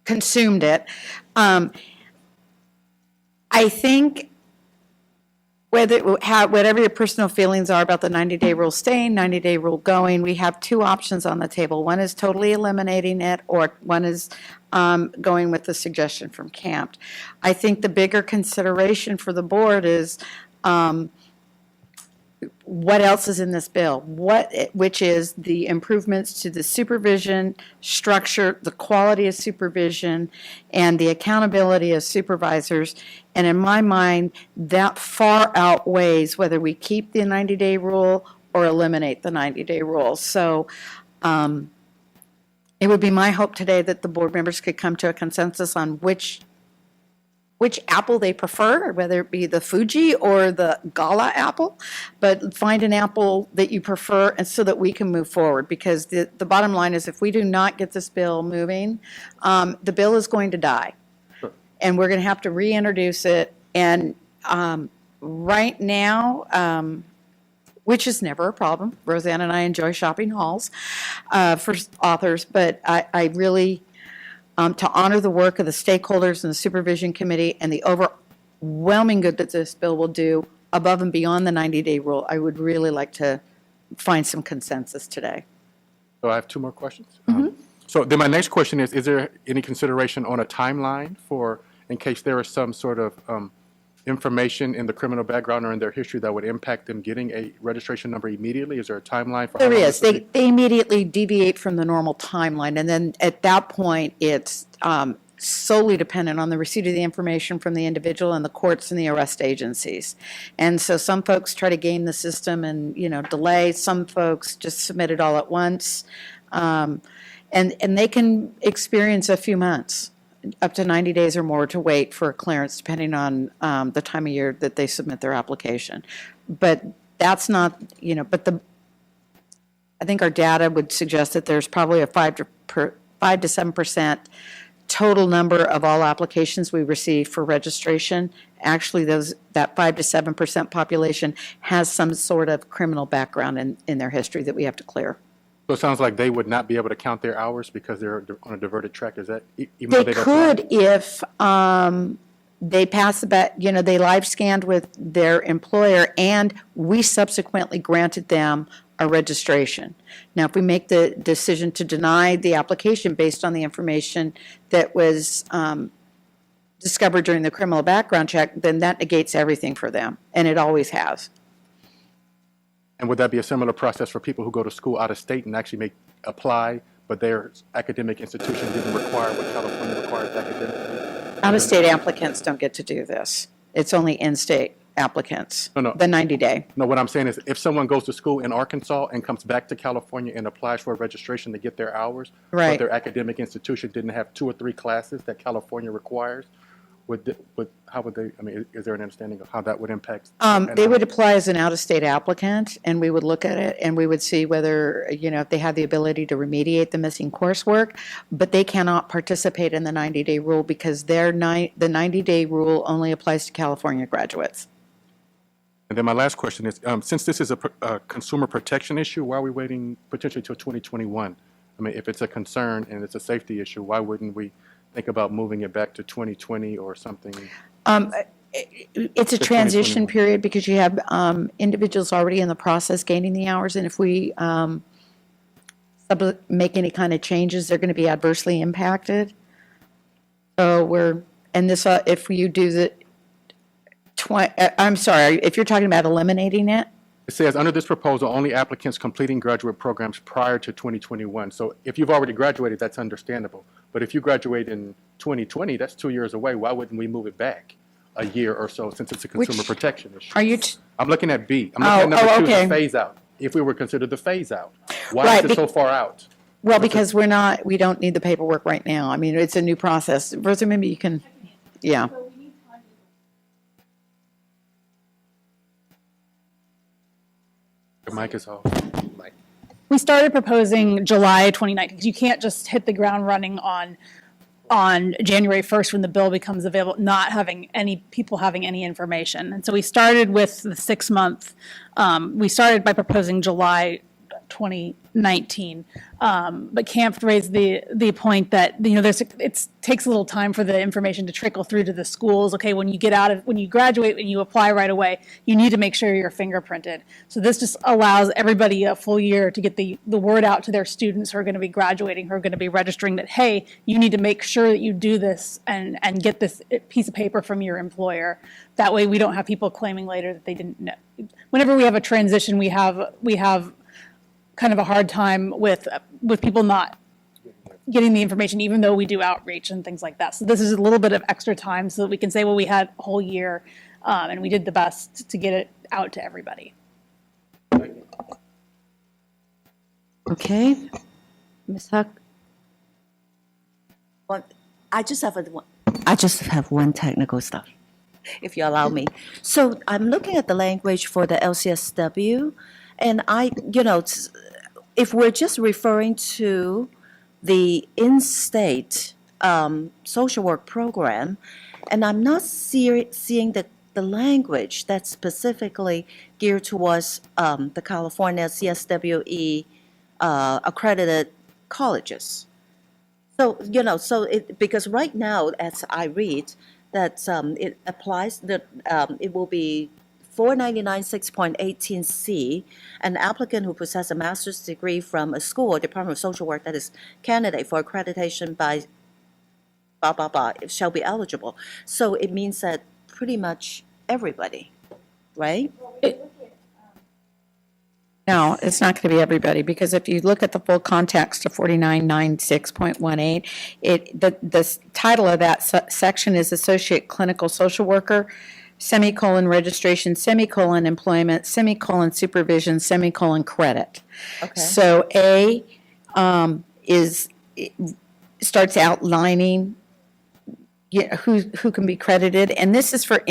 Speaker 20: consumed it. I think whatever your personal feelings are about the 90-day rule staying, 90-day rule going, we have two options on the table. One is totally eliminating it, or one is going with the suggestion from CAMP. I think the bigger consideration for the board is what else is in this bill, which is the improvements to the supervision structure, the quality of supervision, and the accountability of supervisors. And in my mind, that far outweighs whether we keep the 90-day rule or eliminate the 90-day rule. So it would be my hope today that the board members could come to a consensus on which apple they prefer, whether it be the Fuji or the Gala apple, but find an apple that you prefer, and so that we can move forward. Because the bottom line is, if we do not get this bill moving, the bill is going to die. And we're going to have to reintroduce it. And right now, which is never a problem, Roseanne and I enjoy shopping halls for authors, but I really... to honor the work of the stakeholders and the supervision committee and the overwhelming good that this bill will do above and beyond the 90-day rule, I would really like to find some consensus today.
Speaker 16: So I have two more questions. So then my next question is there any consideration on a timeline for, in case there is some sort of information in the criminal background or in their history that would impact them getting a registration number immediately? Is there a timeline for how
Speaker 20: There
Speaker 16: long
Speaker 20: is.
Speaker 16: this would
Speaker 20: They immediately deviate from the normal timeline, and then at that point, it's solely dependent on the receipt of the information from the individual and the courts and the arrest agencies. And so some folks try to game the system and, delay. Some folks just submit it all at once. And they can experience a few months, up to 90 days or more, to wait for a clearance, depending on the time of year that they submit their application. But that's not, I think our data would suggest that there's probably a 5 to 7%
Speaker 1: total number of all applications we receive for registration, actually that 5 to 7% population has some sort of criminal background in their history that we have to clear.
Speaker 16: So it sounds like they would not be able to count their hours because they're on a diverted track. Is that even though
Speaker 1: They
Speaker 16: don't
Speaker 1: could if they pass they live scanned with their employer and we subsequently granted them a registration. Now, if we make the decision to deny the application based on the information that was discovered during the criminal background check, then that negates everything for them, and it always has.
Speaker 16: And would that be a similar process for people who go to school out of state and actually apply, but their academic institution didn't require what California requires academically?
Speaker 1: Out-of-state applicants don't get to do this. It's only in-state applicants,
Speaker 16: No.
Speaker 1: the 90-day.
Speaker 16: No, what I'm saying is if someone goes to school in Arkansas and comes back to California and applies for a registration to get their hours, but
Speaker 1: Right.
Speaker 16: their academic institution didn't have 2 or 3 classes that California requires, how would they, I mean, is there an understanding of how that would impact?
Speaker 1: They would apply as an out-of-state applicant, and we would look at it, and we would see whether, if they have the ability to remediate the missing coursework, but they cannot participate in the 90-day rule because the 90-day rule only applies to California graduates.
Speaker 16: And then my last question is, since this is a consumer protection issue, why are we waiting potentially till 2021? I mean, if it's a concern and it's a safety issue, why wouldn't we think about moving it back to 2020 or something?
Speaker 1: It's a transition period because you have individuals already in the process gaining the hours, and if we make any kind of changes, they're going to be adversely impacted. So if you do the, I'm sorry, if you're talking about eliminating it?
Speaker 16: It says, under this proposal, only applicants completing graduate programs prior to 2021. So if you've already graduated, that's understandable. But if you graduate in 2020, that's 2 years away. Why wouldn't we move it back a year or so since it's a consumer protection issue?
Speaker 1: Are you?
Speaker 16: I'm looking at B. I'm looking at number 2,
Speaker 1: okay.
Speaker 16: the phase out. If we were considered the phase out, why
Speaker 1: Right,
Speaker 16: is it so far out?
Speaker 1: Well, because we don't need the paperwork right now. I mean, it's a new process. Rosa, maybe you can, yeah.
Speaker 16: The mic is off.
Speaker 19: We started proposing July 2019, because you can't just hit the ground running on January 1st when the bill becomes available, not having any people having any information. And so we started with the 6-month, we started by proposing July 2019. But Camp raised the point that, it takes a little time for the information to trickle through to the schools. Okay, when you graduate and you apply right away, you need to make sure you're fingerprinted. So this just allows everybody a full year to get the word out to their students who are going to be graduating, who are going to be registering, that, hey, you need to make sure that you do this and get this piece of paper from your employer. That way we don't have people claiming later that they didn't know. Whenever we have a transition, we have kind of a hard time with people not getting the information, even though we do outreach and things like that. So this is a little bit of extra time so that we can say, well, we had a whole year and we did the best to get it out to everybody.
Speaker 1: Okay. Ms. Huck?
Speaker 15: Well, I just have one technical stuff, if you allow me. So I'm looking at the language for the LCSW, and if we're just referring to the in-state social work program, and I'm not seeing the language that's specifically geared towards the California CSWE accredited colleges. So, because right now, as I read, that it applies, that it will be 499-6.18C, an applicant who possesses a master's degree from a school or Department of Social Work that is candidate for accreditation by blah, blah, blah, it shall be eligible. So it means that pretty much everybody, right?
Speaker 1: No, it's not going to be everybody, because if you look at the full context of 4996.18, the title of that section is Associate Clinical Social Worker, semicolon registration, semicolon employment, semicolon supervision, semicolon credit.
Speaker 15: Okay.
Speaker 1: So A starts outlining who can be credited, and this is for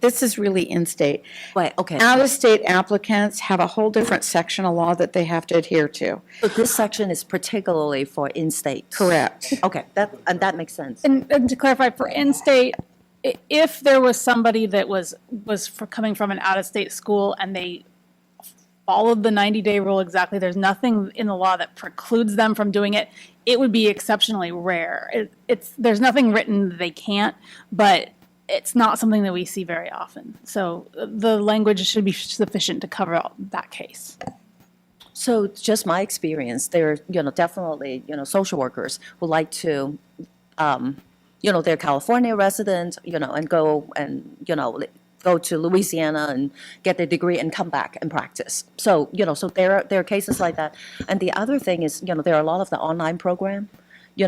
Speaker 20: this is really in-state.
Speaker 15: Right, okay.
Speaker 20: Out-of-state applicants have a whole different section of law that they have to adhere to.
Speaker 15: So this section is particularly for in-state?
Speaker 20: Correct.
Speaker 15: Okay, that makes sense.
Speaker 19: And to clarify, for in-state, if there was somebody that was coming from an out-of-state school and they followed the 90-day rule exactly, there's nothing in the law that precludes them from doing it, it would be exceptionally rare. There's nothing written that they can't, but it's not something that we see very often. So the language should be sufficient to cover that case.
Speaker 15: So just my experience, there are, definitely, social workers who like to, they're California residents, and go and, go to Louisiana and get their degree and come back and practice. So, so there are cases like that. And the other thing is, there are a lot of the online program,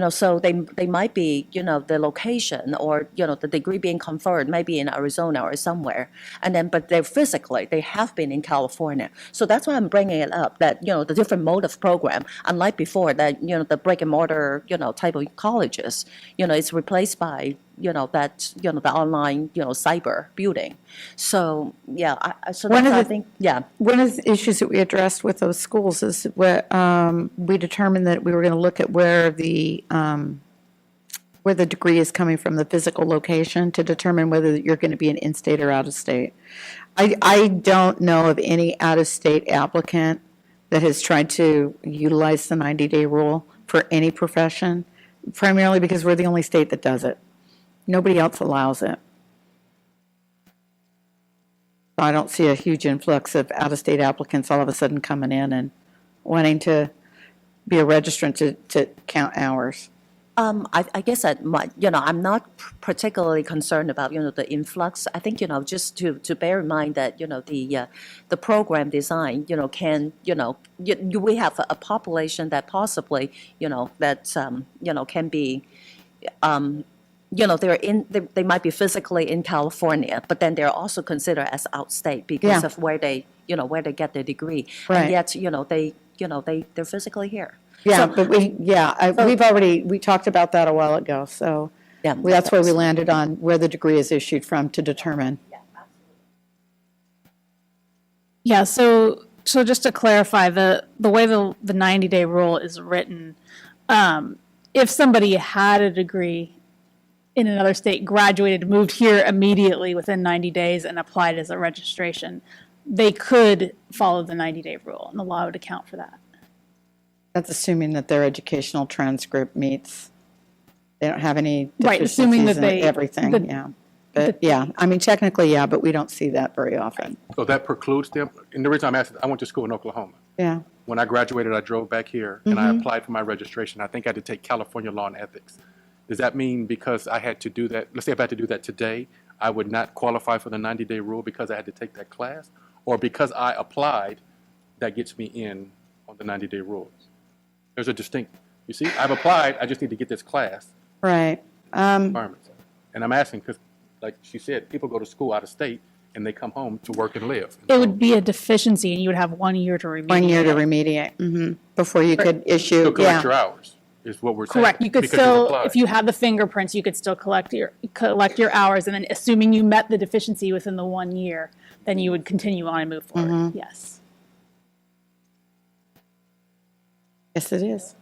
Speaker 15: so they might be, the location or, the degree being conferred maybe in Arizona or somewhere. And then, but they have been in California. So that's why I'm bringing it up, that, the different mode of program, unlike before that, the brick and mortar, type of colleges, it's replaced by, the online, cyber building. So, yeah, I think, yeah.
Speaker 20: One of the issues that we addressed with those schools is we determined that we were going to look at where the degree is coming from, the physical location, to determine whether you're going to be an in-state or out-of-state. I don't know of any out-of-state applicant that has tried to utilize the 90-day rule for any profession, primarily because we're the only state that does it. Nobody else allows it. So I don't see a huge influx of out-of-state applicants all of a sudden coming in and wanting to be a registrant to count hours.
Speaker 15: I guess I'm not particularly concerned about, the influx. I think, just to bear in mind that, the program design, can, we have a population that possibly, can be, they might be physically in California, but then they're also considered as outstate because of where they get their degree.
Speaker 20: Right.
Speaker 15: And yet, they're physically here.
Speaker 20: Yeah,
Speaker 15: So-
Speaker 20: but we talked about that a while ago, so that's where we landed on where the degree is issued from to determine.
Speaker 19: Yeah, so just to clarify, the way the 90-day rule is written, if somebody had a degree in another state, graduated, moved here immediately within 90 days and applied as a registration, they could follow the 90-day rule, and the law would account for that.
Speaker 20: That's assuming that their educational transcript meets, they don't have any
Speaker 19: Right, assuming that
Speaker 20: deficiencies in
Speaker 19: they-
Speaker 20: everything,
Speaker 19: the-
Speaker 20: yeah. But, technically, but we don't see that very often.
Speaker 16: So that precludes them, and the reason I'm asking, I went to school in Oklahoma.
Speaker 20: Yeah.
Speaker 16: When I graduated, I drove back here, and I
Speaker 20: Mhm.
Speaker 16: applied for my registration. I think I had to take California law and ethics. Does that mean because I had to do that, let's say if I had to do that today, I would not qualify for the 90-day rule because I had to take that class? Or because I applied, that gets me in on the 90-day rules? There's a distinct, you see, I've applied, I just need to get this class.
Speaker 20: Right.
Speaker 16: Requirements. And I'm asking because, like she said, people go to school out of state and they come home to work and live.
Speaker 19: It would be a deficiency, and you would have 1 year to remediate.
Speaker 20: 1 year to remediate, before you could issue,
Speaker 16: Still collect your hours, is what we're saying.
Speaker 19: Correct. You could
Speaker 16: because you've
Speaker 19: still,
Speaker 16: applied.
Speaker 19: if you had the fingerprints, you could still collect your hours, and then assuming you met the deficiency within the 1 year, then you would continue on and move forward.
Speaker 20: Mhm.
Speaker 19: Yes.
Speaker 20: Yes, it is.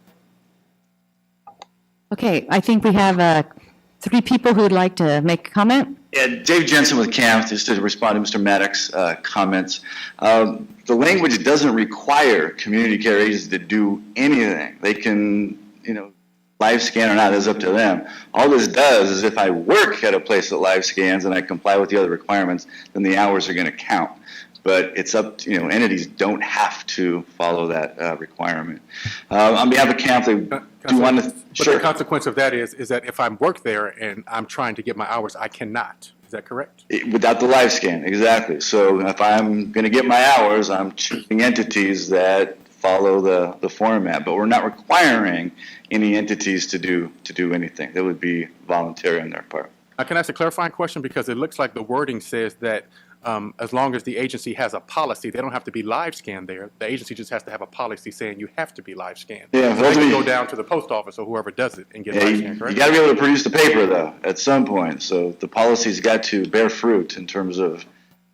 Speaker 1: Okay, I think we have 3 people who would like to make a comment.
Speaker 11: Yeah, Dave Jensen with CAMP, just to respond to Mr. Maddox's comments. The language doesn't require community care agents to do anything. They can, live scan or not is up to them. All this does is if I work at a place that live scans and I comply with the other requirements, then the hours are going to count. But it's up to, entities don't have to follow that requirement. On behalf of CAMP, they do want to,
Speaker 16: But the consequence of that is that if I work there and I'm trying to get my hours, I cannot. Is that correct?
Speaker 11: Without the live scan, exactly. So if I'm going to get my hours, I'm choosing entities that follow the format, but we're not requiring any entities to do anything. That would be voluntary on their part.
Speaker 16: Can I ask a clarifying question? Because it looks like the wording says that as long as the agency has a policy, they don't have to be live scanned there. The agency just has to have a policy saying you have to be live scanned.
Speaker 11: Yeah,
Speaker 16: So they can go down to the post office or whoever does it and get live scanned,
Speaker 11: You
Speaker 16: correct?
Speaker 11: got to be able to produce the paper, though, at some point. So the policy's got to bear fruit in terms of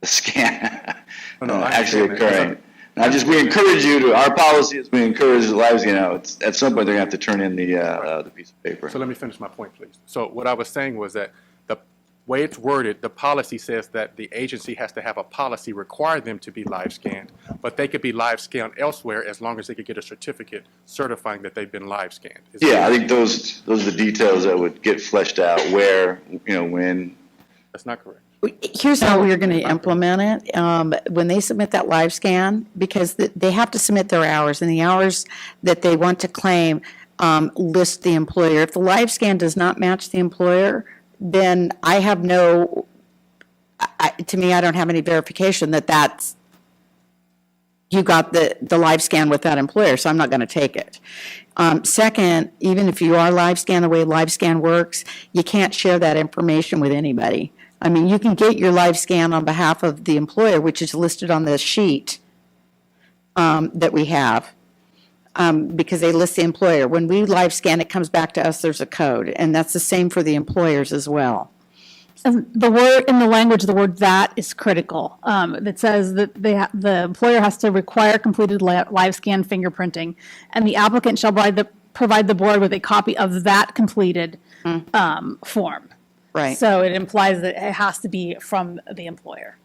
Speaker 11: the scan actually occurring. We encourage you to, our policy is we encourage the live scan. At some point, they're going to have to turn in the piece of paper.
Speaker 16: So let me finish my point, please. So what I was saying was that the way it's worded, the policy says that the agency has to have a policy require them to be live scanned, but they could be live scanned elsewhere as long as they could get a certificate certifying that they've been live scanned.
Speaker 11: Yeah, I think those are the details that would get fleshed out, where, when.
Speaker 16: That's not correct.
Speaker 20: Here's how we're going to implement it. When they submit that live scan, because they have to submit their hours, and the hours that they want to claim list the employer. If the live scan does not match the employer, then I have to me, I don't have any verification that you got the live scan with that employer, so I'm not going to take it. Second, even if you are live scan, the way live scan works, you can't share that information with anybody. I mean, you can get your live scan on behalf of the employer, which is listed on the sheet that we have, because they list the employer. When we live scan, it comes back to us, there's a code, and that's the same for the employers as well.
Speaker 19: And the word, in the language, the word "that" is critical. That says that the employer has to require completed live scan fingerprinting, and the applicant shall provide the board with a copy of that completed form.
Speaker 20: Right.
Speaker 19: So it implies that it has to be from the employer.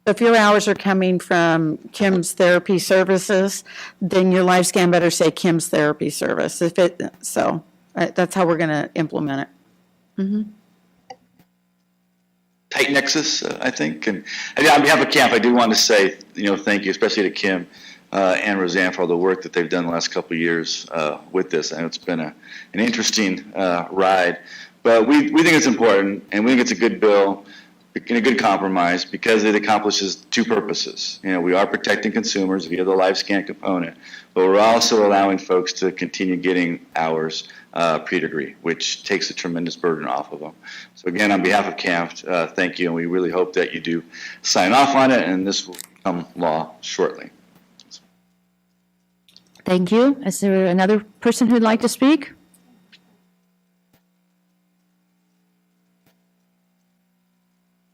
Speaker 20: If your hours are coming from Kim's Therapy Services, then your live scan better say Kim's Therapy Service. That's how we're going to implement it. Mm-hmm.
Speaker 11: Tight nexus, I think. And on behalf of CAMP, I do want to say, thank you, especially to Kim and Roseanne for all the work that they've done the last couple of years with this. I know it's been an interesting ride. But we think it's important, and we think it's a good bill and a good compromise because it accomplishes two purposes. We are protecting consumers via the live scan component, but we're also allowing folks to continue getting hours pre-degree, which takes a tremendous burden off of them. So again, on behalf of CAMP, thank you, and we really hope that you do sign off on it, and this will become law shortly.
Speaker 1: Thank you. Is there another person who'd like to speak?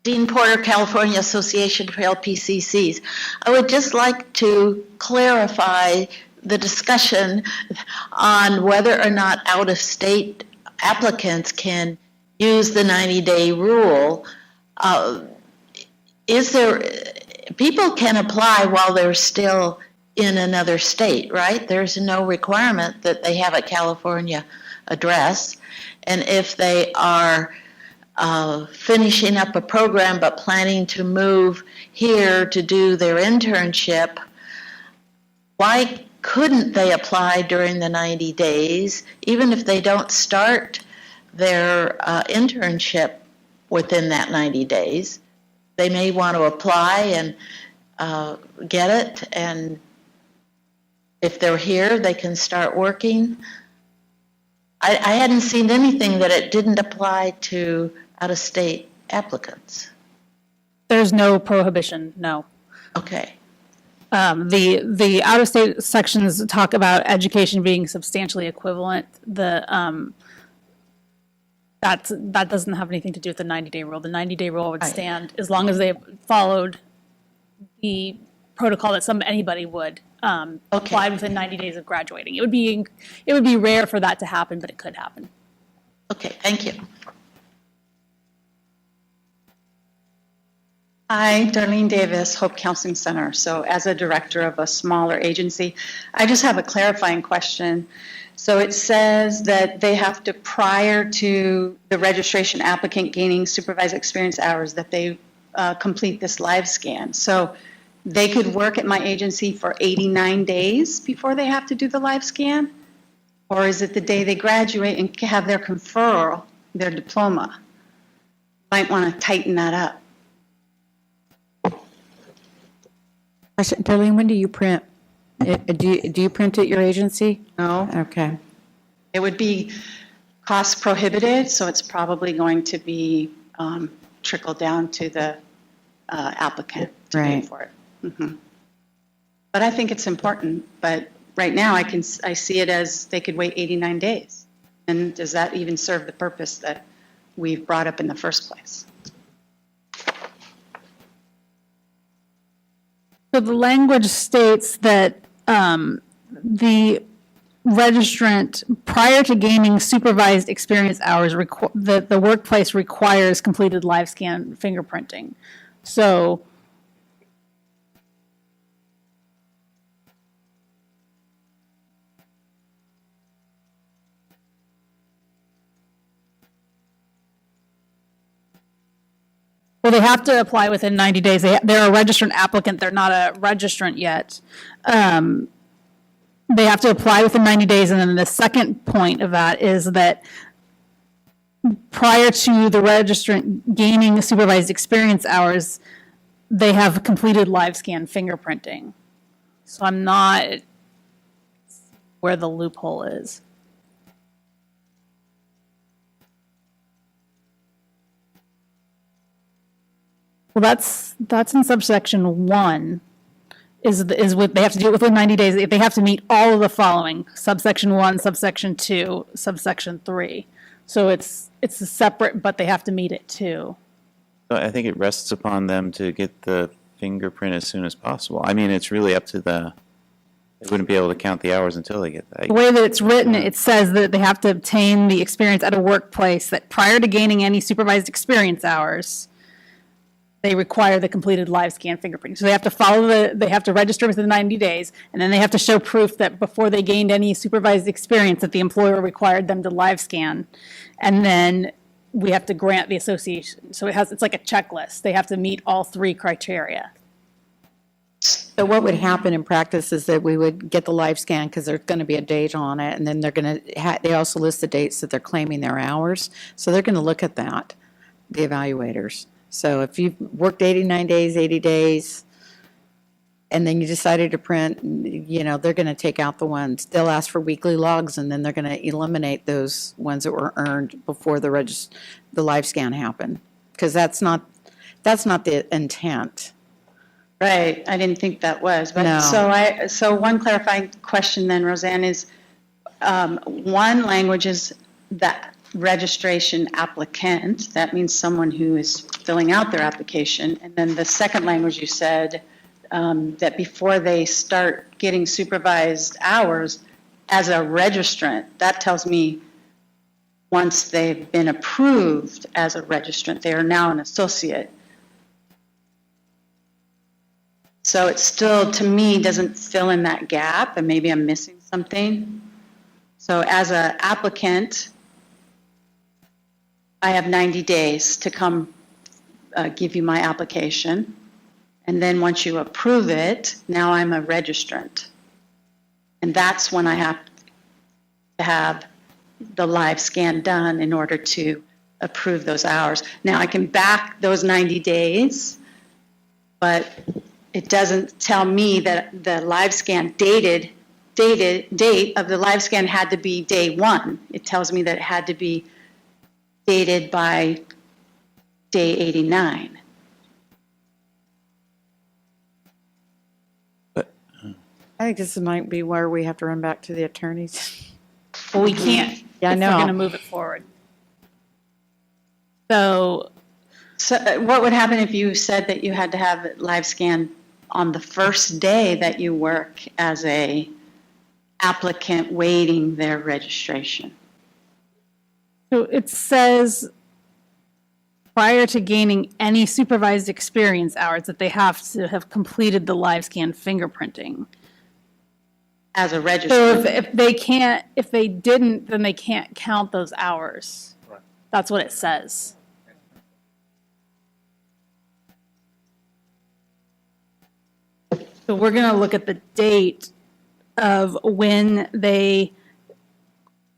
Speaker 10: Dean Porter, California Association for LPCCs. I would just like to clarify the discussion on whether or not out-of-state applicants can use the 90-day rule. People can apply while they're still in another state, right? There's no requirement that they have a California address. And if they are finishing up a program but planning to move here to do their internship, why couldn't they apply during the 90 days, even if they don't start their internship within that 90 days? They may want to apply and get it, and if they're here, they can start working. I hadn't seen anything that it didn't apply to out-of-state applicants.
Speaker 19: There's no prohibition, no.
Speaker 10: Okay.
Speaker 19: The out-of-state sections talk about education being substantially equivalent. That doesn't have anything to do with the 90-day rule. The 90-day rule would stand as long as they followed the protocol that anybody would apply within 90 days of graduating. It would be rare for that to happen, but it could happen.
Speaker 10: Okay, thank you.
Speaker 22: Hi, Darlene Davis, Hope Counseling Center. So as a director of a smaller agency, I just have a clarifying question. So it says that they have to, prior to the registration applicant gaining supervised experience hours, that they complete this live scan. So they could work at my agency for 89 days before they have to do the live scan? Or is it the day they graduate and have their conferral, their diploma? Might want to tighten that up.
Speaker 20: Darlene, when do you print? Do you print at your agency?
Speaker 22: No.
Speaker 20: Okay.
Speaker 22: It would be cost prohibitive, so it's probably going to be trickled down to the applicant to pay
Speaker 20: Right.
Speaker 22: for it. But I think it's important, but right now I see it as they could wait 89 days. And does that even serve the purpose that we've brought up in the first place?
Speaker 19: So the language states that the registrant, prior to gaining supervised experience hours, the workplace requires completed live scan fingerprinting. So well, they have to apply within 90 days. They're a registrant applicant. They're not a registrant yet. They have to apply within 90 days. And then the second point of that is that prior to the registrant gaining supervised experience hours, they have completed live scan fingerprinting. So I'm not where the loophole is. Well, that's in subsection 1. Is what they have to do within 90 days. They have to meet all of the following: subsection 1, subsection 2, subsection 3. So it's a separate, but they have to meet it too.
Speaker 5: I think it rests upon them to get the fingerprint as soon as possible. I mean, it's really up to they wouldn't be able to count the hours until they get that.
Speaker 19: The way that it's written, it says that they have to obtain the experience at a workplace that prior to gaining any supervised experience hours, they require the completed live scan fingerprinting. So they have to they have to register within 90 days, and then they have to show proof that before they gained any supervised experience that the employer required them to live scan. And then we have to grant the association. So it's like a checklist. They have to meet all 3 criteria.
Speaker 20: So what would happen in practice is that we would get the live scan because there's going to be a date on it, and then they're going to, they also list the dates that they're claiming their hours. So they're going to look at that, the evaluators. So if you've worked 89 days, 80 days, and then you decided to print, they're going to take out the ones. They'll ask for weekly logs, and then they're going to eliminate those ones that were earned before the live scan happened, because that's not the intent.
Speaker 22: Right, I didn't think that was. But
Speaker 20: No.
Speaker 22: So one clarifying question then, Roseanne, is one language is that registration applicant. That means someone who is filling out their application. And then the second language you said that before they start getting supervised hours as a registrant, that tells me once they've been approved as a registrant, they are now an associate. So it still, to me, doesn't fill in that gap, and maybe I'm missing something. So as an applicant, I have 90 days to come give you my application. And then once you approve it, now I'm a registrant. And that's when I have to have the live scan done in order to approve those hours. Now I can back those 90 days, but it doesn't tell me that the live scan date of the live scan had to be day 1. It tells me that it had to be dated by day 89.
Speaker 20: I think this might be where we have to run back to the attorneys.
Speaker 19: Well, we can't
Speaker 20: Yeah, I
Speaker 19: if
Speaker 20: know.
Speaker 19: we're going to move it forward. So
Speaker 22: what would happen if you said that you had to have it live scan on the first day that you work as a applicant waiting their registration?
Speaker 19: So it says prior to gaining any supervised experience hours that they have to have completed the live scan fingerprinting.
Speaker 22: As a registrant.
Speaker 19: So if they didn't, then they can't count those hours.
Speaker 16: Right.
Speaker 19: That's what it says. So we're going to look at the date of when they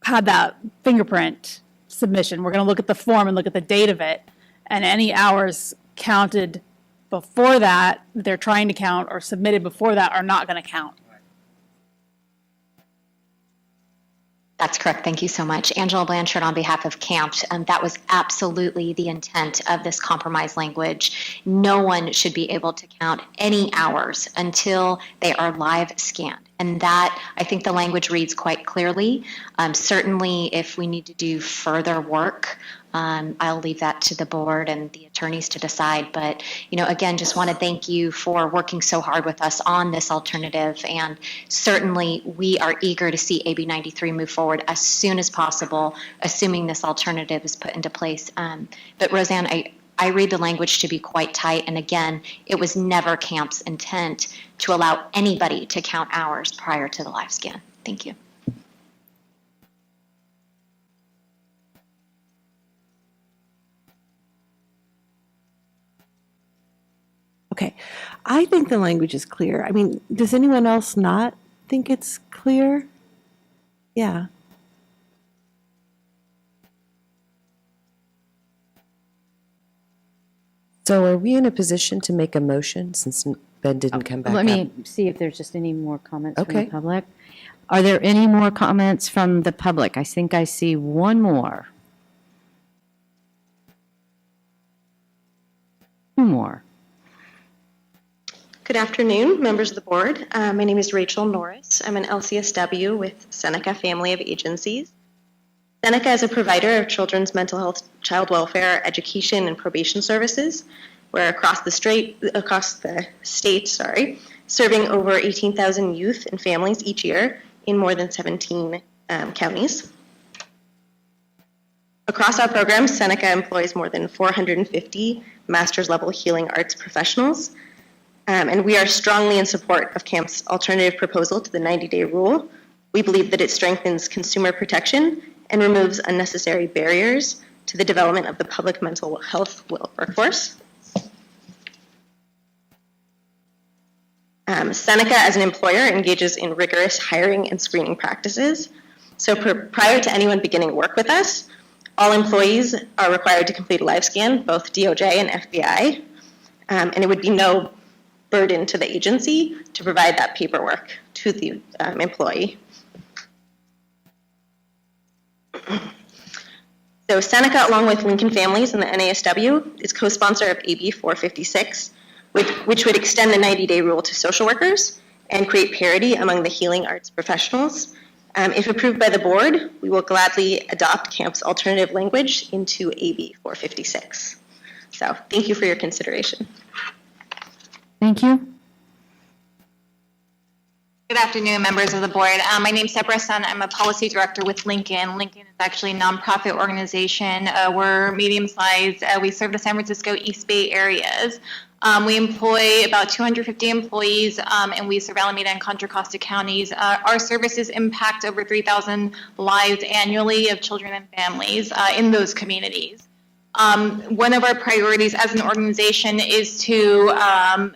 Speaker 19: had that fingerprint submission. We're going to look at the form and look at the date of it, and any hours counted before that they're trying to count or submitted before that are not going to count.
Speaker 13: That's correct. Thank you so much. Angela Blanchard on behalf of CAMP. That was absolutely the intent of this compromise language. No one should be able to count any hours until they are live scanned. And that, I think the language reads quite clearly. Certainly, if we need to do further work, I'll leave that to the board and the attorneys to decide. But, again, just want to thank you for working so hard with us on this alternative. And certainly, we are eager to see AB 93 move forward as soon as possible, assuming this alternative is put into place. But Roseanne, I read the language to be quite tight. And again, it was never CAMP's intent to allow anybody to count hours prior to the live scan. Thank you.
Speaker 21: Okay. I think the language is clear. I mean, does anyone else not think it's clear? Yeah.
Speaker 4: So are we in a position to make a motion since Ben didn't come back
Speaker 1: Let
Speaker 4: up?
Speaker 1: me see if there's just any more comments from
Speaker 4: Okay.
Speaker 1: the public. Are there any more comments from the public? I think I see one more. Two more.
Speaker 12: Good afternoon, members of the board. My name is Rachel Norris. I'm an LCSW with Seneca Family of Agencies. Seneca is a provider of children's mental health, child welfare, education, and probation services. We're across the state, serving over 18,000 youth and families each year in more than 17 counties. Across our programs, Seneca employs more than 450 master's level healing arts professionals. And we are strongly in support of CAMP's alternative proposal to the 90-day rule. We believe that it strengthens consumer protection and removes unnecessary barriers to the development of the public mental health workforce. Seneca, as an employer, engages in rigorous hiring and screening practices. So prior to anyone beginning work with us, all employees are required to complete a live scan, both DOJ and FBI, and it would be no burden to the agency to provide that paperwork to the employee. So Seneca, along with Lincoln Families and the NASW, is co-sponsor of AB 456, which would extend the 90-day rule to social workers and create parity among the healing arts professionals. If approved by the board, we will gladly adopt CAMP's alternative language into AB 456. So thank you for your consideration.
Speaker 1: Thank you.
Speaker 14: Good afternoon, members of the board. My name is Deborah Sun. I'm a policy director with Lincoln. Lincoln is actually a nonprofit organization. We're medium-sized. We serve the San Francisco East Bay areas. We employ about 250 employees, and we serve Alameda and Contra Costa counties. Our services impact over 3,000 lives annually of children and families in those communities. One of our priorities as an organization is to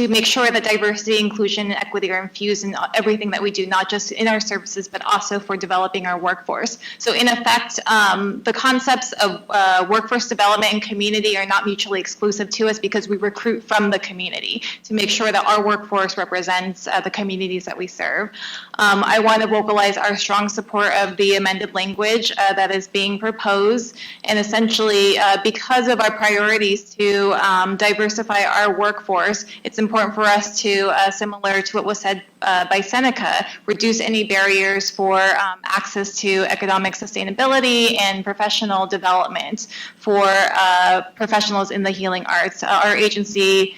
Speaker 14: make sure that diversity, inclusion, and equity are infused in everything that we do, not just in our services, but also for developing our workforce. So in effect, the concepts of workforce development and community are not mutually exclusive to us because we recruit from the community to make sure that our workforce represents the communities that we serve. I want to vocalize our strong support of the amended language that is being proposed. And essentially, because of our priorities to diversify our workforce, it's important for us to, similar to what was said by Seneca, reduce any barriers for access to economic sustainability and professional development for professionals in the healing arts. Our agency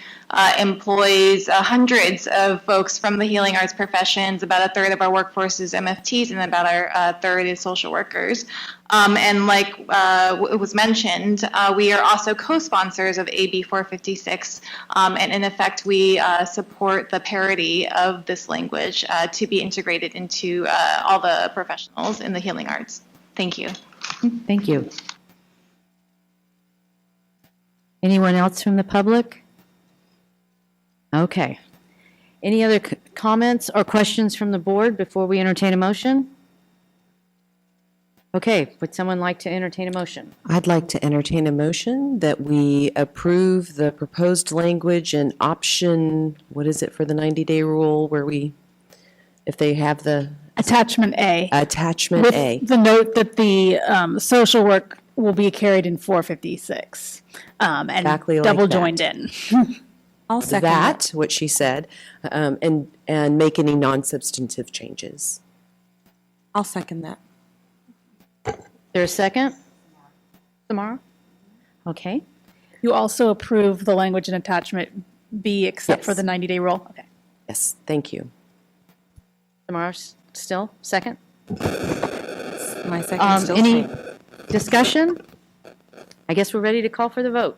Speaker 14: employs hundreds of folks from the healing arts professions. About a third of our workforce is MFTs, and about a third is social workers. And like it was mentioned, we are also co-sponsors of AB 456, and in effect, we support the parity of this language to be integrated into all the professionals in the healing arts. Thank you.
Speaker 1: Thank you. Anyone else from the public? Okay. Any other comments or questions from the board before we entertain a motion? Okay, would someone like to entertain a motion?
Speaker 4: I'd like to entertain a motion that we approve the proposed language in option, what is it for the 90-day rule, where we if they have the
Speaker 19: Attachment A.
Speaker 4: attachment
Speaker 19: With
Speaker 4: A.
Speaker 19: the note that the social work will be carried in 456 and
Speaker 4: Exactly like
Speaker 19: double
Speaker 4: that.
Speaker 19: joined in.
Speaker 20: I'll second that.
Speaker 4: What she said, and make any non-substantive changes.
Speaker 20: I'll second that.
Speaker 1: There a second? Samara? Okay.
Speaker 19: You also approve the language in attachment B except for
Speaker 4: Yes.
Speaker 19: the 90-day rule? Okay.
Speaker 4: Yes, thank you.
Speaker 1: Samara, still, second?
Speaker 20: My second still
Speaker 1: Any
Speaker 20: stands.
Speaker 1: discussion? I guess we're ready to call for the vote.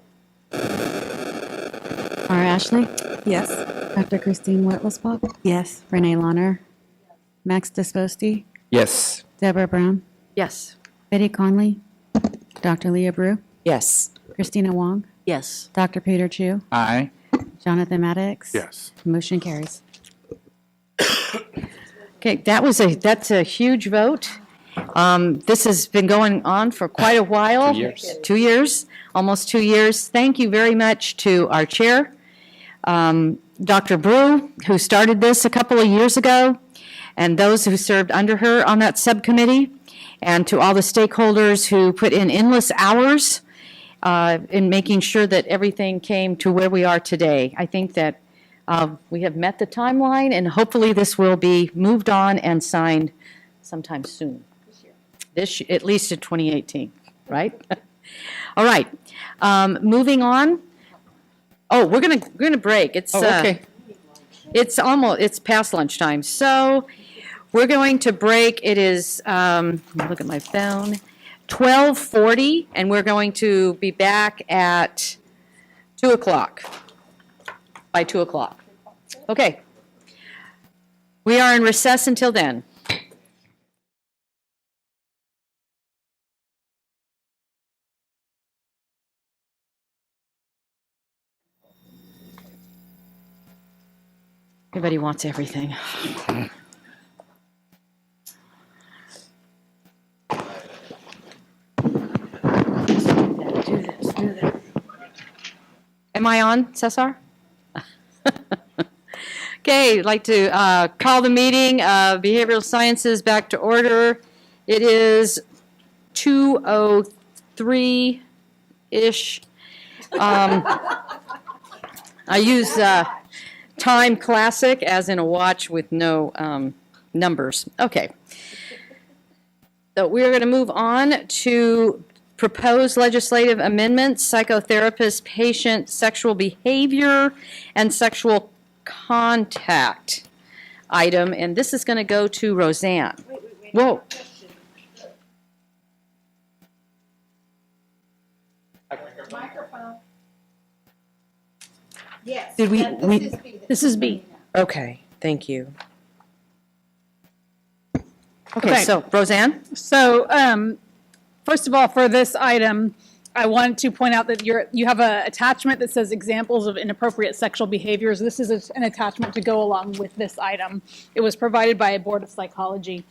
Speaker 2: Mara Ashley,
Speaker 20: Yes.
Speaker 2: Dr. Christine Whittlesbach,
Speaker 20: Yes.
Speaker 2: Renee Launer, Max Desposti,
Speaker 18: Yes.
Speaker 2: Deborah Brown,
Speaker 1: Yes.
Speaker 2: Betty Conley, Dr. Leah Brew,
Speaker 4: Yes.
Speaker 2: Christina Wong,
Speaker 15: Yes.
Speaker 2: Dr. Peter Chu,
Speaker 7: Aye.
Speaker 2: Jonathan Maddox.
Speaker 16: Yes.
Speaker 2: Motion carries.
Speaker 1: Okay, that's a huge vote. This has been going on for quite a while.
Speaker 18: 2 years.
Speaker 1: 2 years, almost 2 years. Thank you very much to our chair, Dr. Brew, who started this a couple of years ago, and those who served under her on that subcommittee, and to all the stakeholders who put in endless hours in making sure that everything came to where we are today. I think that we have met the timeline, and hopefully this will be moved on and signed sometime soon. At least in 2018, right? All right, moving on. Oh, we're gonna break. It's
Speaker 7: okay.
Speaker 1: it's past lunchtime, so we're going to break. It is look at my phone, 12:40, and we're going to be back at 2 o'clock. By 2 o'clock. Okay. We are in recess until then. Everybody wants everything. Do this. Am I on, Cesar? Okay, I'd like to call the meeting of Behavioral Sciences back to order. It is 2:03-ish. I use Time Classic as in a watch with no numbers. Okay. So we're going to move on to proposed legislative amendments, psychotherapist, patient, sexual behavior, and sexual contact item, and this is going to go to Roseanne. Whoa.
Speaker 17: Microphone. Yes.
Speaker 4: Did we?
Speaker 19: This is B.
Speaker 4: Okay, thank you.
Speaker 1: Okay, so Roseanne?
Speaker 19: So, first of all, for this item, I wanted to point out that you have an attachment that says examples of inappropriate sexual behaviors. This is an attachment to go along with this item. It was provided by a Board of Psychology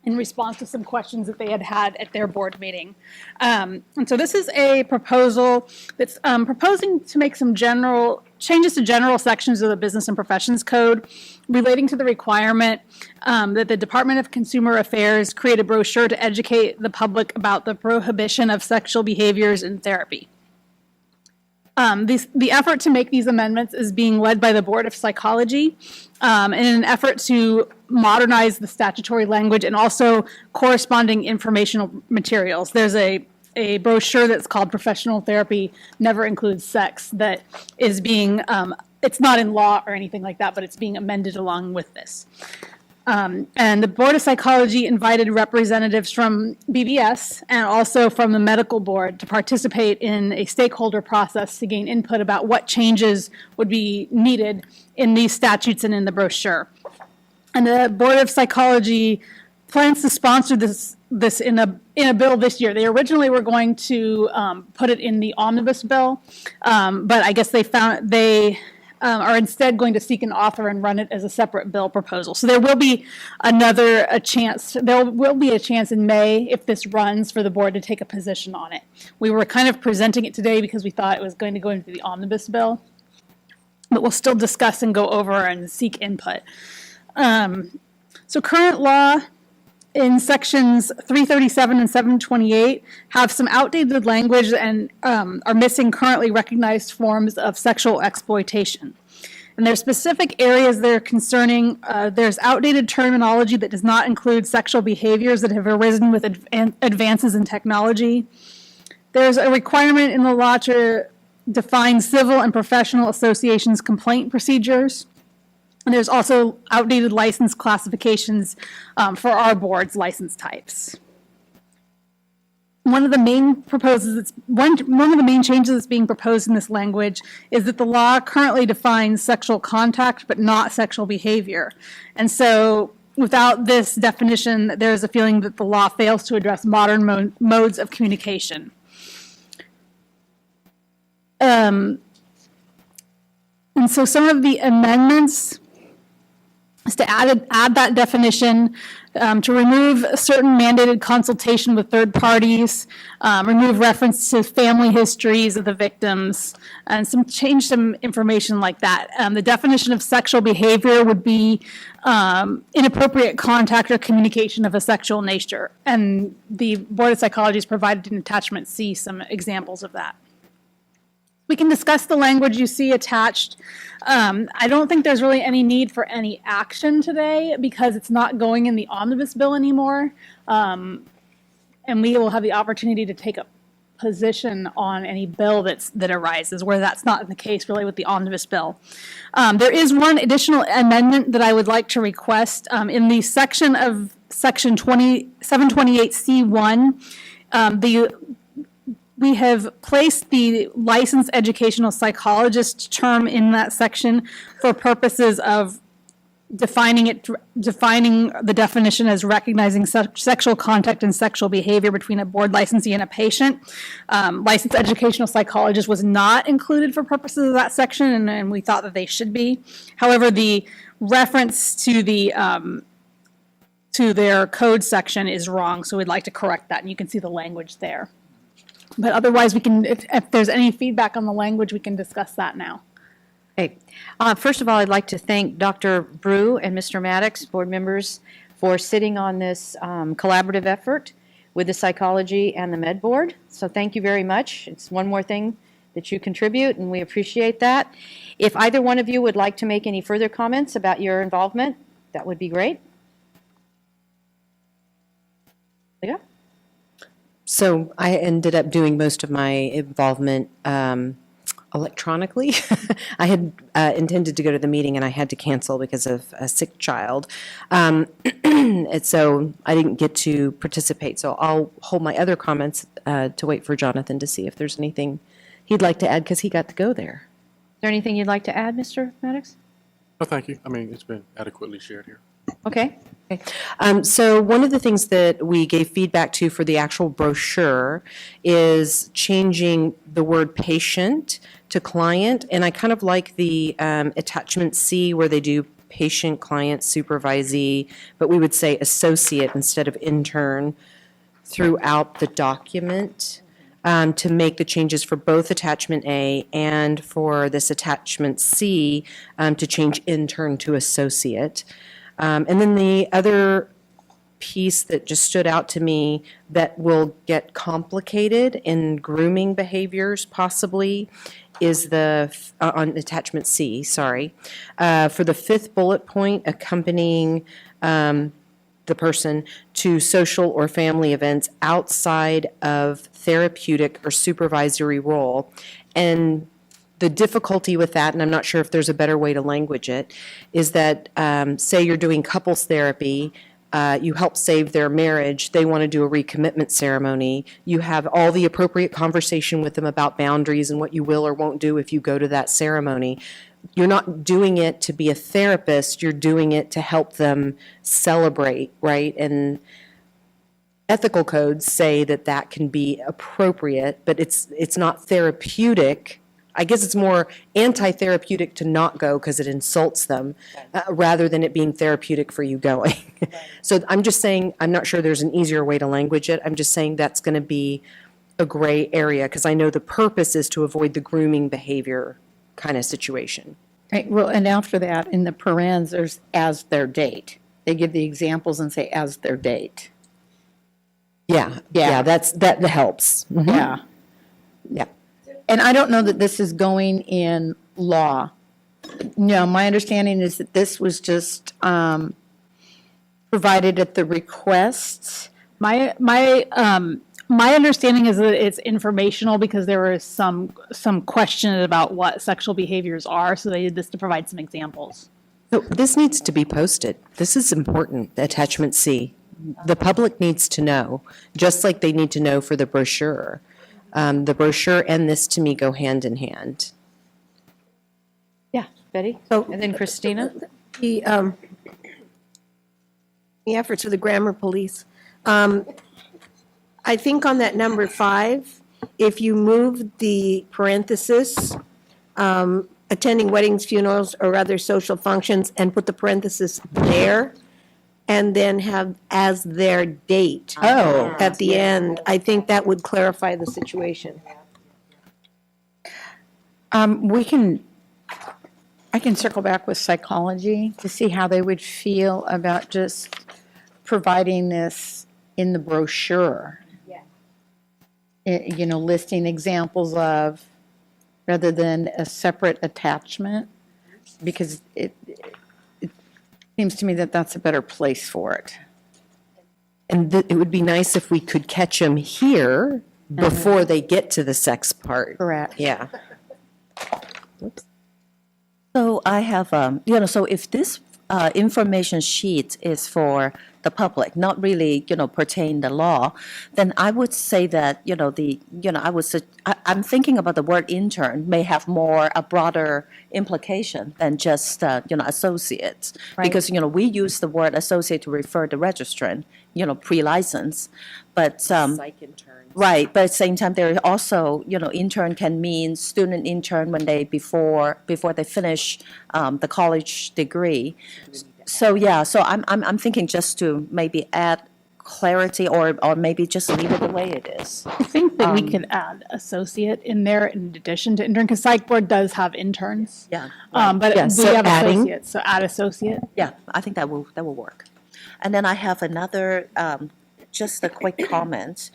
Speaker 19: in response to some questions that they had had at their board meeting. And so this is a proposal that's proposing to make some changes to general sections of the Business and Professions Code relating to the requirement that the Department of Consumer Affairs create a brochure to educate the public about the prohibition of sexual behaviors in therapy. The effort to make these amendments is being led by the Board of Psychology in an effort to modernize the statutory language and also corresponding informational materials. There's a brochure that's called Professional Therapy Never Includes Sex that is being, it's not in law or anything like that, but it's being amended along with this. And the Board of Psychology invited representatives from BBS and also from the medical board to participate in a stakeholder process to gain input about what changes would be needed in these statutes and in the brochure. And the Board of Psychology plans to sponsor this in a bill this year. They originally were going to put it in the omnibus bill, but I guess they are instead going to seek an author and run it as a separate bill proposal. So there will be a chance in May, if this runs, for the board to take a position on it. We were kind of presenting it today because we thought it was going to go into the omnibus bill, but we'll still discuss and go over and seek input. So current law in sections 337 and 728 have some outdated language and are missing currently recognized forms of sexual exploitation. And there's specific areas that are concerning, there's outdated terminology that does not include sexual behaviors that have arisen with advances in technology. There's a requirement in the law to define civil and professional associations complaint procedures. And there's also outdated license classifications for our board's license types. One of the main changes that's being proposed in this language is that the law currently defines sexual contact but not sexual behavior. And so without this definition, there's a feeling that the law fails to address modern modes of communication. And so some of the amendments is to add that definition, to remove certain mandated consultation with third parties, remove reference to family histories of the victims, and change some information like that. The definition of sexual behavior would be inappropriate contact or communication of a sexual nature. And the Board of Psychology has provided in Attachment C some examples of that. We can discuss the language you see attached. I don't think there's really any need for any action today because it's not going in the omnibus bill anymore. And we will have the opportunity to take a position on any bill that arises, where that's not the case really with the omnibus bill. There is one additional amendment that I would like to request in the section of section 728C1. We have placed the licensed educational psychologist term in that section for purposes of defining the definition as recognizing sexual contact and sexual behavior between a board licensee and a patient. Licensed educational psychologist was not included for purposes of that section, and we thought that they should be. However, the reference to their code section is wrong, so we'd like to correct that, and you can see the language there. But otherwise, we can, if there's any feedback on the language, we can discuss that now.
Speaker 1: Okay. First of all, I'd like to thank Dr. Brew and Mr. Maddox, board members, for sitting on this collaborative effort with the psychology and the med board. So thank you very much. It's one more thing that you contribute, and we appreciate that. If either one of you would like to make any further comments about your involvement, that would be great. Yeah.
Speaker 4: So I ended up doing most of my involvement electronically. I had intended to go to the meeting and I had to cancel because of a sick child. And so I didn't get to participate. So I'll hold my other comments to wait for Jonathan to see if there's anything he'd like to add because he got to go there.
Speaker 1: Is there anything you'd like to add, Mr. Maddox?
Speaker 16: No, thank you. I mean, it's been adequately shared here.
Speaker 1: Okay.
Speaker 4: So one of the things that we gave feedback to for the actual brochure is changing the word patient to client. And I kind of like the attachment C where they do patient, client, supervisee, but we would say associate instead of intern throughout the document to make the changes for both attachment A and for this attachment C to change intern to associate. And then the other piece that just stood out to me that will get complicated in grooming behaviors possibly is the, on attachment C, sorry, for the fifth bullet point, accompanying the person to social or family events outside of therapeutic or supervisory role. And the difficulty with that, and I'm not sure if there's a better way to language it, is that say you're doing couples therapy, you help save their marriage, they want to do a recommitment ceremony, you have all the appropriate conversation with them about boundaries and what you will or won't do if you go to that ceremony. You're not doing it to be a therapist, you're doing it to help them celebrate, right? And ethical codes say that that can be appropriate, but it's not therapeutic. I guess it's more anti-therapeutic to not go because it insults them rather than it being therapeutic for you going. So I'm just saying, I'm not sure there's an easier way to language it. I'm just saying that's going to be a gray area because I know the purpose is to avoid the grooming behavior kind of situation.
Speaker 20: Right, well, and after that, in the parens, there's as their date. they give the examples and say as their date.
Speaker 4: Yeah, that helps. Mhm.
Speaker 20: Yeah.
Speaker 4: Yeah.
Speaker 20: And I don't know that this is going in law. No, my understanding is that this was just provided at the request.
Speaker 19: My understanding is that it's informational because there was some question about what sexual behaviors are, so they did this to provide some examples.
Speaker 4: So this needs to be posted. This is important, attachment C. The public needs to know, just like they need to know for the brochure. The brochure and this, to me, go hand in hand.
Speaker 1: Yeah, Betty? And then Christina?
Speaker 6: The efforts of the grammar police. I think on that number 5, if you move the parenthesis, attending weddings, funerals, or other social functions, and put the parenthesis there, and then have as their date at the end, I think that would clarify the situation.
Speaker 20: I can circle back with psychology to see how they would feel about just providing this in the brochure. Listing examples of, rather than a separate attachment, because it seems to me that that's a better place for it.
Speaker 4: And it would be nice if we could catch them here before they get to the sex part.
Speaker 20: Correct.
Speaker 4: Yeah.
Speaker 15: So I have, so if this information sheet is for the public, not really, pertain the law, then I would say that, I'm thinking about the word intern may have a broader implication than just, associates.
Speaker 20: Right.
Speaker 15: Because, we use the word associate to refer to registrant, pre-license, but.
Speaker 4: Psych intern.
Speaker 15: Right, but at the same time, there is also, intern can mean student intern when before they finish the college degree. So I'm thinking just to maybe add clarity or maybe just leave it the way it is.
Speaker 19: I think that we could add associate in there in addition to intern, because psych board does have interns.
Speaker 15: Yeah.
Speaker 19: But
Speaker 15: Yeah,
Speaker 19: we
Speaker 15: so
Speaker 19: have
Speaker 15: adding-
Speaker 19: associates, so add associate.
Speaker 15: Yeah, I think that will work. And then I have another, just a quick comment.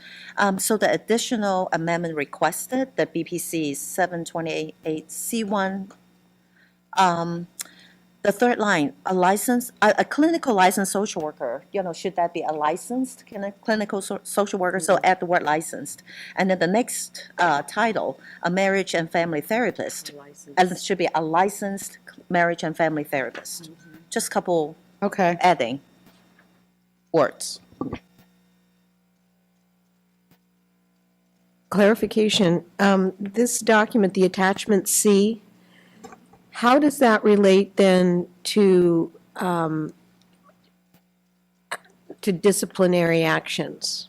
Speaker 15: So the additional amendment requested, the BPC 728C1, the third line, a clinical licensed social worker, should that be a licensed clinical social worker? So add the word licensed. And then the next title, a marriage and family therapist. And it should be a licensed marriage and family therapist. Just couple adding words.
Speaker 6: Clarification, this document, the attachment C, how does that relate then to disciplinary actions?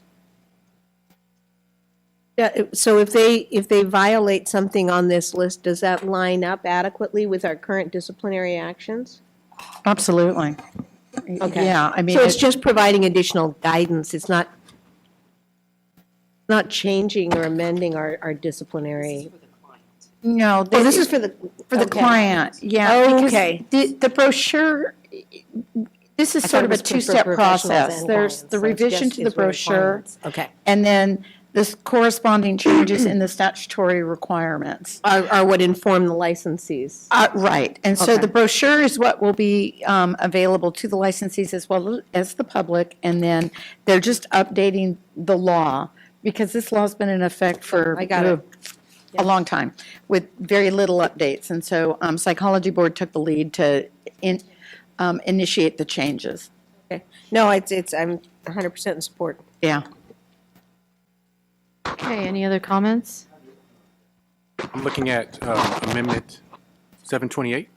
Speaker 6: Yeah, so if they violate something on this list, does that line up adequately with our current disciplinary actions?
Speaker 20: Absolutely.
Speaker 6: Okay.
Speaker 20: Yeah, I mean.
Speaker 6: So it's just providing additional guidance, it's not changing or amending our disciplinary.
Speaker 20: No,
Speaker 6: this is for the
Speaker 20: client, yeah.
Speaker 6: Oh,
Speaker 20: because
Speaker 6: okay.
Speaker 20: The brochure, this is
Speaker 6: I
Speaker 20: sort
Speaker 6: thought
Speaker 20: of
Speaker 6: it
Speaker 20: a
Speaker 6: was for
Speaker 20: two-step
Speaker 6: professionals
Speaker 20: process.
Speaker 6: and
Speaker 20: There's
Speaker 6: clients,
Speaker 20: the
Speaker 6: so it's
Speaker 20: revision
Speaker 6: just-
Speaker 20: to the
Speaker 6: it's for
Speaker 20: brochure.
Speaker 6: requirements. Okay.
Speaker 20: And then the corresponding changes in the statutory requirements.
Speaker 6: Are what inform the licensees.
Speaker 20: Right, and so
Speaker 6: Okay.
Speaker 20: the brochure is what will be available to the licensees as well as the public, and then they're just updating the law, because this law's been in effect for
Speaker 6: I got it.
Speaker 20: a long time, with very little updates, and so Psychology Board took the lead to initiate the changes.
Speaker 6: Okay. No, it's I'm 100% in support.
Speaker 20: Yeah.
Speaker 1: Okay, any other comments?
Speaker 16: I'm looking at Amendment 728.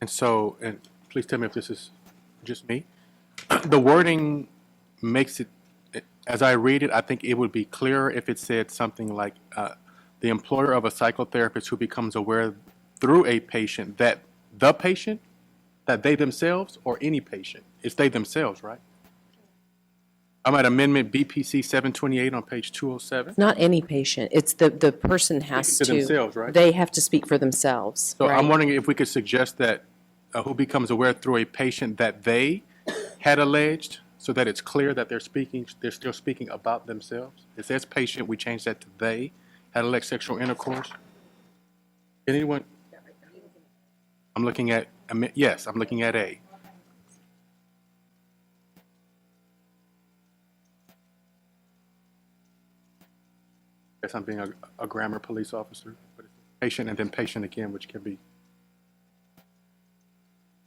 Speaker 16: And so, and please tell me if this is just me. The wording makes it, as I read it, I think it would be clearer if it said something like, the employer of a psychotherapist who becomes aware through a patient that the patient, that they themselves, or any patient. It's they themselves, right? I'm at Amendment BPC 728 on page 207.
Speaker 4: Not any patient. It's the person has
Speaker 16: Speaking
Speaker 4: to.
Speaker 16: to themselves, right?
Speaker 4: They have to speak for themselves.
Speaker 16: So
Speaker 4: right?
Speaker 16: I'm wondering if we could suggest that who becomes aware through a patient that they had alleged, so that it's clear that they're still speaking about themselves. It says patient, we change that to they had alleged sexual intercourse. Anyone? I'm looking at, yes, I'm looking at A. Guess I'm being a grammar police officer, but it's patient and then patient again, which can be.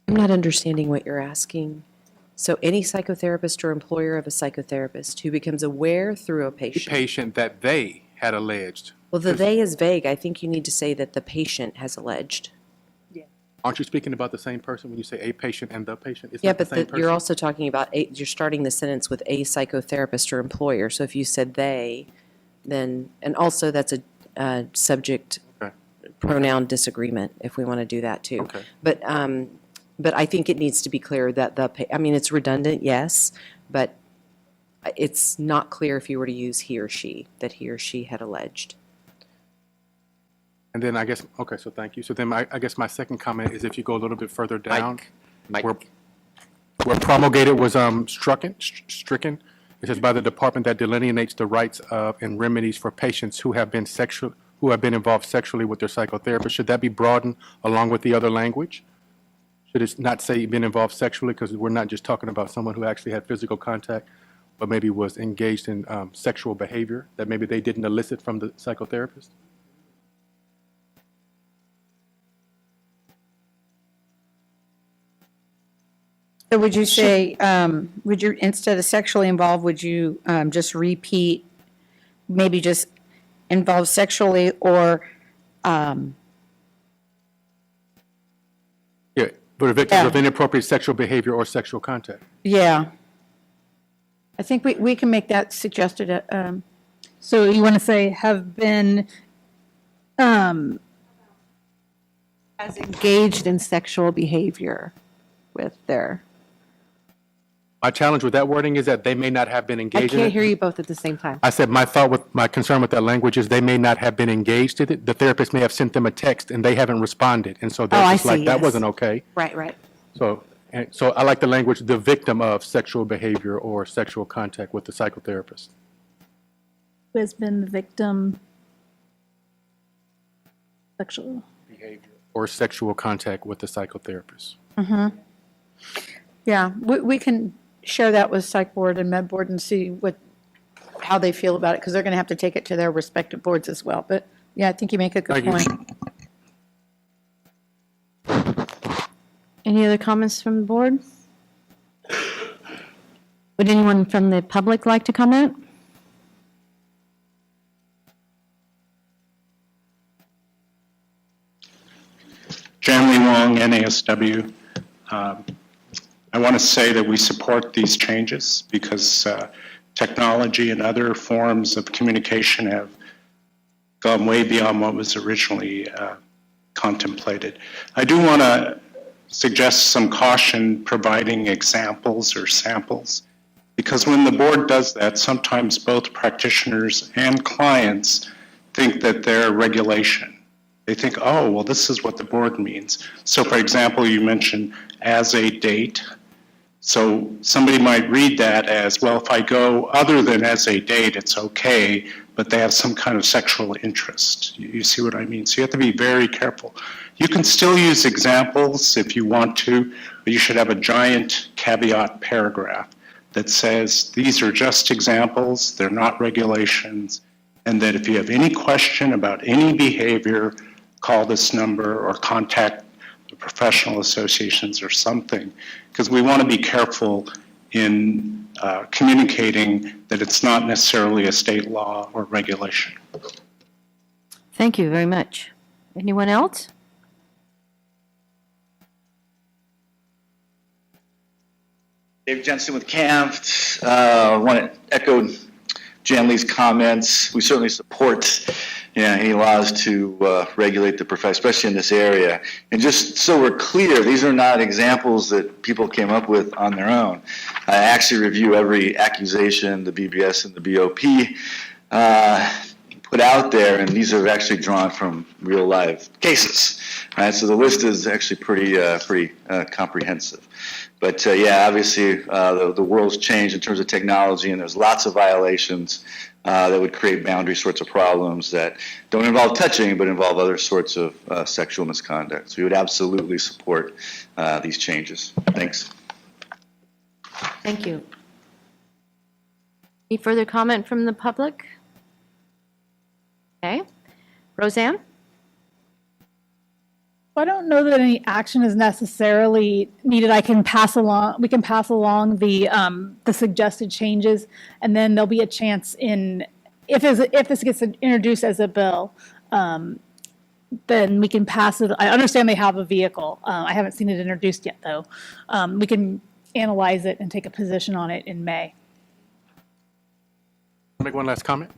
Speaker 4: I'm not understanding what you're asking. So any psychotherapist or employer of a psychotherapist who becomes aware through a patient.
Speaker 16: Patient that they had alleged.
Speaker 4: Well, the they is vague. I think you need to say that the patient has alleged.
Speaker 16: Aren't you speaking about the same person when you say a patient and the patient? Isn't
Speaker 4: Yeah,
Speaker 16: that the
Speaker 4: but
Speaker 16: same person?
Speaker 4: you're also talking about, you're starting the sentence with a psychotherapist or employer. So if you said they, then, and also that's a subject pronoun disagreement, if we want to do that too.
Speaker 16: Okay.
Speaker 4: But I think it needs to be clear that I mean, it's redundant, yes, but it's not clear if you were to use he or she, that he or she had alleged.
Speaker 16: And then I guess, okay, so thank you. So then I guess my second comment is if you go a little bit further down, where promulgated was stricken, it says by the department that delineates the rights of and remedies for patients who have been involved sexually with their psychotherapist. Should that be broadened along with the other language? Should it not say been involved sexually, because we're not just talking about someone who actually had physical contact, but maybe was engaged in sexual behavior that maybe they didn't elicit from the psychotherapist?
Speaker 1: So would you say, instead of sexually involved, would you just repeat, maybe just involved sexually or?
Speaker 16: Yeah, but a victim of inappropriate sexual behavior or sexual contact.
Speaker 1: Yeah. I think we can make that suggested.
Speaker 19: So you want to say have been
Speaker 21: As engaged in sexual behavior with their.
Speaker 16: My challenge with that wording is that they may not have been
Speaker 21: I
Speaker 16: engaged in it.
Speaker 21: can't hear you both at the same time.
Speaker 16: I said my concern with that language is they may not have been engaged in it. The therapist may have sent them a text and they haven't responded. And so they're
Speaker 21: I
Speaker 16: just like,
Speaker 21: see,
Speaker 16: that
Speaker 21: yes.
Speaker 16: wasn't okay.
Speaker 21: Right.
Speaker 16: So I like the language, the victim of sexual behavior or sexual contact with the psychotherapist.
Speaker 19: who has been the victim sexual.
Speaker 16: Or sexual contact with the psychotherapist.
Speaker 1: Mm-hmm. Yeah, we can share that with Psych Board and Med Board and see how they feel about it, because they're going to have to take it to their respective boards as well. But yeah, I think you make a good
Speaker 16: Thank you.
Speaker 1: point. Any other comments from the board? Would anyone from the public like to comment?
Speaker 3: Janley Wong, NASW. I want to say that we support these changes because technology and other forms of communication have gone way beyond what was originally contemplated. I do want to suggest some caution providing examples or samples, because when the board does that, sometimes both practitioners and clients think that they're regulation. They think, oh, well, this is what the board means. So, for example, you mentioned as a date. So somebody might read that as, well, if I go other than as a date, it's okay, but they have some kind of sexual interest. You see what I mean? So you have to be very careful. You can still use examples if you want to, but you should have a giant caveat paragraph that says these are just examples, they're not regulations, and that if you have any question about any behavior, call this number or contact the professional associations or something, because we want to be careful in communicating that it's not necessarily a state law or regulation.
Speaker 1: Thank you very much. Anyone else?
Speaker 11: Dave Jensen with CAMFT. I want to echo Janley's comments. We certainly support any laws to regulate the profession, especially in this area. And just so we're clear, these are not examples that people came up with on their own. I actually review every accusation, the BBS and the BOP, put out there, and these are actually drawn from real live cases. Right? So the list is actually pretty comprehensive. But yeah, obviously the world's changed in terms of technology, and there's lots of violations that would create boundary sorts of problems that don't involve touching, but involve other sorts of sexual misconduct. So we would absolutely support these changes. Thanks.
Speaker 1: Thank you. Any further comment from the public? Okay. Roseanne?
Speaker 19: I don't know that any action is necessarily needed. We can pass along the suggested changes, and then there'll be a chance if this gets introduced as a bill, then we can pass it. I understand they have a vehicle. I haven't seen it introduced yet, though. We can analyze it and take a position on it in May.
Speaker 16: Make one last comment.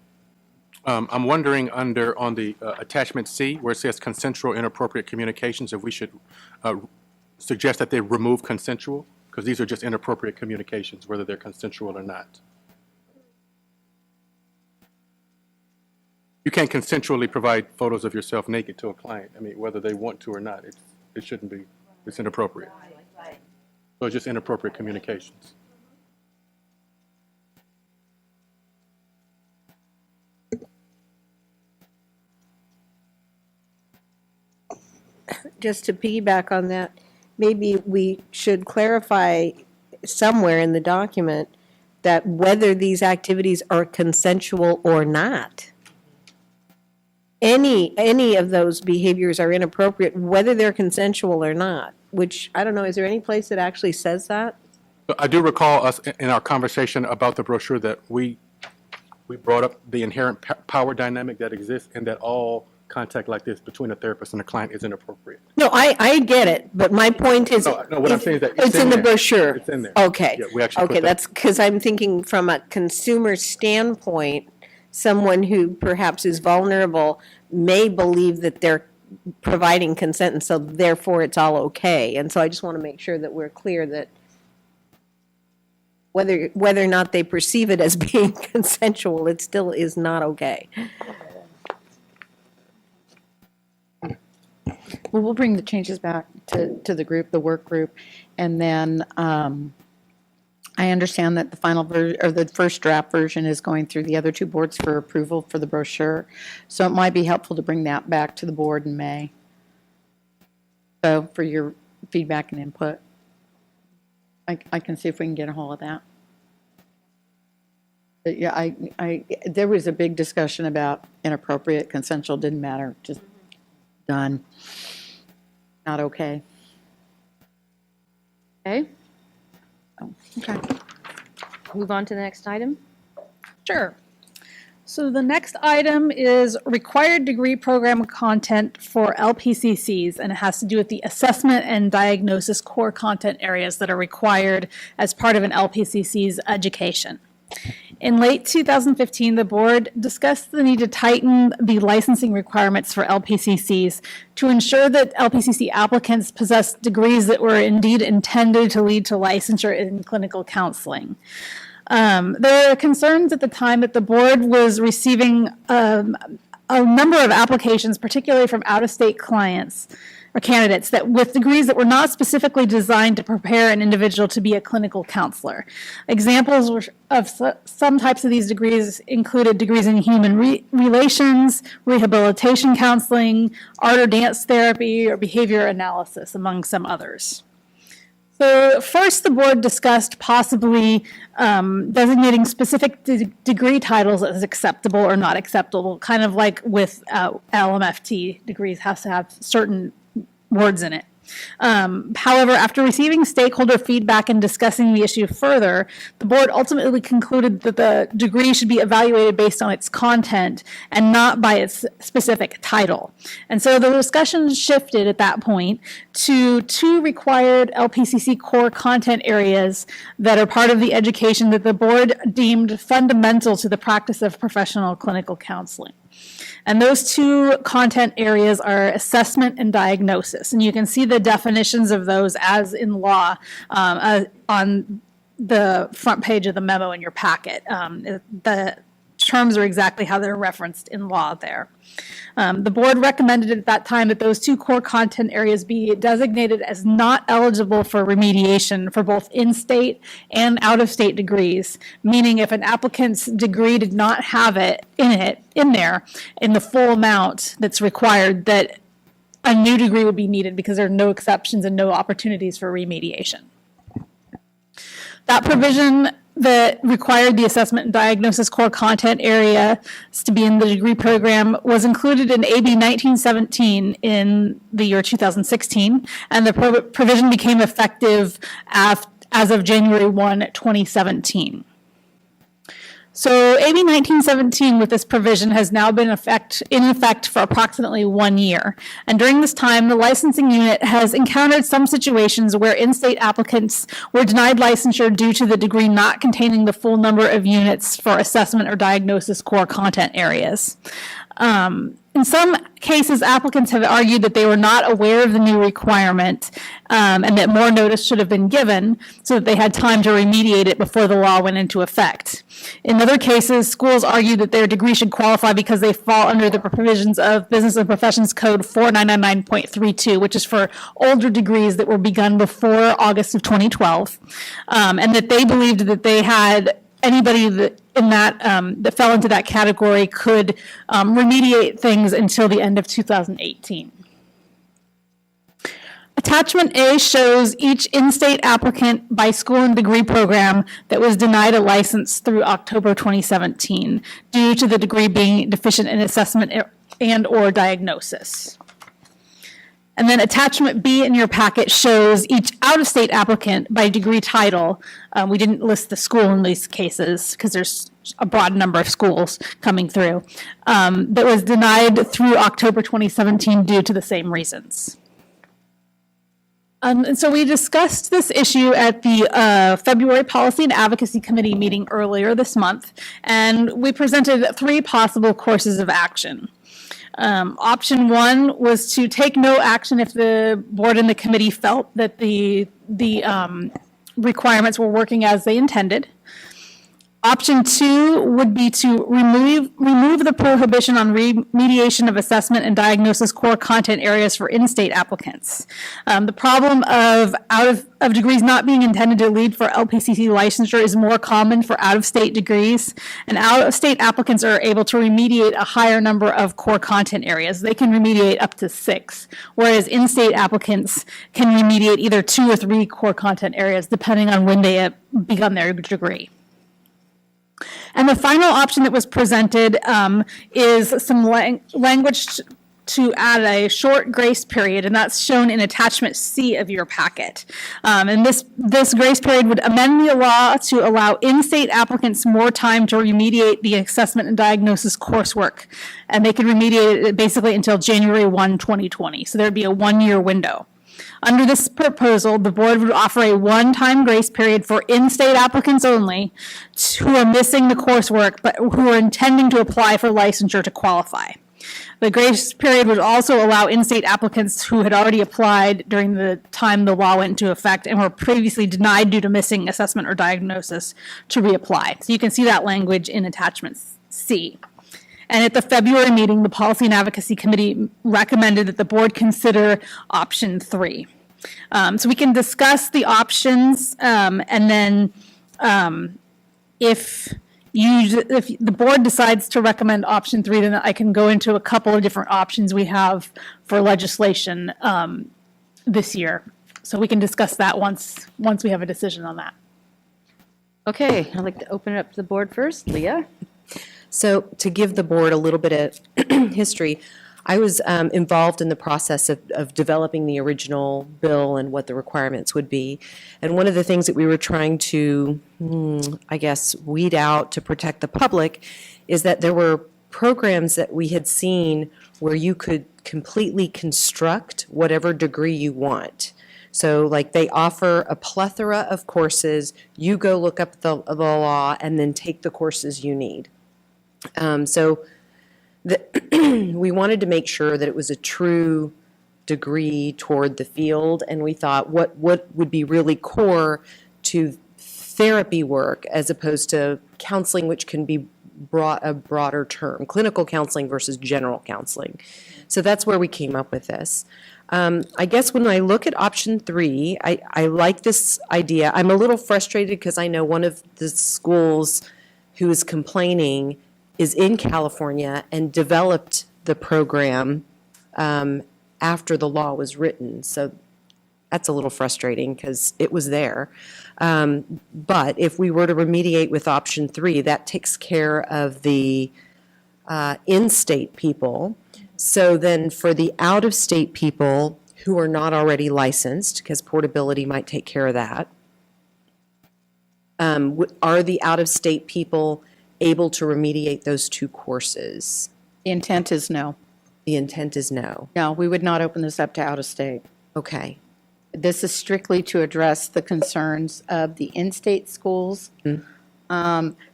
Speaker 16: I'm wondering on the attachment C, where it says consensual inappropriate communications, if we should suggest that they remove consensual, because these are just inappropriate communications, whether they're consensual or not. You can't consensually provide photos of yourself naked to a client. I mean, whether they want to or not, it shouldn't be. It's inappropriate. So it's just inappropriate communications.
Speaker 6: Just to piggyback on that, maybe we should clarify somewhere in the document that whether these activities are consensual or not. Any of those behaviors are inappropriate, whether they're consensual or not, which, I don't know, is there any place that actually says that?
Speaker 16: I do recall us in our conversation about the brochure that we brought up the inherent power dynamic that exists, and that all contact like this between a therapist and a client is inappropriate.
Speaker 6: No, I get it, but my point is,
Speaker 16: No, what I'm saying is that
Speaker 6: it's in the
Speaker 16: there.
Speaker 6: brochure.
Speaker 16: It's in there.
Speaker 6: Okay.
Speaker 16: Yeah, we actually
Speaker 6: Okay,
Speaker 16: put that.
Speaker 6: that's because I'm thinking from a consumer standpoint, someone who perhaps is vulnerable may believe that they're providing consent, and so therefore it's all okay. And so I just want to make sure that we're clear that whether or not they perceive it as being consensual, it still is not okay.
Speaker 20: Well, we'll bring the changes back to the group, the work group, and then I understand that the final version, or the first draft version, is going through the other two boards for approval for the brochure. So it might be helpful to bring that back to the board in May. So for your feedback and input, I can see if we can get a hold of that. But yeah, there was a big discussion about inappropriate, consensual, didn't matter, just done. Not okay.
Speaker 1: Okay.
Speaker 20: Oh, okay.
Speaker 1: Move on to the next item.
Speaker 19: Sure. So the next item is required degree program content for LPCCs, and it has to do with the assessment and diagnosis core content areas that are required as part of an LPCC's education. In late 2015, the board discussed the need to tighten the licensing requirements for LPCCs to ensure that LPCC applicants possess degrees that were indeed intended to lead to licensure in clinical counseling. There were concerns at the time that the board was receiving a number of applications, particularly from out-of-state clients or candidates, that with degrees that were not specifically designed to prepare an individual to be a clinical counselor. Examples of some types of these degrees included degrees in human relations, rehabilitation counseling, art or dance therapy, or behavior analysis, among some others. So first, the board discussed possibly designating specific degree titles as acceptable or not acceptable, kind of like with LMFT degrees, has to have certain words in it. However, after receiving stakeholder feedback and discussing the issue further, the board ultimately concluded that the degree should be evaluated based on its content and not by its specific title. And so the discussion shifted at that point to two required LPCC core content areas that are part of the education that the board deemed fundamental to the practice of professional clinical counseling. And those two content areas are assessment and diagnosis. And you can see the definitions of those as in law on the front page of the memo in your packet. The terms are exactly how they're referenced in law there. The board recommended at that time that those two core content areas be designated as not eligible for remediation for both in-state and out-of-state degrees, meaning if an applicant's degree did not have it in there in the full amount that's required, that a new degree would be needed because there are no exceptions and no opportunities for remediation. That provision that required the assessment and diagnosis core content area to be in the degree program was included in AB 1917 in the year 2016, and the provision became effective as of January 1, 2017. So AB 1917 with this provision has now been in effect for approximately 1 year. And during this time, the licensing unit has encountered some situations where in-state applicants were denied licensure due to the degree not containing the full number of units for assessment or diagnosis core content areas. In some cases, applicants have argued that they were not aware of the new requirement and that more notice should have been given so that they had time to remediate it before the law went into effect. In other cases, schools argued that their degree should qualify because they fall under the provisions of Business and Professions Code 4999.32, which is for older degrees that were begun before August of 2012, and that they believed that they had anybody that that fell into that category could remediate things until the end of 2018. Attachment A shows each in-state applicant by school and degree program that was denied a license through October 2017 due to the degree being deficient in assessment and or diagnosis. And then attachment B in your packet shows each out-of-state applicant by degree title. We didn't list the school in these cases because there's a broad number of schools coming through that was denied through October 2017 due to the same reasons. And so we discussed this issue at the February Policy and Advocacy Committee meeting earlier this month, and we presented 3 possible courses of action. Option 1 was to take no action if the board and the committee felt that the requirements were working as they intended. Option 2 would be to remove the prohibition on remediation of assessment and diagnosis core content areas for in-state applicants. The problem of degrees not being intended to lead for LPCC licensure is more common for out-of-state degrees, and out-of-state applicants are able to remediate a higher number of core content areas. They can remediate up to 6, whereas in-state applicants can remediate either 2 or 3 core content areas, depending on when they have begun their degree. And the final option that was presented is some language to add a short grace period, and that's shown in attachment C of your packet. And this grace period would amend the law to allow in-state applicants more time to remediate the assessment and diagnosis coursework. And they could remediate it basically until January 1, 2020. So there'd be a 1-year window. Under this proposal, the board would offer a one-time grace period for in-state applicants only who are missing the coursework but who are intending to apply for licensure to qualify. The grace period would also allow in-state applicants who had already applied during the time the law went into effect and were previously denied due to missing assessment or diagnosis to reapply. So you can see that language in attachment C. And at the February meeting, the Policy and Advocacy Committee recommended that the board consider option 3. So we can discuss the options, and then if the board decides to recommend option 3, then I can go into a couple of different options we have for legislation this year. So we can discuss that once we have a decision on that.
Speaker 1: Okay, I'd like to open it up to the board first. Leah?
Speaker 4: So to give the board a little bit of history, I was involved in the process of developing the original bill and what the requirements would be. And one of the things that we were trying to, weed out to protect the public is that there were programs that we had seen where you could completely construct whatever degree you want. So like they offer a plethora of courses, you go look up the law and then take the courses you need. We wanted to make sure that it was a true degree toward the field, and we thought what would be really core to therapy work as opposed to counseling, which can be a broader term, clinical counseling versus general counseling. So that's where we came up with this. I guess when I look at option 3, I like this idea. I'm a little frustrated because I know one of the schools who is complaining is in California and developed the program after the law was written. So that's a little frustrating because it was there. But if we were to remediate with option 3, that takes care of the in-state people. So then for the out-of-state people who are not already licensed, because portability might take care of that, are the out-of-state people able to remediate those 2 courses?
Speaker 1: The intent is no.
Speaker 4: The intent is no.
Speaker 1: No, we would not open this up to out-of-state.
Speaker 4: Okay.
Speaker 1: This is strictly to address the concerns of the in-state schools.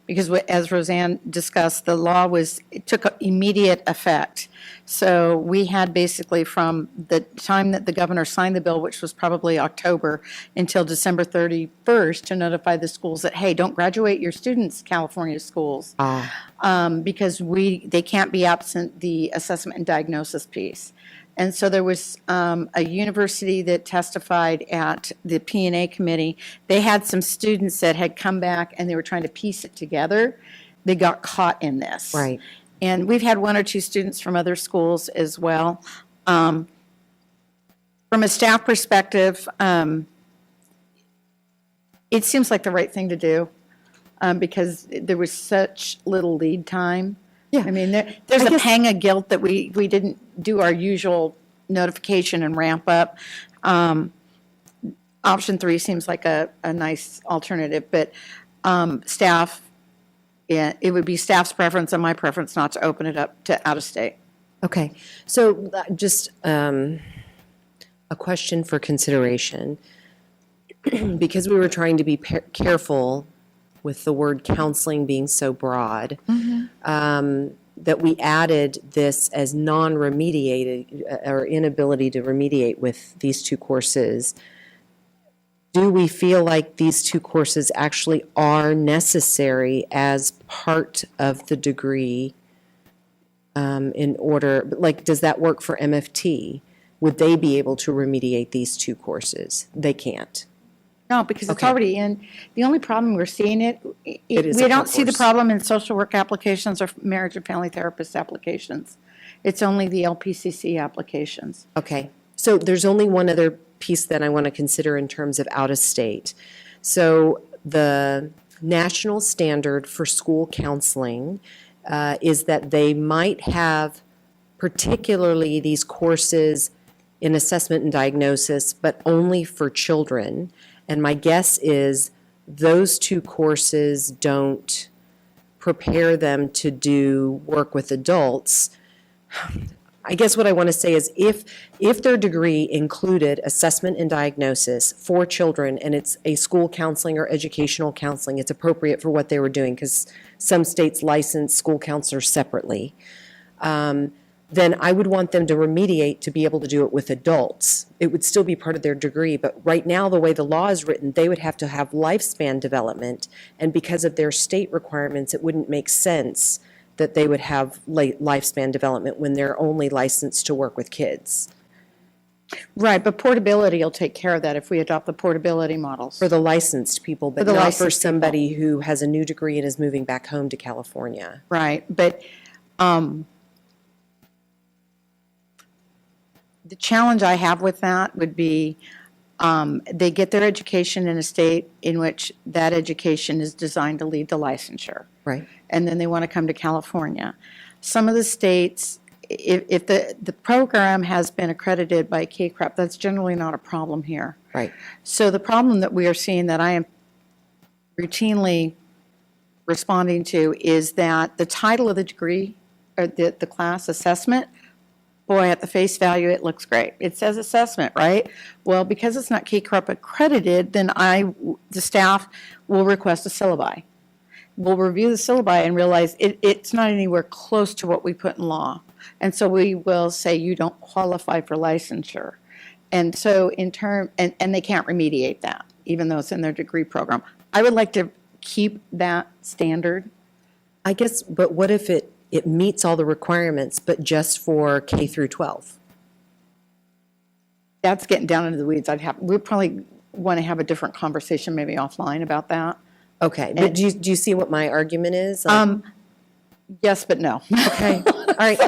Speaker 1: Because as Roseanne discussed, the law it took immediate effect. So we had basically from the time that the governor signed the bill, which was probably October, until December 31st to notify the schools that, hey, don't graduate your students, California schools. Because they can't be absent the assessment and diagnosis piece. And so there was a university that testified at the P&A committee. They had some students that had come back and they were trying to piece it together. They got caught in this.
Speaker 4: Right.
Speaker 1: And we've had 1 or 2 students from other schools as well. From a staff perspective, it seems like the right thing to do because there was such little lead time.
Speaker 20: Yeah.
Speaker 1: I mean, there's a pang of guilt that we didn't do our usual notification and ramp up. Option 3 seems like a nice alternative, but staff, yeah, it would be staff's preference and my preference not to open it up to out-of-state.
Speaker 4: Okay. So just a question for consideration. Because we were trying to be careful with the word counseling being so broad, that we added this as non-remediated or inability to remediate with these 2 courses. Do we feel like these 2 courses actually are necessary as part of the degree in order, like, does that work for MFT? Would they be able to remediate these 2 courses? They can't.
Speaker 1: No, because it's
Speaker 4: Okay.
Speaker 1: already in. The only problem we're seeing
Speaker 4: It is
Speaker 1: we
Speaker 4: a
Speaker 1: don't see the
Speaker 4: course.
Speaker 1: problem in social work applications or marriage and family therapist applications. It's only the LPCC applications.
Speaker 4: Okay, so there's only one other piece that I want to consider in terms of out-of-state. So the national standard for school counseling is that they might have particularly these courses in assessment and diagnosis, but only for children. And my guess is those 2 courses don't prepare them to do work with adults. I guess what I want to say is if their degree included assessment and diagnosis for children and it's a school counseling or educational counseling, it's appropriate for what they were doing because some states license school counselors separately, then I would want them to remediate to be able to do it with adults. It would still be part of their degree, but right now, the way the law is written, they would have to have lifespan development, and because of their state requirements, it wouldn't make sense that they would have lifespan development when they're only licensed to work with kids.
Speaker 1: Right, but portability will take care of that if we adopt the portability models.
Speaker 4: For the licensed people, but
Speaker 1: For the
Speaker 4: not for
Speaker 1: licensed people.
Speaker 4: somebody who has a new degree and is moving back home to California.
Speaker 1: Right, but the challenge I have with that would be they get their education in a state in which that education is designed to lead to licensure.
Speaker 4: Right.
Speaker 1: And then they want to come to California. Some of the states, if the program has been accredited by KCRAP, that's generally not a problem here.
Speaker 4: Right.
Speaker 1: So the problem that we are seeing that I am routinely responding to is that the title of the degree or the class assessment, boy, at the face value, it looks great. It says assessment, right? Well, because it's not KCRAP accredited, then the staff will request a syllabi. We'll review the syllabi and realize it's not anywhere close to what we put in law. And so we will say you don't qualify for licensure. And so and they can't remediate that, even though it's in their degree program. I would like to keep that standard
Speaker 4: I guess, but what if it meets all the requirements, but just for K through 12?
Speaker 20: That's getting down into the weeds. We'd probably want to have a different conversation maybe offline about that.
Speaker 4: Okay, but do you see what my argument is?
Speaker 20: Yes, but no.
Speaker 4: Okay, all right.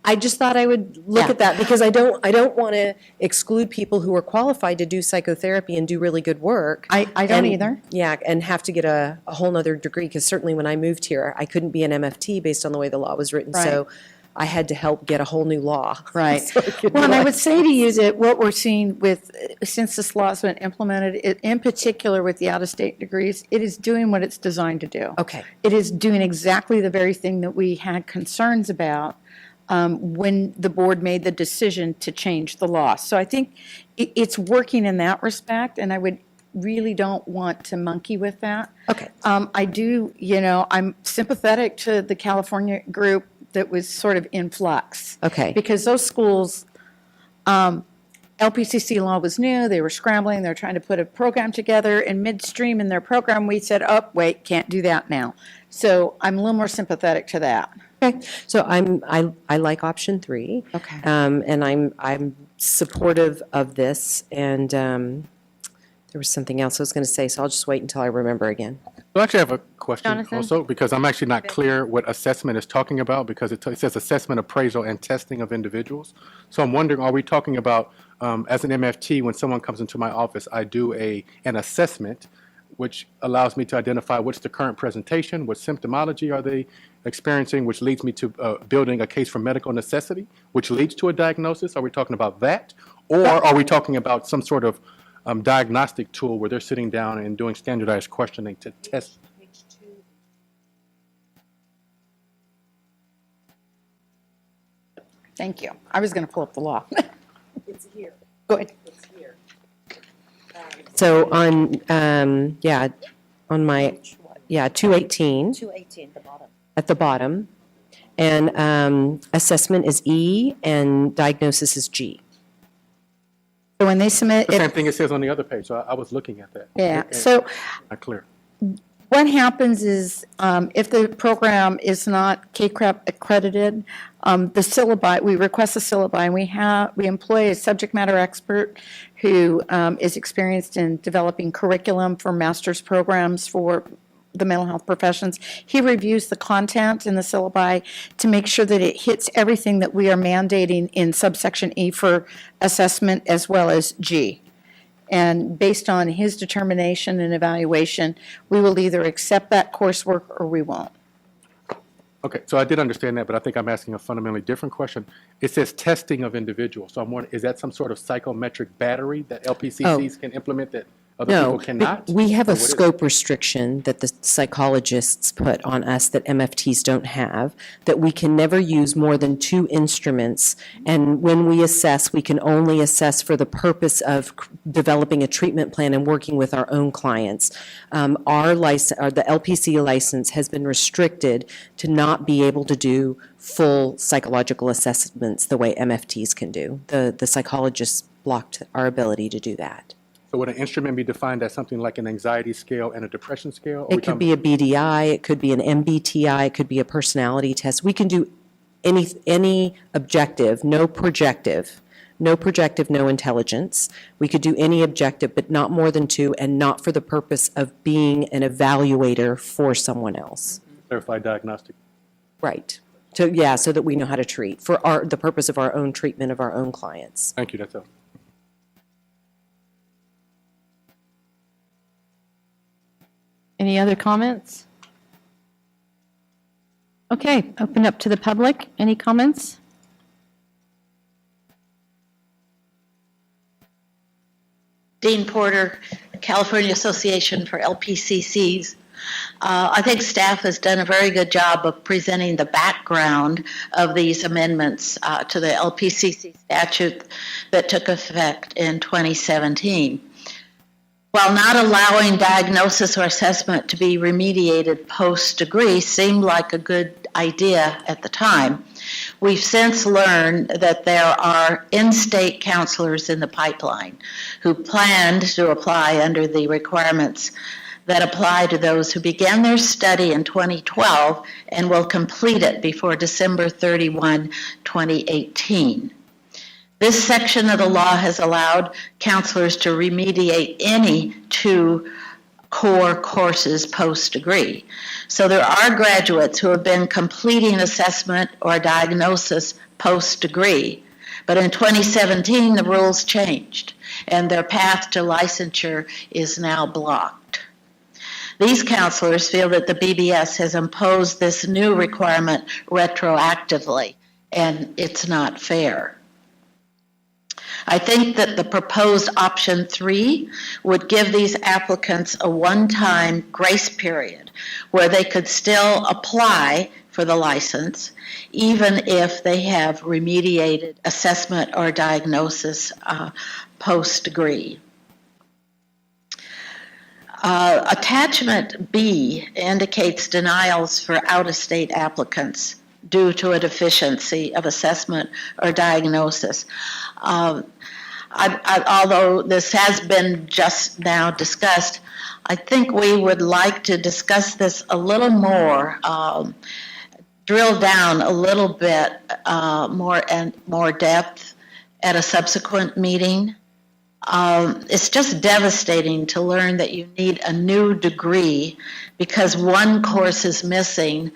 Speaker 4: I just thought I would look at that because I don't want to exclude people who are qualified to do psychotherapy and do really good work.
Speaker 20: I don't either.
Speaker 4: Yeah, and have to get a whole nother degree, because certainly when I moved here, I couldn't be an MFT based on the way the law was written. So I had to help get a whole new law.
Speaker 20: Right.
Speaker 4: So I could
Speaker 20: Well, and I would
Speaker 4: realize-
Speaker 20: say to you that what we're seeing since this law's been implemented, in particular with the out-of-state degrees, it is doing what it's designed to do.
Speaker 4: Okay.
Speaker 20: It is doing exactly the very thing that we had concerns about when the board made the decision to change the law. So I think it's working in that respect, and I would really don't want to monkey with that.
Speaker 4: Okay.
Speaker 20: I do, I'm sympathetic to the California group that was sort of in flux.
Speaker 4: Okay.
Speaker 20: Because those schools, LPCC law was new, they were scrambling, they were trying to put a program together, and midstream in their program, we said, oh, wait, can't do that now. So I'm a little more sympathetic to that.
Speaker 4: Okay, so I like option 3.
Speaker 20: Okay.
Speaker 4: And I'm supportive of this, and there was something else I was going to say, so I'll just wait until I remember again.
Speaker 16: So I actually have a question
Speaker 20: Jonathan?
Speaker 16: also, because I'm actually not clear what assessment is talking about, because it says assessment, appraisal, and testing of individuals. So I'm wondering, are we talking about, as an MFT, when someone comes into my office, I do an assessment, which allows me to identify what's the current presentation, what symptomology are they experiencing, which leads me to building a case for medical necessity, which leads to a diagnosis? Are we talking about that? Or are we talking about some sort of diagnostic tool where they're sitting down and doing standardized questioning to test?
Speaker 20: Thank you. I was going to pull up the law.
Speaker 4: It's here.
Speaker 20: Go ahead.
Speaker 4: It's here. So on my 218.
Speaker 15: 218, the bottom.
Speaker 4: At the bottom. And assessment is E and diagnosis is G.
Speaker 20: So when they submit
Speaker 16: The same
Speaker 20: it,
Speaker 16: thing it says on the other page, so I was looking at that.
Speaker 20: yeah,
Speaker 16: And-
Speaker 20: so
Speaker 16: Not clear.
Speaker 20: what happens is, if the program is not KCRAP accredited, the syllabi, we request the syllabi, and we employ a subject matter expert who is experienced in developing curriculum for master's programs for the mental health professions. He reviews the content in the syllabi to make sure that it hits everything that we are mandating in subsection E for assessment as well as G. And based on his determination and evaluation, we will either accept that coursework or we won't.
Speaker 16: Okay, so I did understand that, but I think I'm asking a fundamentally different question. It says testing of individuals, so I'm wondering, is that some sort of psychometric battery that LPCCs can implement that other people
Speaker 4: No,
Speaker 16: cannot?
Speaker 4: we have
Speaker 16: Or
Speaker 4: a
Speaker 16: what is it?
Speaker 4: scope restriction that the psychologists put on us that MFTs don't have, that we can never use more than 2 instruments. And when we assess, we can only assess for the purpose of developing a treatment plan and working with our own clients. Our license, or the LPC license, has been restricted to not be able to do full psychological assessments the way MFTs can do. The psychologists blocked our ability to do that.
Speaker 16: So would an instrument be defined as something like an anxiety scale and a depression scale? Or we
Speaker 4: It could
Speaker 16: talking-
Speaker 4: be a BDI, it could be an MBTI, it could be a personality test. We can do any objective, no projective, no intelligence. We could do any objective, but not more than 2, and not for the purpose of being an evaluator for someone else.
Speaker 16: Clarified diagnostic.
Speaker 4: Right. So that we know how to treat, for the purpose of our own treatment of our own clients.
Speaker 16: Thank you, that's all.
Speaker 1: Any other comments? Okay, open up to the public. Any comments?
Speaker 10: Dean Porter, California Association for LPCCs. I think staff has done a very good job of presenting the background of these amendments to the LPCC statute that took effect in 2017. While not allowing diagnosis or assessment to be remediated post-degree seemed like a good idea at the time, we've since learned that there are in-state counselors in the pipeline who planned to apply under the requirements that apply to those who began their study in 2012 and will complete it before December 31, 2018. This section of the law has allowed counselors to remediate any 2 core courses post-degree. So there are graduates who have been completing assessment or diagnosis post-degree, but in 2017 the rules changed and their path to licensure is now blocked. These counselors feel that the BBS has imposed this new requirement retroactively, and it's not fair. I think that the proposed option 3 would give these applicants a one-time grace period where they could still apply for the license even if they have remediated assessment or diagnosis post-degree. Attachment B indicates denials for out-of-state applicants due to a deficiency of assessment or diagnosis. Although this has been just now discussed, I think we would like to discuss this a little more, drill down a little bit more depth at a subsequent meeting. It's just devastating to learn that you need a new degree because one course is missing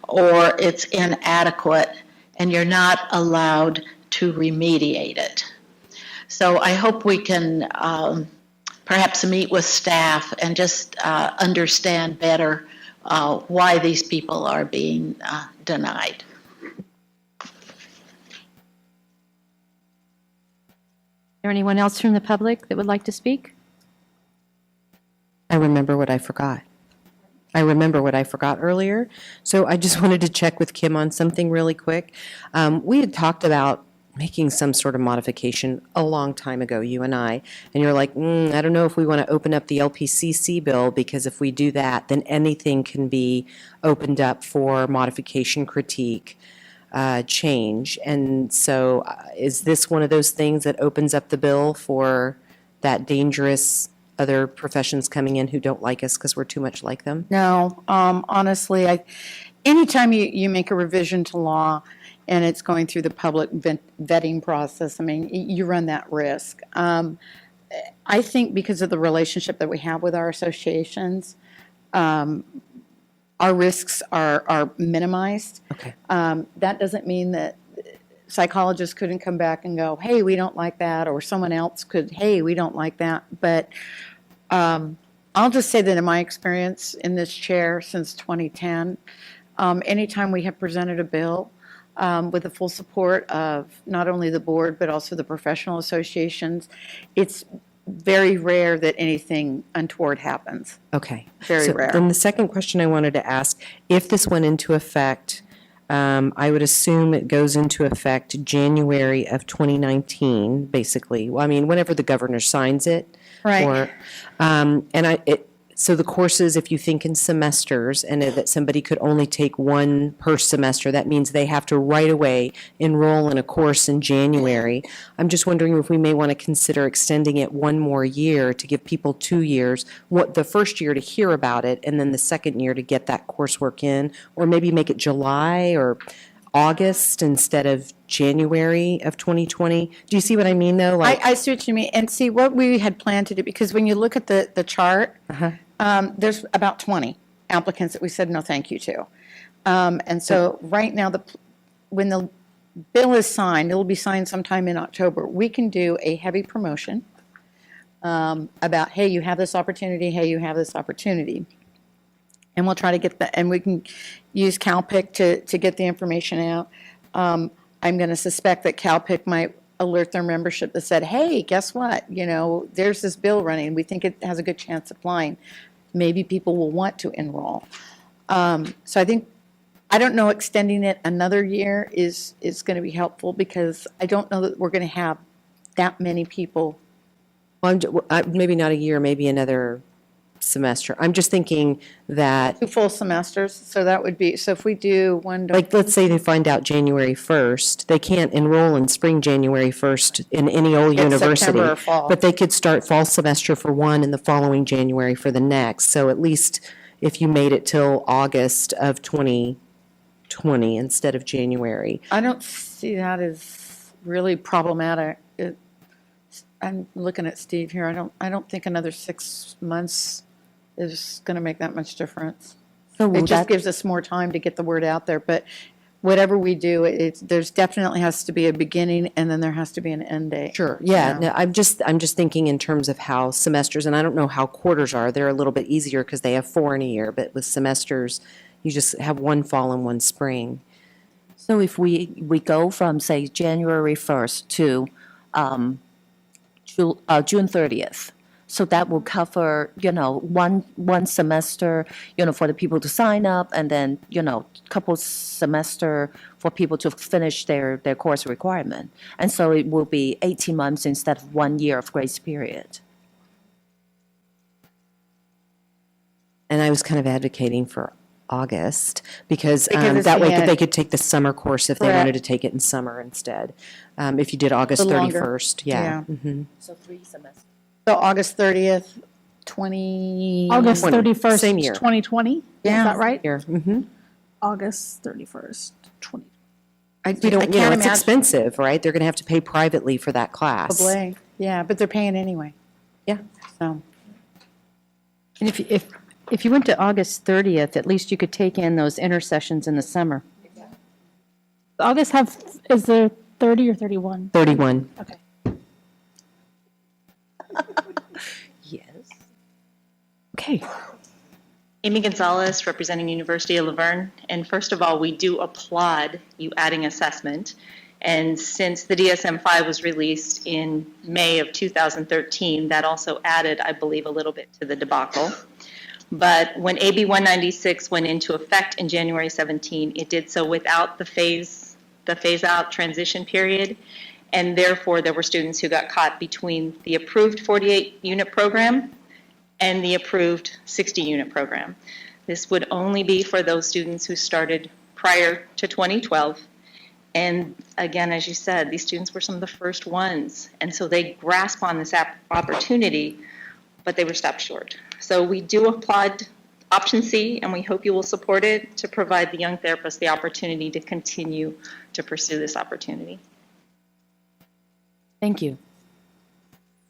Speaker 10: or it's inadequate and you're not allowed to remediate it. So I hope we can perhaps meet with staff and just understand better why these people are being denied.
Speaker 1: Is there anyone else from the public that would like to speak?
Speaker 4: I remember what I forgot. Earlier. So I just wanted to check with Kim on something really quick. We had talked about making some sort of modification a long time ago, you and I, and you're like, I don't know if we want to open up the LPCC bill, because if we do that, then anything can be opened up for modification, critique, change. And so is this one of those things that opens up the bill for that dangerous other professions coming in who don't like us because we're too much like them?
Speaker 20: No, honestly, anytime you make a revision to law and it's going through the public vetting process, I mean, you run that risk. I think because of the relationship that we have with our associations, our risks are minimized.
Speaker 4: Okay.
Speaker 20: That doesn't mean that psychologists couldn't come back and go, hey, we don't like that, or someone else could, hey, we don't like that. But I'll just say that in my experience in this chair since 2010, anytime we have presented a bill with the full support of not only the board but also the professional associations, it's very rare that anything untoward happens.
Speaker 4: Okay.
Speaker 20: Very
Speaker 4: So
Speaker 20: rare.
Speaker 4: then the second question I wanted to ask, if this went into effect, I would assume it goes into effect January of 2019, basically. Well, I mean, whenever the governor signs it.
Speaker 20: Right.
Speaker 4: Or, so the courses, if you think in semesters, and that somebody could only take one per semester, that means they have to right away enroll in a course in January. I'm just wondering if we may want to consider extending it one more year to give people 2 years, the first year to hear about it, and then the second year to get that coursework in, or maybe make it July or August instead of January of 2020. Do you see what I mean, though?
Speaker 20: I see what you mean. And see, what we had planned to do, because when you look at the chart, there's about 20 applicants that we said no thank you to. And so right now, when the bill is signed, it will be signed sometime in October, we can do a heavy promotion about, hey, you have this opportunity, hey, you have this opportunity. And we'll try to get and we can use CalPIC to get the information out. I'm going to suspect that CalPIC might alert their membership that said, hey, guess what? You know, there's this bill running. We think it has a good chance of flying. Maybe people will want to enroll. So I don't know, extending it another year is going to be helpful, because I don't know that we're going to have that many people.
Speaker 4: Well, maybe not a year, maybe another semester. I'm just thinking that,
Speaker 20: 2 full semesters, so that would be, so if we do 1 to.
Speaker 4: like, let's say they find out January 1st, they can't enroll in spring January 1st in any old
Speaker 20: It's
Speaker 4: university.
Speaker 20: September or fall.
Speaker 4: But they could start fall semester for one and the following January for the next. So at least if you made it till August of 2020 instead of January.
Speaker 20: I don't see that as really problematic. I'm looking at Steve here. I don't think another 6 months is going to make that much difference.
Speaker 4: So
Speaker 20: It just
Speaker 4: that-
Speaker 20: gives us more time to get the word out there, but whatever we do, there's definitely has to be a beginning and then there has to be an end date.
Speaker 4: Sure, yeah,
Speaker 20: Yeah.
Speaker 4: no, I'm just thinking in terms of how semesters, and I don't know how quarters are, they're a little bit easier because they have 4 in a year, but with semesters, you just have one fall and one spring.
Speaker 15: So if we go from, say, January 1st to June 30th, so that will cover, one semester, for the people to sign up, and then, couple semester for people to finish their course requirement. And so it will be 18 months instead of 1 year of grace period.
Speaker 4: And I was kind of advocating for August, because
Speaker 20: Because it's
Speaker 4: that way
Speaker 20: the end.
Speaker 4: they could take the summer course if they
Speaker 20: Correct.
Speaker 4: wanted to take it in summer instead. If you did August
Speaker 20: The longer.
Speaker 4: 31st, yeah.
Speaker 20: Yeah.
Speaker 4: Mhm.
Speaker 15: So 3 semesters.
Speaker 20: So August 30th, 20.
Speaker 19: August
Speaker 4: 20,
Speaker 19: 31st,
Speaker 4: same year.
Speaker 19: 2020? Is
Speaker 20: Yeah.
Speaker 19: that right?
Speaker 4: Here, mhm.
Speaker 19: August 31st, 2020.
Speaker 4: We don't,
Speaker 20: can't
Speaker 4: it's
Speaker 20: imagine-
Speaker 4: expensive, right? They're going to have to pay privately for that class.
Speaker 20: Probably, yeah, but they're paying anyway.
Speaker 4: Yeah.
Speaker 20: So,
Speaker 1: And if you went to August 30th, at least you could take in those intersessions in the summer.
Speaker 19: August is there 30 or 31?
Speaker 4: 31.
Speaker 19: Okay.
Speaker 15: Yes.
Speaker 1: Okay.
Speaker 8: Amy Gonzalez, representing University of Laverne. And first of all, we do applaud you adding assessment. And since the DSM-5 was released in May of 2013, that also added, I believe, a little bit to the debacle. But when AB 196 went into effect in January 17, it did so without the phase-out transition period. And therefore, there were students who got caught between the approved 48-unit program and the approved 60-unit program. This would only be for those students who started prior to 2012. And again, as you said, these students were some of the first ones. And so they grasp on this opportunity, but they were stopped short. So we do applaud option C, and we hope you will support it to provide the young therapists the opportunity to continue to pursue this opportunity.
Speaker 4: Thank you.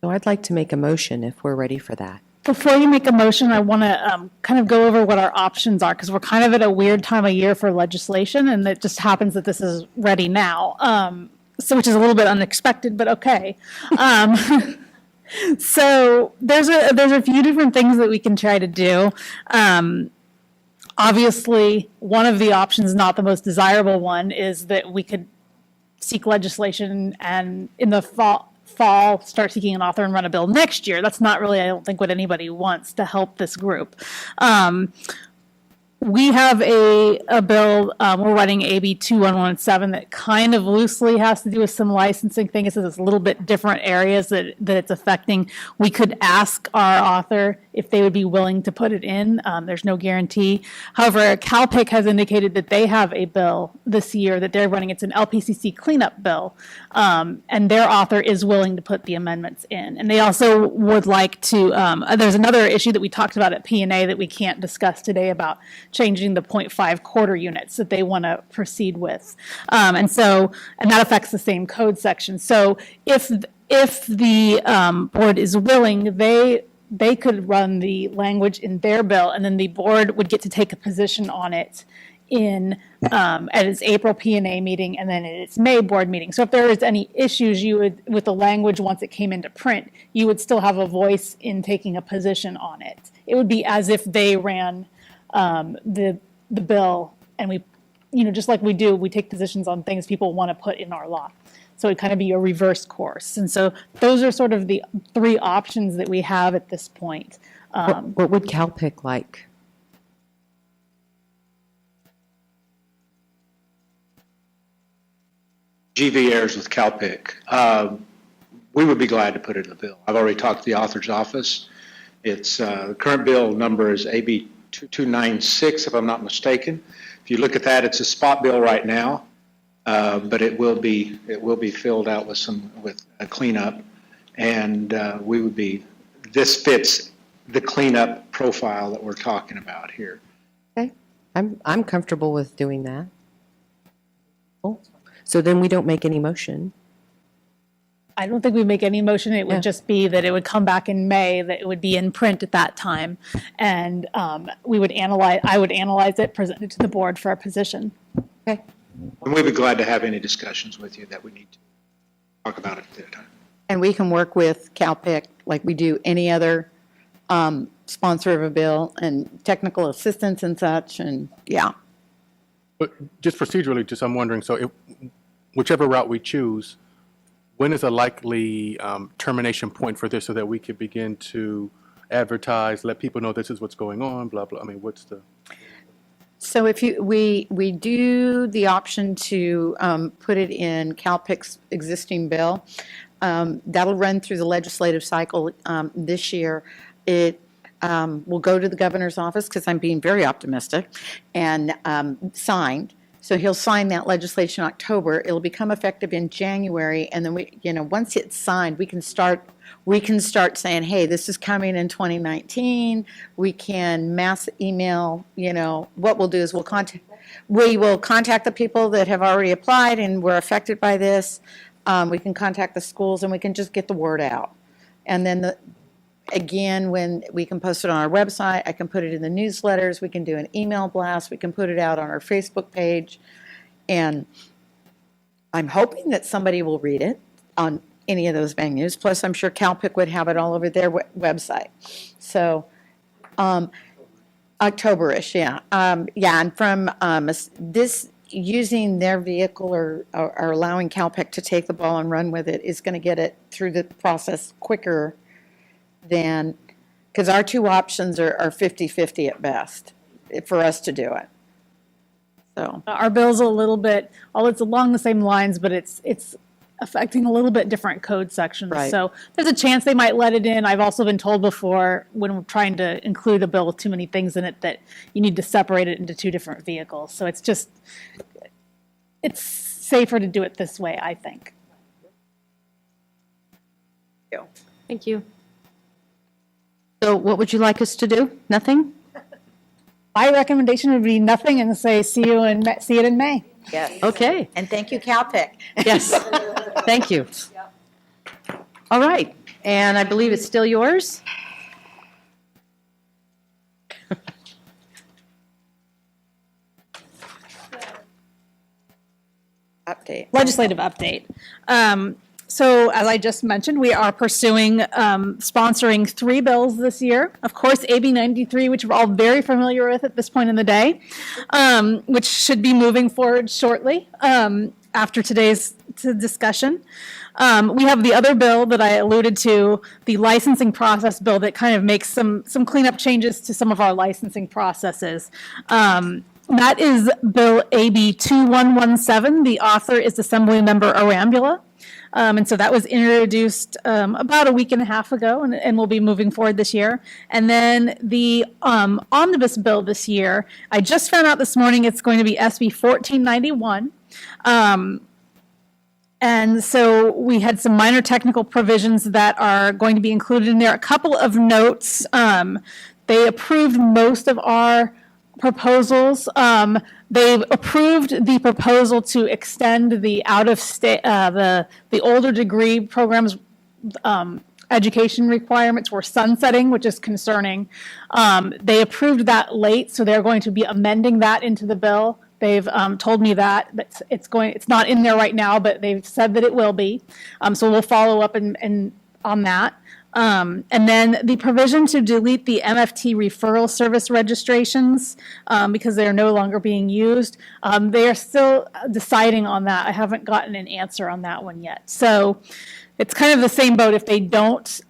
Speaker 4: So I'd like to make a motion if we're ready for that.
Speaker 19: Before you make a motion, I want to kind of go over what our options are, because we're kind of at a weird time of year for legislation, and it just happens that this is ready now, so which is a little bit unexpected, but okay. So there's a few different things that we can try to do. Obviously, one of the options, not the most desirable one, is that we could seek legislation and in the fall start seeking an author and run a bill next year. That's not really, I don't think, what anybody wants to help this group. We have a bill, we're running AB 2117 that kind of loosely has to do with some licensing things. It's a little bit different areas that it's affecting. We could ask our author if they would be willing to put it in. There's no guarantee. However, CalPIC has indicated that they have a bill this year that they're running. It's an LPCC cleanup bill, and their author is willing to put the amendments in. And they also would like to, there's another issue that we talked about at P&A that we can't discuss today about changing the 0.5 quarter units that they want to proceed with. And that affects the same code section. So if the board is willing, they could run the language in their bill, and then the board would get to take a position on it at its April P&A meeting and then at its May board meeting. So if there is any issues with the language once it came into print, you would still have a voice in taking a position on it. It would be as if they ran the bill, and we, just like we do, we take positions on things people want to put in our law. So it'd kind of be a reverse course. And so those are sort of the 3 options that we have at this point.
Speaker 4: What would CalPIC like?
Speaker 3: GV airs with CalPIC. We would be glad to put it in the bill. I've already talked to the author's office,
Speaker 5: It's, the current bill number is AB 2296, if I'm not mistaken. If you look at that, it's a spot bill right now, but it will be filled out with a cleanup, and this fits the cleanup profile that we're talking about here.
Speaker 4: Okay, I'm comfortable with doing that. Cool. So then we don't make any motion.
Speaker 19: I don't think we make any motion. It would
Speaker 4: Yeah.
Speaker 19: just be that it would come back in May, that it would be in print at that time. And I would analyze it, present it to the board for a position.
Speaker 4: Okay.
Speaker 5: And we'd be glad to have any discussions with you that we need to talk about it at that time.
Speaker 20: And we can work with CalPIC like we do any other sponsor of a bill and technical assistance and such, and yeah.
Speaker 16: But just procedurally, I'm wondering, so whichever route we choose, when is a likely termination point for this so that we could begin to advertise, let people know this is what's going on, blah, blah? I mean, what's the...
Speaker 20: So if we do the option to put it in CalPIC's existing bill, that'll run through the legislative cycle this year. It will go to the governor's office, because I'm being very optimistic, and signed. So he'll sign that legislation in October. It'll become effective in January, and then once it's signed, we can start saying, hey, this is coming in 2019. We can mass email, what we'll do is we will contact the people that have already applied and were affected by this. We can contact the schools, and we can just get the word out. And then again, when we can post it on our website, I can put it in the newsletters, we can do an email blast, we can put it out on our Facebook page. And I'm hoping that somebody will read it on any of those venues. Plus, I'm sure CalPIC would have it all over their website. So, October-ish, yeah. And from this, using their vehicle or allowing CalPIC to take the ball and run with it is going to get it through the process quicker than, because our two options are 50-50 at best for us to do it. So
Speaker 19: Our bill's a little bit, it's along the same lines, but it's affecting a little bit different code sections.
Speaker 20: Right.
Speaker 19: So there's a chance they might let it in. I've also been told before, when we're trying to include a bill with too many things in it, that you need to separate it into two different vehicles. So it's safer to do it this way, I think.
Speaker 1: Thank you. So what would you like us to do? Nothing?
Speaker 19: My recommendation would be nothing and say, see it in May.
Speaker 20: yes.
Speaker 1: Okay.
Speaker 20: And thank you, CalPIC.
Speaker 1: Yes. Thank you. All right. And I believe it's still yours?
Speaker 20: Update.
Speaker 19: Legislative update. So as I just mentioned, we are pursuing sponsoring 3 bills this year. Of course, AB 93, which we're all very familiar with at this point in the day, which should be moving forward shortly after today's discussion. We have the other bill that I alluded to, the licensing process bill, that kind of makes some cleanup changes to some of our licensing processes. That is Bill AB 2117. The author is Assemblymember Arambula. And so that was introduced about a week and a half ago, and will be moving forward this year. And then the omnibus bill this year, I just found out this morning it's going to be SB 1491. And so we had some minor technical provisions that are going to be included in there. A couple of notes. They approved most of our proposals. They've approved the proposal to extend the out-of-state, the older degree programs education requirements were sunsetting, which is concerning. They approved that late, so they're going to be amending that into the bill. They've told me that it's not in there right now, but they've said that it will be. So we'll follow up and on that. And then the provision to delete the MFT referral service registrations because they are no longer being used. They are still deciding on that. I haven't gotten an answer on that one yet. So it's kind of the same boat. If they don't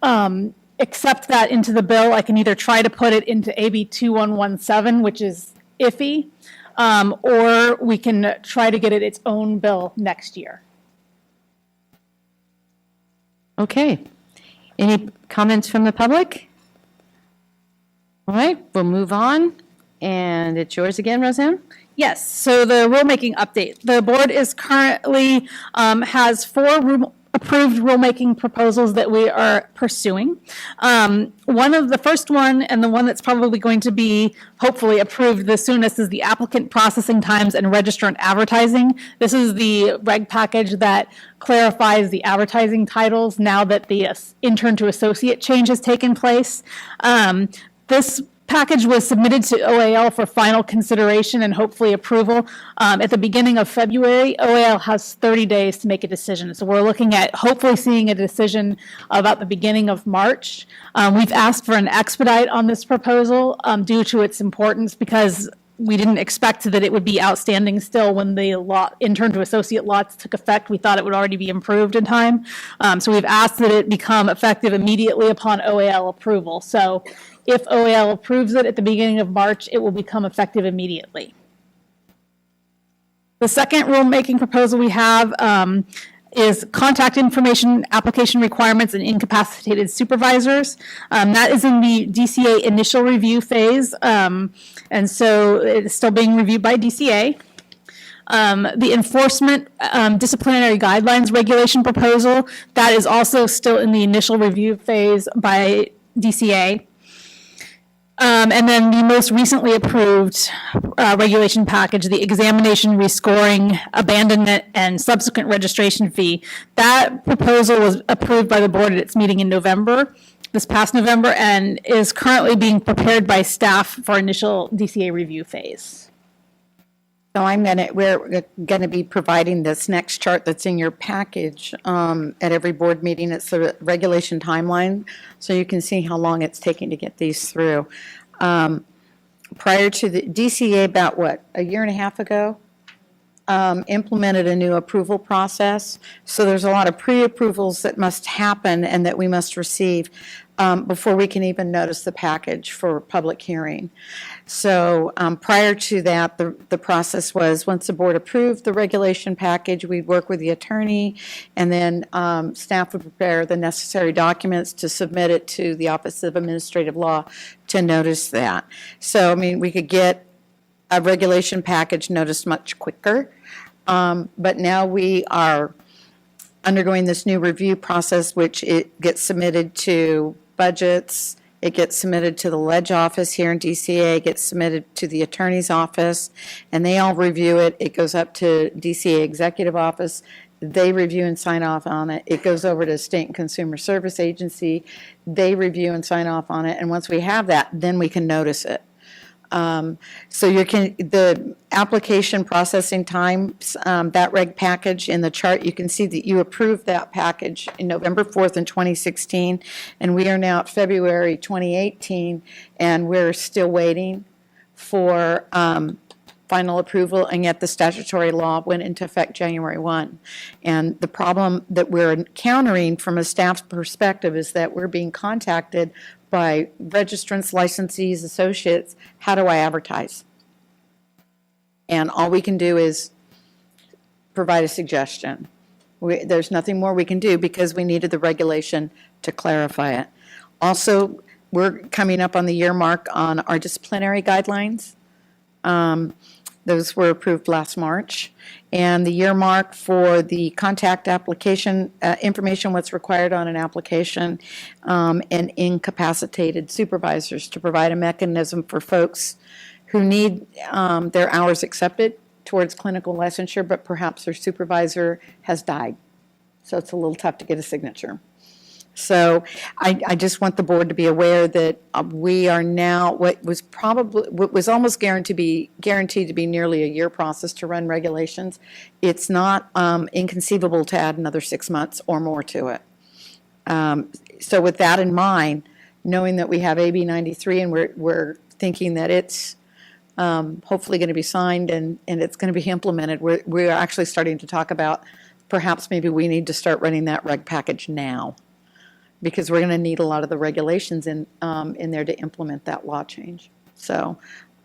Speaker 19: accept that into the bill, I can either try to put it into AB 2117, which is iffy, or we can try to get it its own bill next year.
Speaker 1: Okay. Any comments from the public? All right, we'll move on. And it's yours again, Roseanne?
Speaker 19: Yes, so the rulemaking update. The board is currently, has four approved rulemaking proposals that we are pursuing. One of the first one, and the one that's probably going to be hopefully approved the soonest, is the applicant processing times and registrant advertising. This is the reg package that clarifies the advertising titles now that the intern to associate change has taken place. This package was submitted to OAL for final consideration and hopefully approval at the beginning of February. OAL has 30 days to make a decision. So we're looking at hopefully seeing a decision about the beginning of March. We've asked for an expedite on this proposal due to its importance because we didn't expect that it would be outstanding still when the intern to associate lots took effect. We thought it would already be improved in time. So we've asked that it become effective immediately upon OAL approval. So if OAL approves it at the beginning of March, it will become effective immediately. The second rulemaking proposal we have is contact information application requirements and incapacitated supervisors. That is in the DCA initial review phase, and so it's still being reviewed by DCA. The enforcement disciplinary guidelines regulation proposal, that is also still in the initial review phase by DCA. And then the most recently approved regulation package, the examination, rescoring, abandonment, and subsequent registration fee. That proposal was approved by the board at its meeting in November, this past November, and is currently being prepared by staff for initial DCA review phase.
Speaker 20: So we're gonna be providing this next chart that's in your package at every board meeting. It's the regulation timeline, so you can see how long it's taking to get these through. Prior to the DCA, about a year and a half ago, implemented a new approval process. So there's a lot of pre-approvals that must happen and that we must receive before we can even notice the package for public hearing. So prior to that, the process was once the board approved the regulation package, we'd work with the attorney, and then staff would prepare the necessary documents to submit it to the Office of Administrative Law to notice that. So, I mean, we could get a regulation package noticed much quicker, but now we are undergoing this new review process, which it gets submitted to budgets, it gets submitted to the ledge office here in DCA, it gets submitted to the attorney's office, and they all review it. It goes up to DCA executive office, they review and sign off on it. It goes over to State and Consumer Service Agency, they review and sign off on it, and once we have that, then we can notice it. So the application processing times, that reg package in the chart, you can see that you approved that package in November 4th in 2016, and we are now at February 2018, and we're still waiting for final approval, and yet the statutory law went into effect January 1. And the problem that we're encountering from a staff's perspective is that we're being contacted by registrants, licensees, associates, how do I advertise? And all we can do is provide a suggestion. There's nothing more we can do because we needed the regulation to clarify it. Also, we're coming up on the year mark on our disciplinary guidelines. Those were approved last March. And the year mark for the contact application information, what's required on an application, and incapacitated supervisors to provide a mechanism for folks who need their hours accepted towards clinical licensure, but perhaps their supervisor has died. So it's a little tough to get a signature. So I just want the board to be aware that we are now, what was almost guaranteed to be nearly a year process to run regulations. It's not inconceivable to add another 6 months or more to it. So with that in mind, knowing that we have AB 93 and we're thinking that it's hopefully going to be signed and it's going to be implemented, we're actually starting to talk about perhaps maybe we need to start running that reg package now, because we're going to need a lot of the regulations in there to implement that law change. So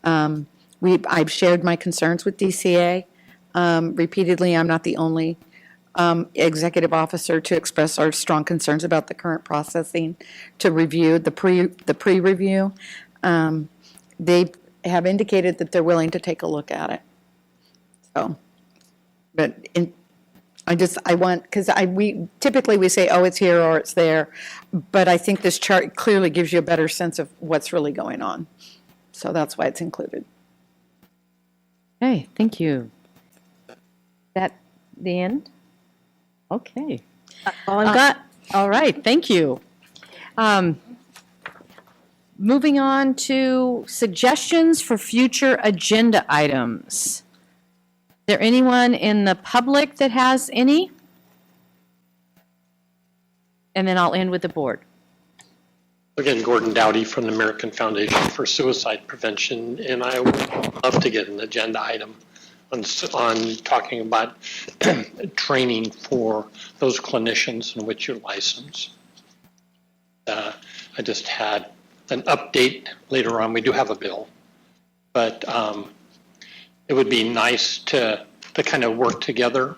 Speaker 20: I've shared my concerns with DCA repeatedly. I'm not the only executive officer to express our strong concerns about the current processing to review the pre-review. They have indicated that they're willing to take a look at it. So, but because we typically say, oh, it's here or it's there, but I think this chart clearly gives you a better sense of what's really going on. So that's why it's included.
Speaker 1: Okay, thank you. That the end? Okay.
Speaker 6: All I've got.
Speaker 1: All right, thank you. Moving on to suggestions for future agenda items. Is there anyone in the public that has any? And then I'll end with the board.
Speaker 9: Again, Gordon Dowdy from the American Foundation for Suicide Prevention, and I would love to get an agenda item on talking about training for those clinicians in which you're licensed. I just had an update later on. We do have a bill, but it would be nice to kind of work together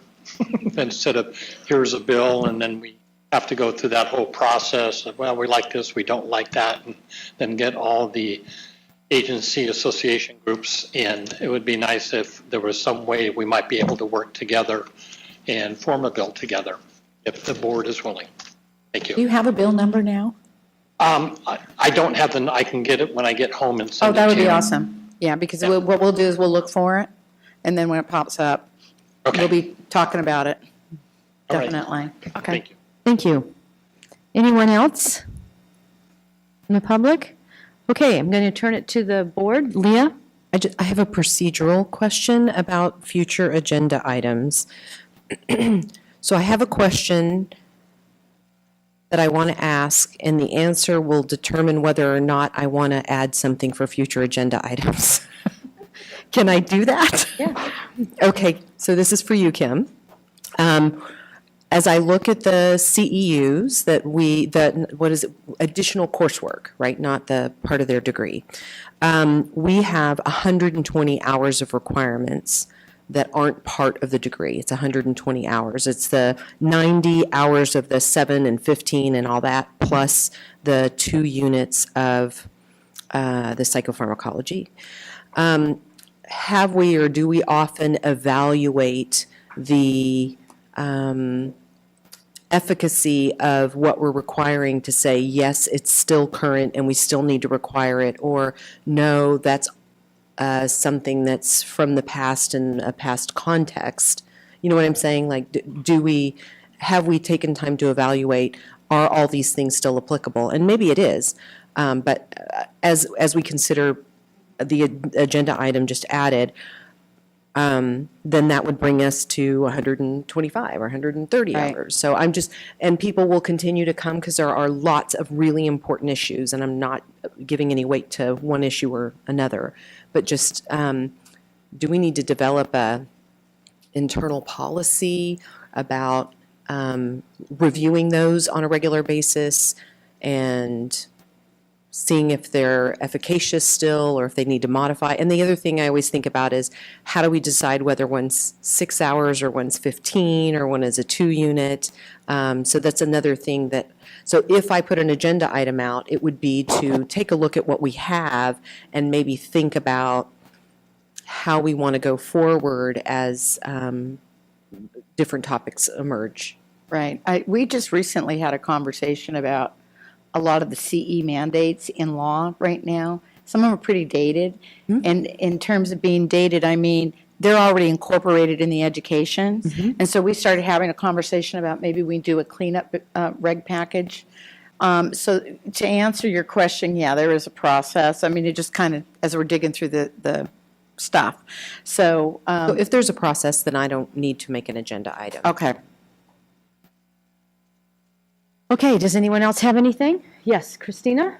Speaker 9: instead of here's a bill and then we have to go through that whole process of, well, we like this, we don't like that, and then get all the agency association groups in. It would be nice if there was some way we might be able to work together and form a bill together if the board is willing. Thank you.
Speaker 20: Do you have a bill number now?
Speaker 9: I don't have I can get it when I get home and send it to you.
Speaker 20: Oh, that would be awesome. Yeah, because what we'll do is we'll look for it, and then when it pops up, we'll be talking about it.
Speaker 9: All right.
Speaker 20: Definitely. Okay.
Speaker 9: Thank you.
Speaker 1: Thank you. Anyone else in the public? Okay, I'm going to turn it to the board. Leah?
Speaker 4: I have a procedural question about future agenda items. So I have a question that I want to ask, and the answer will determine whether or not I want to add something for future agenda items. Can I do that?
Speaker 1: Yeah.
Speaker 4: Okay, so this is for you, Kim. As I look at the CEUs additional coursework, right, not the part of their degree, we have 120 hours of requirements that aren't part of the degree. It's 120 hours. It's the 90 hours of the 7 and 15 and all that, plus the 2 units of the psychopharmacology. Have we or do we often evaluate the efficacy of what we're requiring to say, yes, it's still current and we still need to require it, or no, that's something that's from the past in a past context? You know what I'm saying? Like, have we taken time to evaluate, are all these things still applicable? And maybe it is, but as we consider the agenda item just added, then that would bring us to 125 or 130 hours. So and people will continue to come because there are lots of really important issues, and I'm not giving any weight to one issue or another, but just do we need to develop a internal policy about reviewing those on a regular basis and seeing if they're efficacious still or if they need to modify? And the other thing I always think about is, how do we decide whether one's 6 hours or one's 15 or one is a 2 unit? So that's another thing so if I put an agenda item out, it would be to take a look at what we have and maybe think about how we want to go forward as different topics emerge.
Speaker 20: Right. We just recently had a conversation about a lot of the CE mandates in law right now. Some of them are pretty dated. Mm-hmm. And in terms of being dated, I mean, they're already incorporated in the education. Mm-hmm. And so we started having a conversation about maybe we do a cleanup reg package. So to answer your question, yeah, there is a process. I mean, it just kind of, as we're digging through the stuff. So
Speaker 4: if there's a process, then I don't need to make an agenda item.
Speaker 20: Okay.
Speaker 1: Okay, does anyone else have anything? Yes, Christina?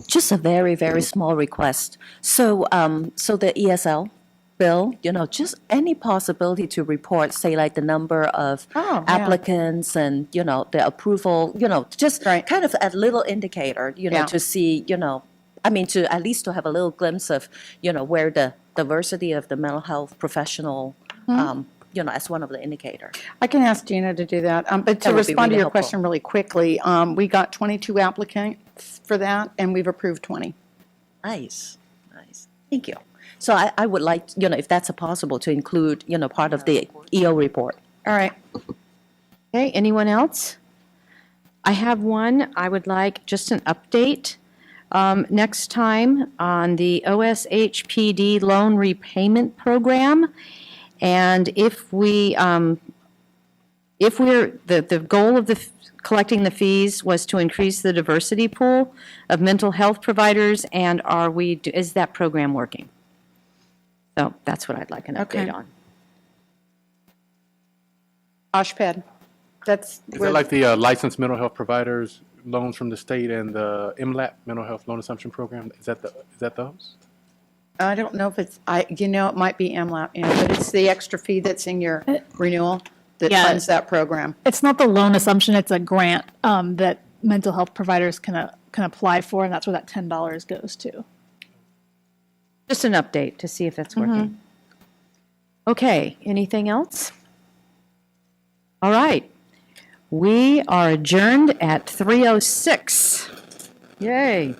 Speaker 15: Just a very, very small request. So the ESL bill, just any possibility to report, say, like the number of applicants and, the approval, just kind of a little indicator, to see, to at least to have a little glimpse of, where the diversity of the mental health professional, as one of the indicators.
Speaker 20: I can ask Gina to do that. But to respond to your question really quickly, we got 22 applicants for that, and we've approved 20.
Speaker 15: Nice, nice. Thank you. So I would like, if that's possible, to include, part of the EO report.
Speaker 1: All right. Okay, anyone else? I have one. I would like just an update. Next time on the OSHPD loan repayment program. And if we're, the goal of collecting the fees was to increase the diversity pool of mental health providers, and is that program working? So that's what I'd like an update on.
Speaker 20: Oshped, that's.
Speaker 16: Is that like the licensed mental health providers loans from the state and the MLAP mental health loan assumption program? Is that those?
Speaker 20: I don't know if it's, it might be MLAP, but it's the extra fee that's in your renewal that
Speaker 19: Yeah.
Speaker 20: funds that program.
Speaker 19: It's not the loan assumption, it's a grant that mental health providers can apply for, and that's where that $10 goes to.
Speaker 1: Just an update to see if that's working. Okay, anything else? All right. We are adjourned at 3:06. Yay.